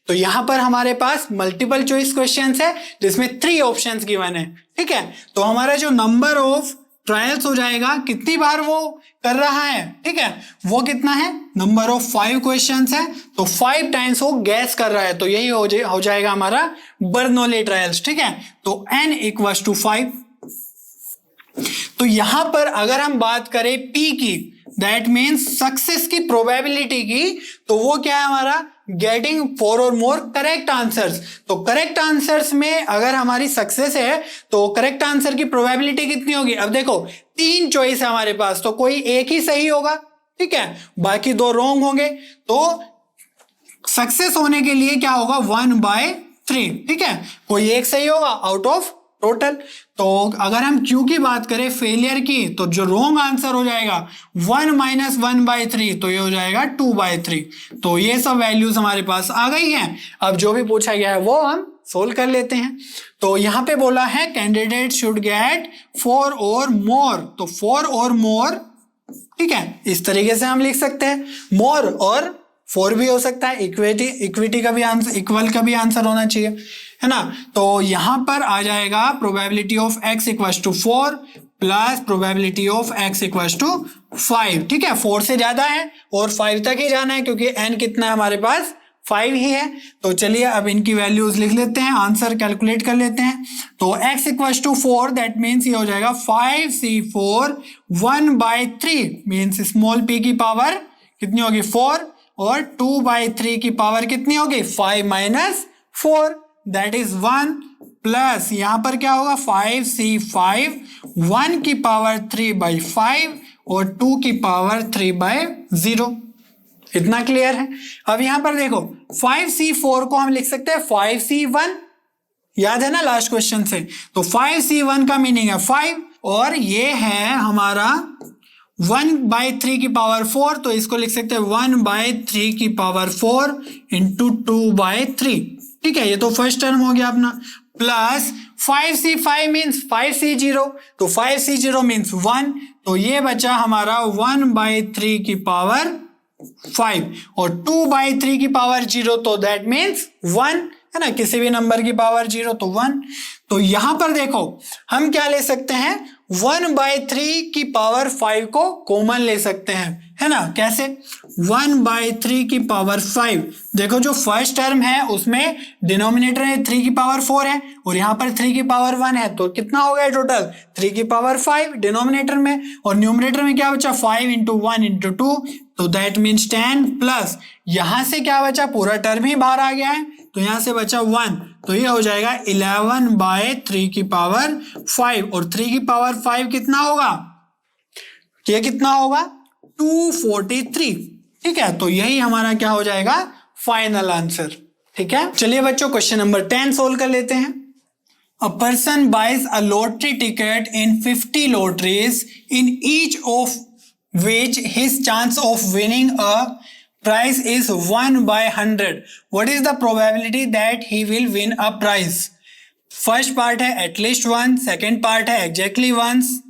तो यहां पर हमारे पास multiple choice questions है जिसमें 3 options given है, ठीक है। तो हमारा जो नंबर ऑफ ट्रायल्स हो जाएगा, कितनी बार वो कर रहा है, ठीक है, वो कितना है, नंबर ऑफ 5 क्वेश्चंस है, तो 5 टाइम्स वो गैस कर रहा है, तो यही हो जाएगा हमारा बर्नौली ट्रायल्स, ठीक है। तो n इक्वल्स टू 5। तो यहां पर अगर हम बात करें P की, दैट मीन्स सक्सेस की प्रोबेबिलिटी की, तो वो क्या है हमारा, गेटिंग 4 और मोर करेक्ट आंसर्स। तो करेक्ट आंसर्स में अगर हमारी सक्सेस है तो करेक्ट आंसर की प्रोबेबिलिटी कितनी होगी। अब देखो 3 चॉइस है हमारे पास, तो कोई एक ही सही होगा, ठीक है, बाकी 2 रॉन्ग होंगे। तो सक्सेस होने के लिए क्या होगा, 1/3, ठीक है, कोई एक सही होगा आउट ऑफ टोटल। तो अगर हम क्यू की बात करें फेलियर की, तो जो रॉन्ग आंसर हो जाएगा 1 - 1/3, तो ये हो जाएगा 2/3। तो ये सब वैल्यूज हमारे पास आ गई हैं। अब जो भी पूछा गया है वो हम सोल्व कर लेते हैं। तो यहां पे बोला है कैंडिडेट शुड गेट 4 और मोर, तो 4 और मोर, ठीक है, इस तरीके से हम लिख सकते हैं। मोर और 4 भी हो सकता है, इक्विटी का भी आंसर, इक्वल का भी आंसर होना चाहिए, है ना। तो यहां पर आ जाएगा probability of x equals to 4 plus probability of x equals to 5, ठीक है। 4 से ज्यादा है और 5 तक ही जाना है क्योंकि n कितना है हमारे पास, 5 ही है। तो चलिए अब इनकी वैल्यूज लिख लेते हैं, आंसर कैलकुलेट कर लेते हैं। तो x equals to 4, that means ये हो जाएगा 5c4 1/3, मीन्स स्मॉल p की पावर कितनी होगी, 4, और 2/3 की पावर कितनी होगी, 5 - 4, दैट इज 1, प्लस यहां पर क्या होगा 5c5 1 की पावर 3/5 और 2 की पावर 3/0। इतना क्लियर है। अब यहां पर देखो 5c4 को हम लिख सकते हैं 5c1, याद है ना लास्ट क्वेश्चन से। तो 5c1 का मीनिंग है 5, और ये है हमारा 1/3 की पावर 4, तो इसको लिख सकते हैं 1/3 की पावर 4 इंटू 2/3, ठीक है। ये तो फर्स्ट टर्म हो गया अपना, प्लस 5c5 मीन्स 5c0, तो 5c0 मीन्स 1, तो ये बचा हमारा 1/3 की पावर 5 और 2/3 की पावर 0, तो दैट मीन्स 1, है ना, किसी भी नंबर की पावर 0 तो 1। तो यहां पर देखो हम क्या ले सकते हैं, 1/3 की पावर 5 को कॉमन ले सकते हैं, है ना, कैसे, 1/3 की पावर 5, देखो जो फर्स्ट टर्म है उसमें डिनोमिनेटर में 3 की पावर 4 है और यहाँ पर 3 की पावर 1 है, तो कितना हो गया टोटल, 3 की पावर 5 डिनोमिनेटर में, और न्यूमरेटर में क्या बचा, 5 × 1 × 2, तो दैट मीन्स 10, प्लस यहां से क्या बचा, पूरा टर्म ही बाहर आ गया है, तो यहां से बचा 1, तो ये हो जाएगा 11/3 की पावर 5, और 3 की पावर 5 कितना होगा, ये कितना होगा 243, ठीक है। तो यही हमारा क्या हो जाएगा फाइनल आंसर, ठीक है। चलिए बच्चों क्वेश्चन नंबर 10 सोल्व कर लेते हैं। A person buys a lottery ticket in 50 lotteries, in each of which his chance of winning a prize is 1/100. What is the probability that he will win a prize? First part है at least 1, second part है exactly once,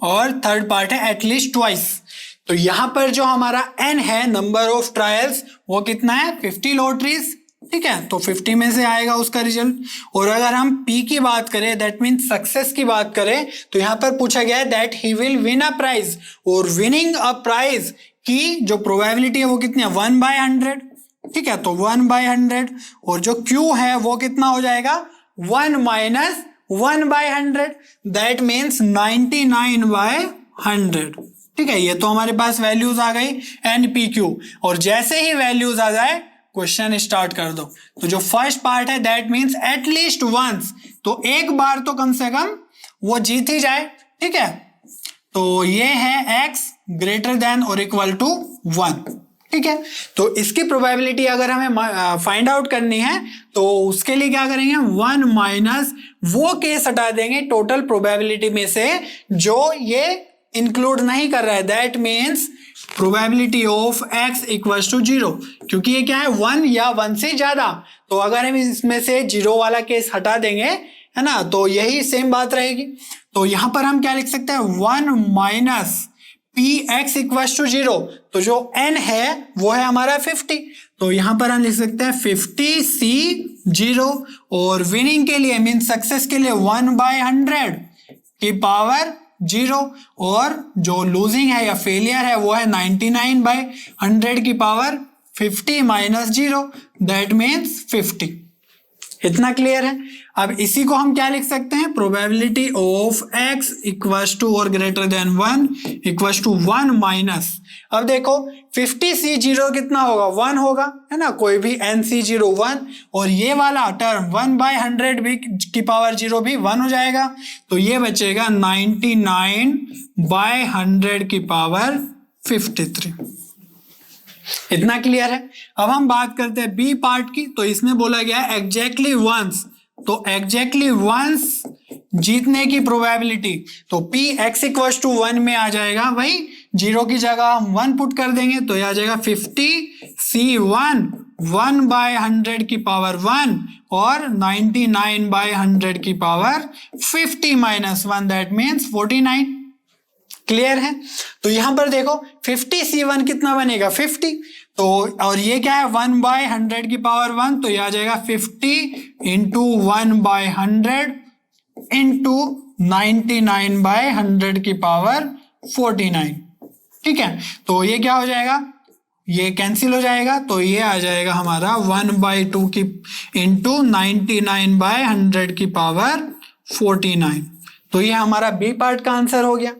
और third part है at least twice. तो यहां पर जो हमारा n है, नंबर ऑफ ट्रायल्स, वो कितना है 50 लॉटरीज, ठीक है, तो 50 में से आएगा उसका रिजल्ट। और अगर हम P की बात करें, दैट मीन सक्सेस की बात करें, तो यहां पर पूछा गया है that he will win a prize, और विनिंग अ प्राइज की जो प्रोबेबिलिटी है वो कितनी है 1/100, ठीक है, तो 1/100, और जो Q है वो कितना हो जाएगा 1 - 1/100, दैट मीन्स 99/100, ठीक है। ये तो हमारे पास वैल्यूज आ गई NPQ, और जैसे ही वैल्यूज आ जाए क्वेश्चन स्टार्ट कर दो। तो जो फर्स्ट पार्ट है दैट मीन्स एटलीस्ट वंस, तो एक बार तो कम से कम वो जीत ही जाए, ठीक है। तो ये है x > or = 1, ठीक है। तो इसकी प्रोबेबिलिटी अगर हमें फाइंड आउट करनी है तो उसके लिए क्या करेंगे, 1 माइनस वो केस हटा देंगे टोटल प्रोबेबिलिटी में से जो ये इंक्लूड नहीं कर रहा है, that means probability of x = 0, क्योंकि ये क्या है 1 या 1 से ज्यादा, तो अगर हम इसमें से 0 वाला केस हटा देंगे, है ना, तो यही सेम बात रहेगी। तो यहां पर हम क्या लिख सकते हैं 1 माइनस Px = 0, तो जो n है वो है हमारा 50, तो यहाँ पर हम लिख सकते हैं 50C0 और विनिंग के लिए मीन सक्सेस के लिए 1/100 की पावर 0 और जो लूजिंग है या फेलियर है वो है 99/100 की पावर 50 माइनस 0 दैट मीन्स 50। इतना क्लियर है। अब इसी को हम क्या लिख सकते हैं, probability of x equals to और greater than 1 equals to 1 minus, अब देखो 50C0 कितना होगा 1 होगा, है ना, कोई भी NC0 1 और ये वाला टर्म 1/100 भी की पावर 0 भी 1 हो जाएगा, तो ये बचेगा 99/100 की पावर 53। इतना क्लियर है। अब हम बात करते हैं बी पार्ट की, तो इसमें बोला गया है एग्जैक्टली वंस, तो एग्जैक्टली वंस जीतने की प्रोबेबिलिटी, तो p x इक्वल्स टू 1 में आ जाएगा, वही 0 की जगह हम 1 पुट कर देंगे तो ये आ जाएगा 50C1 1/100 की पावर 1 और 99/100 की power 50 minus 1 that means 49। Clear है। तो यहां पर देखो 50C1 कितना बनेगा 50, तो और ये क्या है 1/100 की पावर 1, तो ये आ जाएगा 50 इंटू 1/100 इंटू 99/100 की पावर 49। ठीक है, तो ये क्या हो जाएगा, ये कैंसिल हो जाएगा, तो ये आ जाएगा हमारा 1/2 की इंटू 99/100 की पावर 49। तो ये हमारा बी पार्ट का आंसर हो गया।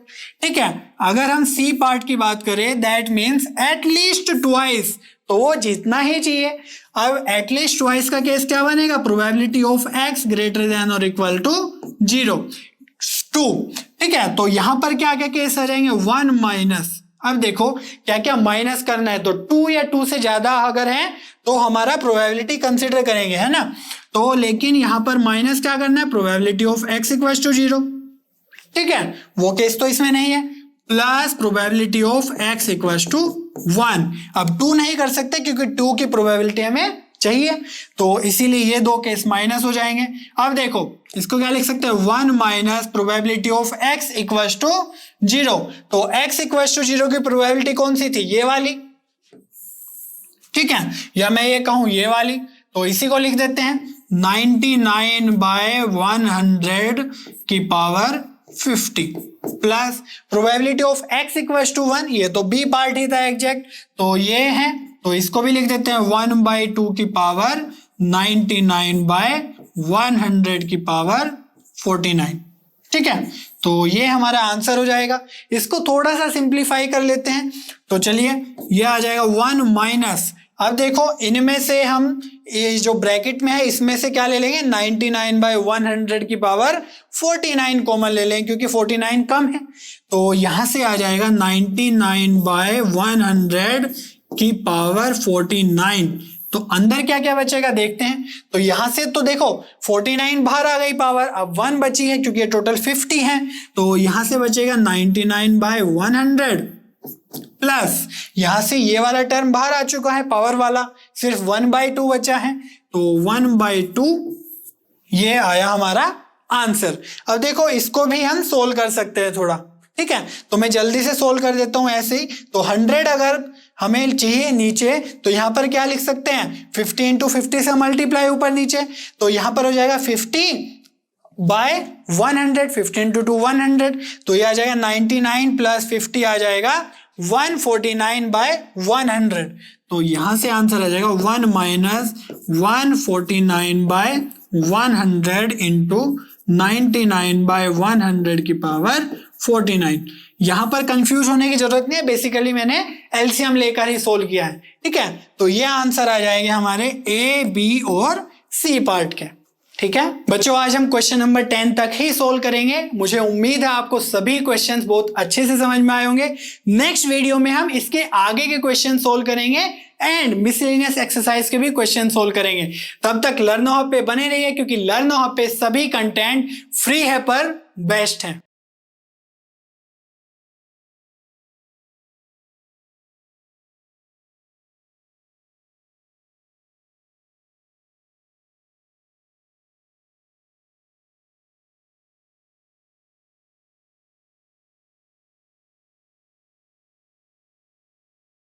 ठीक है, अगर हम सी पार्ट की बात करें दैट मीन्स एटलीस्ट ट्वाइस, तो वो जीतना ही चाहिए। अब एटलीस्ट ट्वाइस का केस क्या बनेगा, probability of x greater than और इक्वल टू 0 2। ठीक है, तो यहां पर क्या क्या केस आ जाएंगे 1 माइनस, अब देखो क्या क्या माइनस करना है, तो 2 या 2 से ज्यादा अगर है तो हमारा प्रोबेबिलिटी कंसिडर करेंगे, है ना, तो लेकिन यहां पर माइनस क्या करना है, probability of x equal to 0। ठीक है, वो केस तो इसमें नहीं है, plus probability of x equal to 1। अब 2 नहीं कर सकते क्योंकि 2 की प्रोबेबिलिटी हमें चाहिए, तो इसीलिए ये दो केस माइनस हो जाएंगे। अब देखो इसको क्या लिख सकते हैं 1 minus probability of x equal to 0, तो x इक्वल टू 0 की प्रोबेबिलिटी कौन सी थी, ये वाली, ठीक है, या मैं ये कहूं ये वाली, तो इसी को लिख देते हैं 99/100 की power 50 plus probability of x equal to 1, ये तो b पार्ट ही था एग्जैक्ट, तो ये है, तो इसको भी लिख देते हैं 1/2 की पावर 99/100 की पावर 49। ठीक है, तो ये हमारा आंसर हो जाएगा। इसको थोड़ा सा सिंप्लीफाई कर लेते हैं, तो चलिए ये आ जाएगा 1 माइनस, अब देखो इनमें से हम ये जो ब्रैकेट में है इसमें से क्या ले लेंगे 99/100 की पावर 49 कॉमन ले लेंगे क्योंकि 49 कम है, तो यहां से आ जाएगा 99/100 की पावर 49। तो अंदर क्या क्या बचेगा देखते हैं, तो यहां से तो देखो 49 बाहर आ गई पावर, अब 1 बची है क्योंकि टोटल 50 है, तो यहां से बचेगा 99/100 प्लस यहां से ये वाला टर्म बाहर आ चुका है पावर वाला, सिर्फ 1/2 बचा है, तो 1/2 ये आया हमारा आंसर। अब देखो इसको भी हम सोल्व कर सकते हैं थोड़ा, ठीक है, तो मैं जल्दी से सोल्व कर देता हूं ऐसे ही। तो 100 अगर हमें चाहिए नीचे, तो यहां पर क्या लिख सकते हैं 50 इंटू 50 से मल्टीप्लाई ऊपर नीचे, तो यहां पर हो जाएगा 50/100, 50 इंटू 100, तो ये आ जाएगा 99 प्लस 50 आ जाएगा 149/100, तो यहां से आंसर आ जाएगा 1 माइनस 149/100 इंटू 99/100 की पावर 49। यहां पर कंफ्यूज होने की जरूरत नहीं है, बेसिकली मैंने एलसीएम लेकर ही सोल्व किया है। ठीक है, तो ये आंसर आ जाएंगे हमारे ए, बी और सी पार्ट के। ठीक है बच्चों, आज हम क्वेश्चन नंबर 10 तक ही सोल्व करेंगे। मुझे उम्मीद है आपको सभी क्वेश्चंस बहुत अच्छे से समझ में आए होंगे। नेक्स्ट वीडियो में हम इसके आगे के क्वेश्चन सोल्व करेंगे एंड मिसलेनियस एक्सरसाइज के भी क्वेश्चन सोल्व करेंगे। तब तक लर्नो हब पे बने रहिए क्योंकि लर्नो हब पे सभी कंटेंट फ्री है पर बेस्ट है।